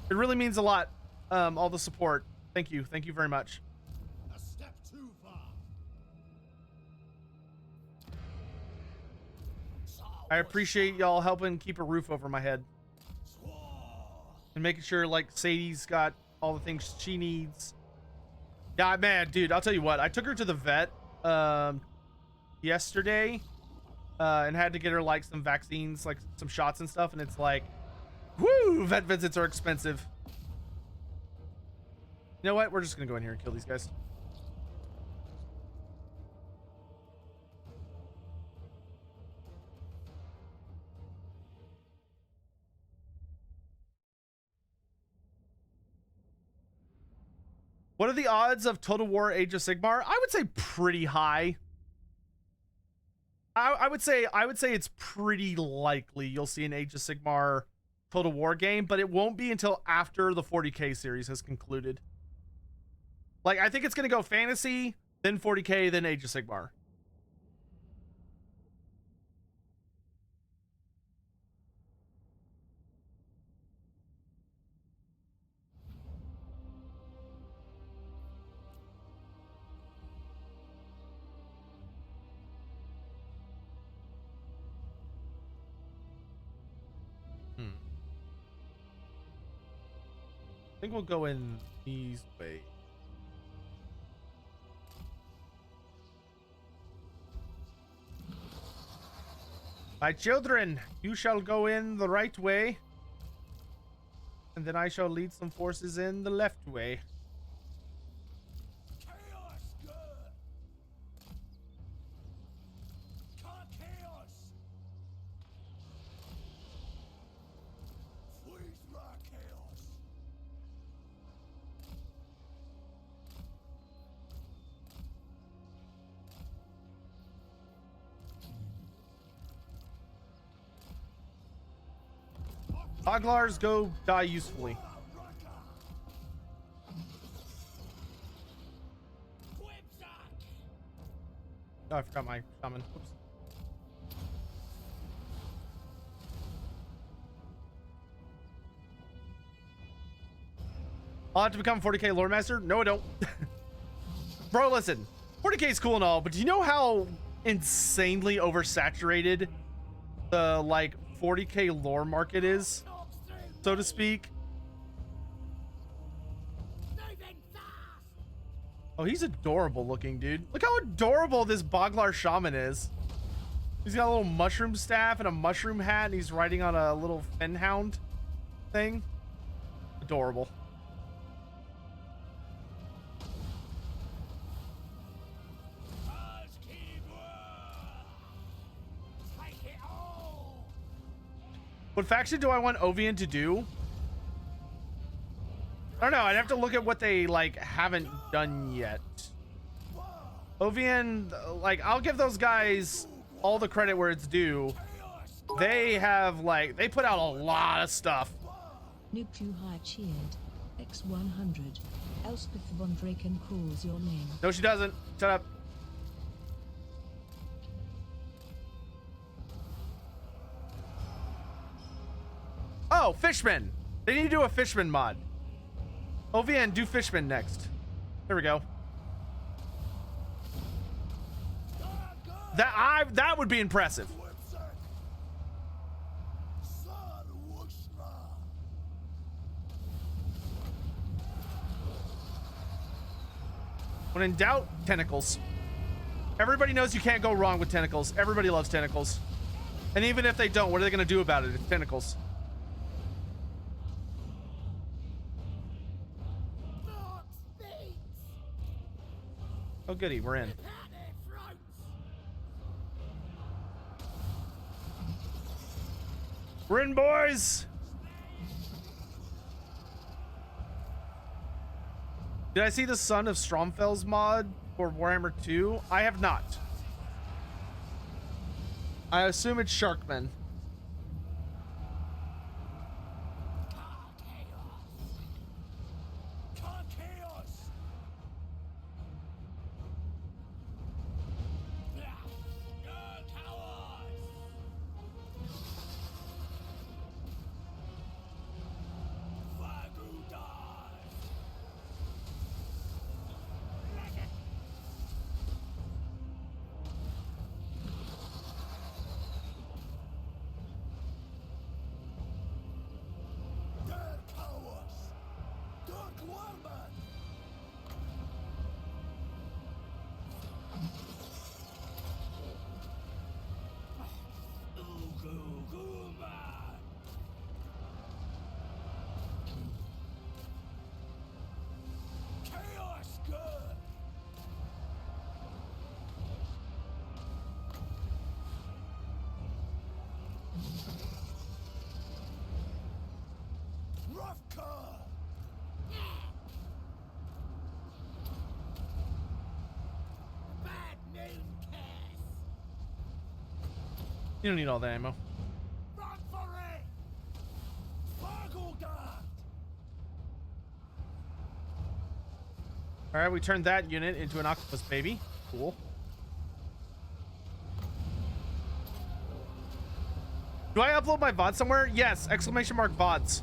It really means a lot. All the support. Thank you very much. A step too far. I appreciate y'all helping keep a roof over my head and making sure like Sadie's got all the things she needs. Yeah, man, dude, I'll tell you what. I took her to the vet yesterday and had to get her like some vaccines, like some shots and stuff, and it's like, whoo, vet visits are expensive. You know what? We're just gonna go in here and kill these guys. What are the odds of Total War Age of Sigmar? I would say pretty high. I would say it's pretty likely you'll see an Age of Sigmar Total War game, but it won't be until after the 40K series has concluded. Like, I think it's going to go fantasy, then 40K, then Age of Sigmar. I think we'll go in these ways. My children, you shall go in the right way, and then I shall lead some forces in the left way. Chaos good. Chaos. Freeze rock chaos. Boglars, go die usefully. Oh, I forgot my shaman. Oops. I'll have to become 40K Lore Master? No, I don't. Bro, listen. 40K is cool and all, but do you know how insanely oversaturated the, like, 40K lore market is, so to speak? Oh, he's adorable looking, dude. Look how adorable this Boglar shaman is. He's got a little mushroom staff and a mushroom hat, and he's riding on a little finhound thing. Adorable. What faction do I want OVN to do? I don't know. I'd have to look at what they, like, haven't done yet. OVN, like, I'll give those guys all the credit where it's due. They have, like, they put out a lot of stuff. Nupu High cheered. X100. Elspeth von Draken calls your name. No, she doesn't. Shut up. Oh, Fishman. They need to do a Fishman mod. OVN, do Fishman next. There we go. That would be impressive. When in doubt, tentacles. Everybody knows you can't go wrong with tentacles. Everybody loves tentacles. And even if they don't, what are they going to do about it? It's tentacles. Oh, goody, we're in. We're in, boys! Did I see the Son of Stromfell's mod for Warhammer 2? I have not. I assume it's Sharkman. You don't need all the ammo. Run for it! Spargelgard! All right, we turned that unit into an octopus baby. Cool. Do I upload my VOD somewhere? Yes! Exclamation mark VODs.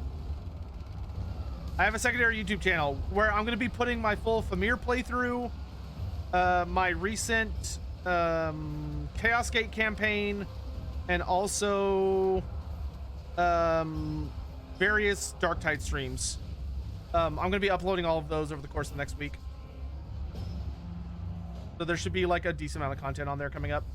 I have a secondary YouTube channel where I'm going to be putting my full Fimir playthrough, my recent Chaos Gate campaign, and also various Darktide streams. I'm going to be uploading all of those over the course of the next week. So there should be like a decent amount of content on there coming up.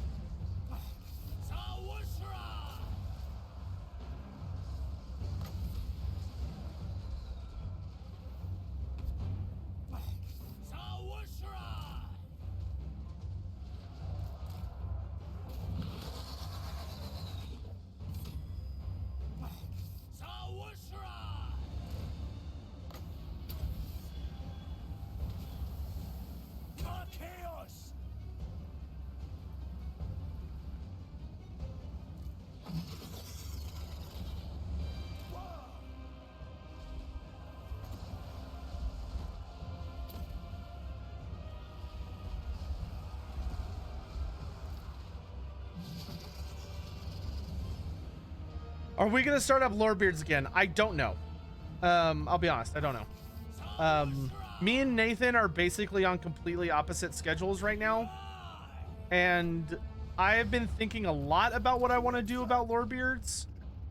Are we gonna start up Lorebeards again? I don't know. I'll be honest, I don't know. Me and Nathan are basically on completely opposite schedules right now, and I have been thinking a lot about what I want to do about Lorebeards,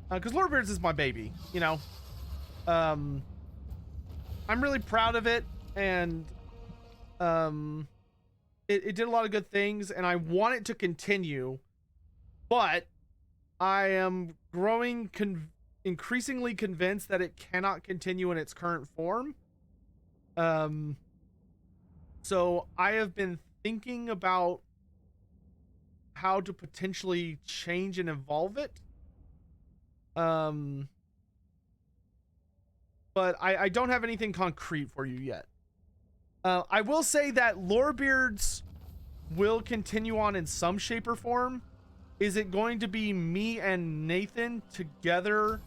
because Lorebeards is my baby, you know. I'm really proud of it, and it did a lot of good things, and I want it to continue, but I am growing increasingly convinced that it cannot continue in its current form. So I have been thinking about how to potentially change and evolve it. But I don't have anything concrete for you yet. I will say that Lorebeards will continue on in some shape or form. Is it going to be me and Nathan together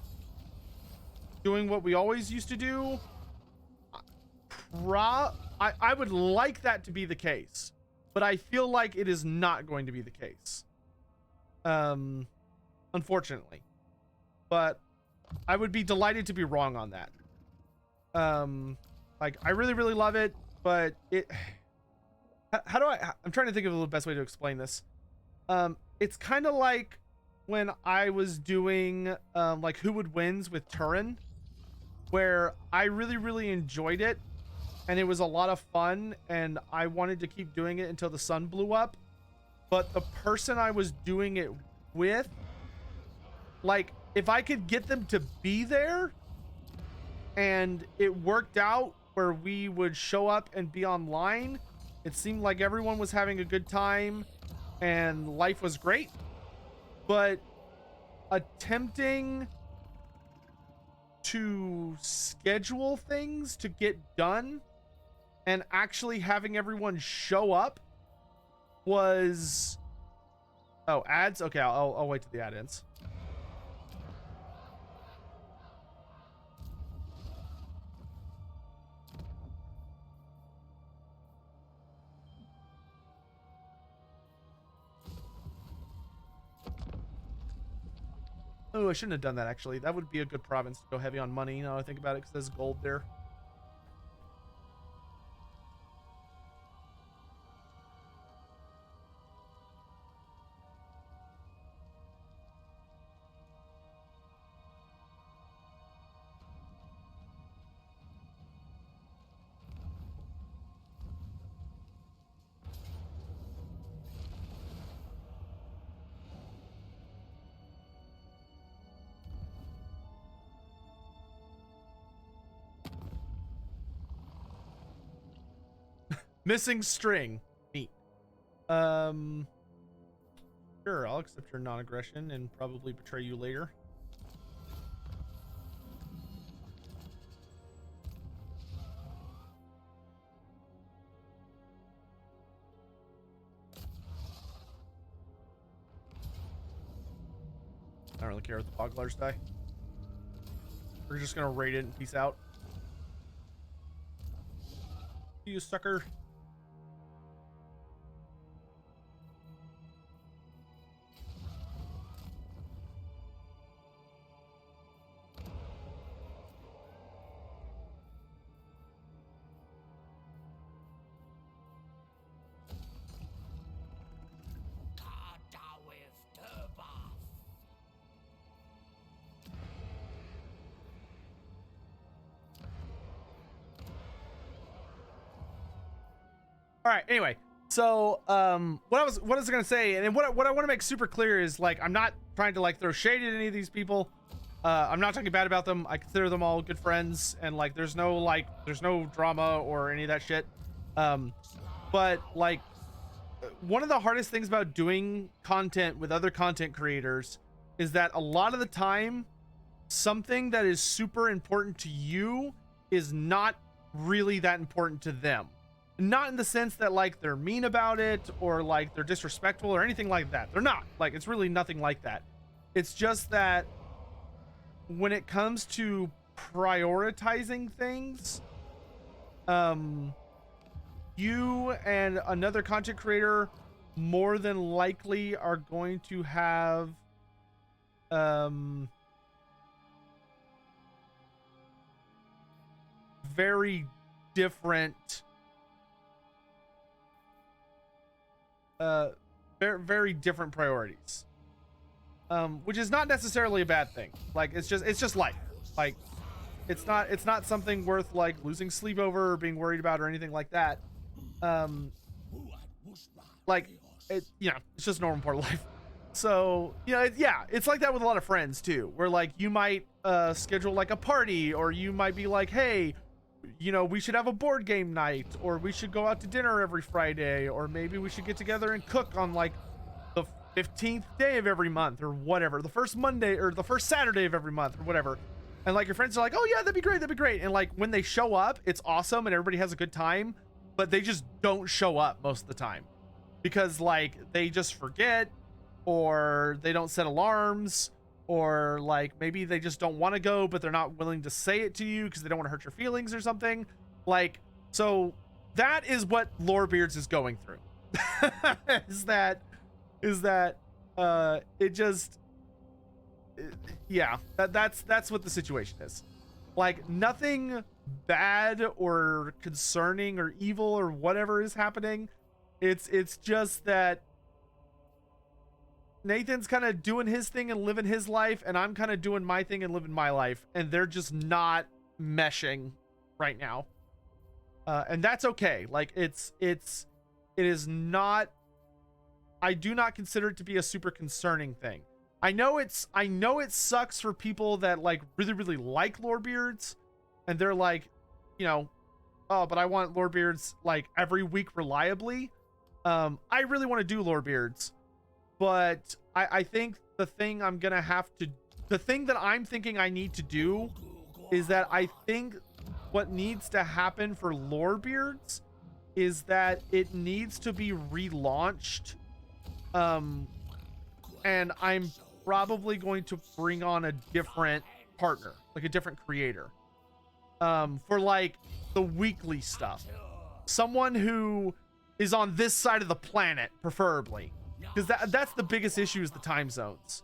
doing what we always used to do? I would like that to be the case, but I feel like it is not going to be the case. Unfortunately. But I would be delighted to be wrong on that. Like, I really, really love it, but it... How do I'm trying to think of the best way to explain this. It's kind of like when I was doing like Who Would Wins with Turin, where I really, really enjoyed it, and it was a lot of fun, and I wanted to keep doing it until the sun blew up. But the person I was doing it with, like, if I could get them to be there, and it worked out where we would show up and be online, it seemed like everyone was having a good time and life was great. But attempting to schedule things to get done and actually having everyone show up was... Oh, ads? Okay, I'll wait till the ad ends. Oh, I shouldn't have done that, actually. That would be a good province to go heavy on money, now I think about it, because there's gold there. Missing string. Neat. Sure, I'll accept your non-aggression and probably betray you later. don't really care if the Boglars die. We're just gonna raid it and peace out. You sucker. All right. Anyway, so what I was gonna say, and what I want to make super clear is like I'm not trying to like throw shade at any of these people. I'm not talking bad about them. I consider them all good friends, and like there's no drama or any of that shit. But like one of the hardest things about doing content with other content creators is that a lot of the time something that is super important to you is not really that important to them. Not in the sense that like they're mean about it or like they're disrespectful or anything like that. They're not. Like it's really nothing like that. It's just that when it comes to prioritizing things, you and another content creator more than likely are going to have very different very different priorities, which is not necessarily a bad thing. Like it's just life. Like it's not something worth like losing sleep over or being worried about or anything like that. Like it, you know, it's just a normal part of life. So you know, it's like that with a lot of friends too, where like you might schedule like a party, or you might be like, hey, you know, we should have a board game night, or we should go out to dinner every Friday, or maybe we should get together and cook on like the 15th day of every month or whatever, the first Monday or the first Saturday of every month or whatever. And like your friends are like, oh yeah, that'd be great. And like when they show up, it's awesome and everybody has a good time, but they just don't show up most of the time because like they just forget, or they don't set alarms, or like maybe they just don't want to go but they're not willing to say it to you because they don't want to hurt your feelings or something. Like, so that is what Lorebeards is going through. is that it just, yeah, that's what the situation is. Like nothing bad or concerning or evil or whatever is happening. It's just that Nathan's kind of doing his thing and living his life, and I'm kind of doing my thing and living my life, and they're just not meshing right now. And that's okay. Like it is not, I do not consider it to be a super concerning thing. I know it sucks for people that like really like Lorebeards, and they're like, you know, oh, but I want Lorebeards like every week reliably. I really want to do Lorebeards. But I think the thing that I'm thinking I need to do is that I think what needs to happen for Lorebeards is that it needs to be relaunched. And I'm probably going to bring on a different partner, like a different creator, for like the weekly stuff. Someone who is on this side of the planet, preferably. Because that's the biggest issue, is the time zones.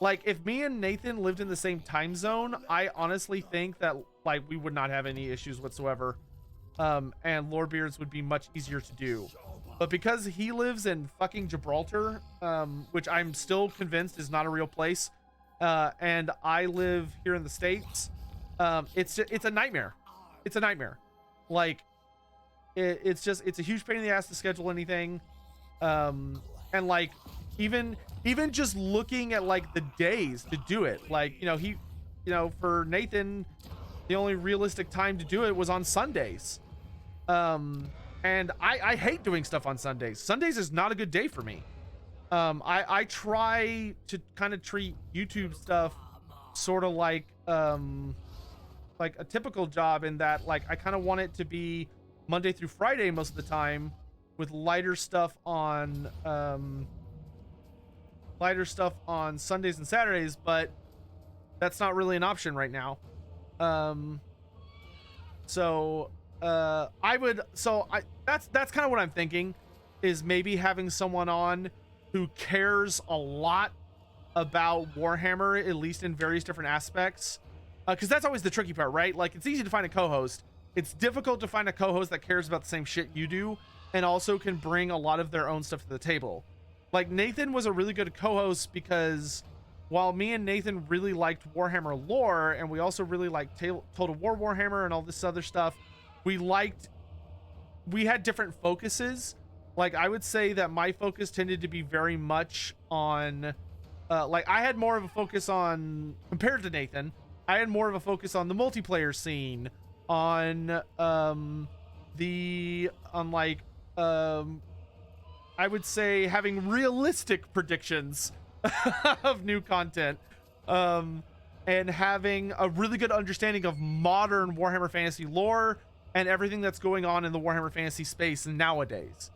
Like if me and Nathan lived in the same time zone, I honestly think that like we would not have any issues whatsoever. And Lorebeards would be much easier to do. But because he lives in fucking Gibraltar, which I'm still convinced is not a real place, and I live here in the States, it's a nightmare. It's a nightmare. Like it's a huge pain in the ass to schedule anything. And like even just looking at like the days to do it, like, you know, for Nathan, the only realistic time to do it was on Sundays. And I hate doing stuff on Sundays. Sundays is not a good day for me. I try to kind of treat YouTube stuff sort of like a typical job, in that like I kind of want it to be Monday through Friday most of the time, with lighter stuff on lighter stuff on Sundays and Saturdays, but that's not really an option right now. That's kind of what I'm thinking, is maybe having someone on who cares a lot about Warhammer, at least in various different aspects, because that's always the tricky part, right? Like, it's easy to find a co-host. It's difficult to find a co-host that cares about the same shit you do and also can bring a lot of their own stuff to the table. Like, Nathan was a really good co-host because while me and Nathan really liked Warhammer lore, and we also really liked Total War Warhammer and all this other stuff, we had different focuses. Like, I would say that my focus tended to be very much on, like, I had more of a focus on, compared to Nathan, I had more of a focus on the multiplayer scene, on, I would say having realistic predictions of new content, and having a really good understanding of modern Warhammer Fantasy lore and everything that's going on in the Warhammer Fantasy space nowadays.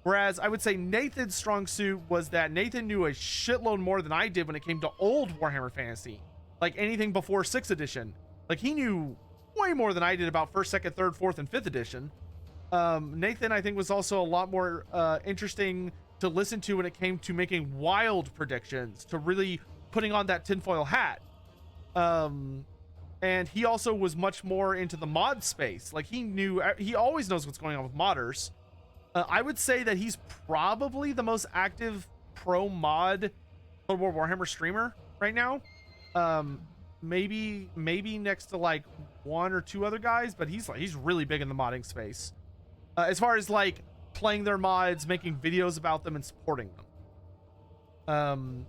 Whereas I would say Nathan's strong suit was that Nathan knew a shitload more than I did when it came to old Warhammer Fantasy, like anything before 6th edition. Like, he knew way more than I did about 1st, 2nd, 3rd, 4th, and 5th edition. Nathan, I think, was also a lot more interesting to listen to when it came to making wild predictions, to really putting on that tinfoil hat. And he also was much more into the mod space. Like, he always knows what's going on with modders. I would say that he's probably the most active pro mod Total War Warhammer streamer right now. Maybe next to like 1 or 2 other guys, but he's really big in the modding space. As far as like playing their mods, making videos about them, and supporting them.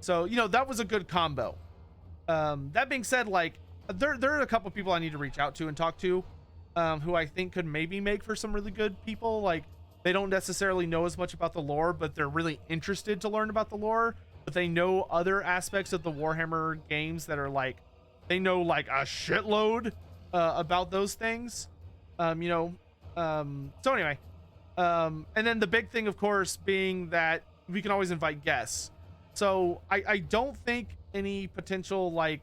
So, you know, that was a good combo. That being said, like, there are a couple people I need to reach out to and talk to, who I think could maybe make for some really good people. Like, they don't necessarily know as much about the lore, but they're really interested to learn about the lore, but they know other aspects of the Warhammer games that are like, they know like a shitload about those things. So anyway, and then the big thing, of course, being that we can always invite guests. So I don't think any potential like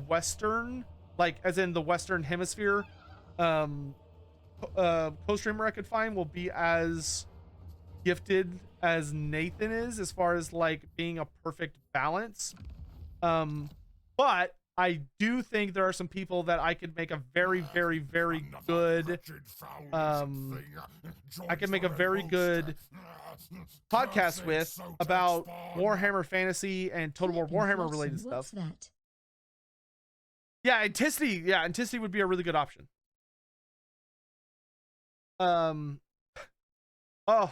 Western, like as in the Western hemisphere, co-streamer I could find will be as gifted as Nathan is, as far as like being a perfect balance. But I do think there are some people that I could make a very, very, very good, I could make a very good podcast with about Warhammer Fantasy and Total War Warhammer related stuff. That? Yeah, Anticity would be a really good option. Oh,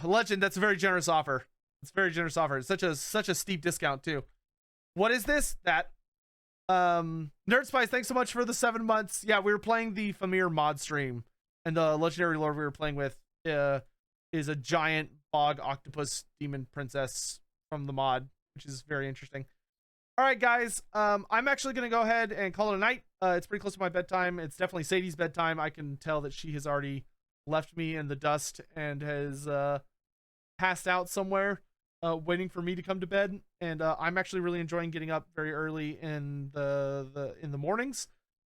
Legend, that's a very generous offer. It's a very generous offer. It's such a steep discount too. What is this? That Nerd Spice, thanks so much for the 7 months. Yeah, we were playing the Fimir mod stream, and the legendary lord we were playing with is a giant bog octopus demon princess from the mod, which is very interesting. All right, guys, I'm actually gonna go ahead and call it a night. It's pretty close to my bedtime. It's definitely Sadie's bedtime. I can tell that she has already left me in the dust and has passed out somewhere, waiting for me to come to bed. And I'm actually really enjoying getting up very early in the mornings.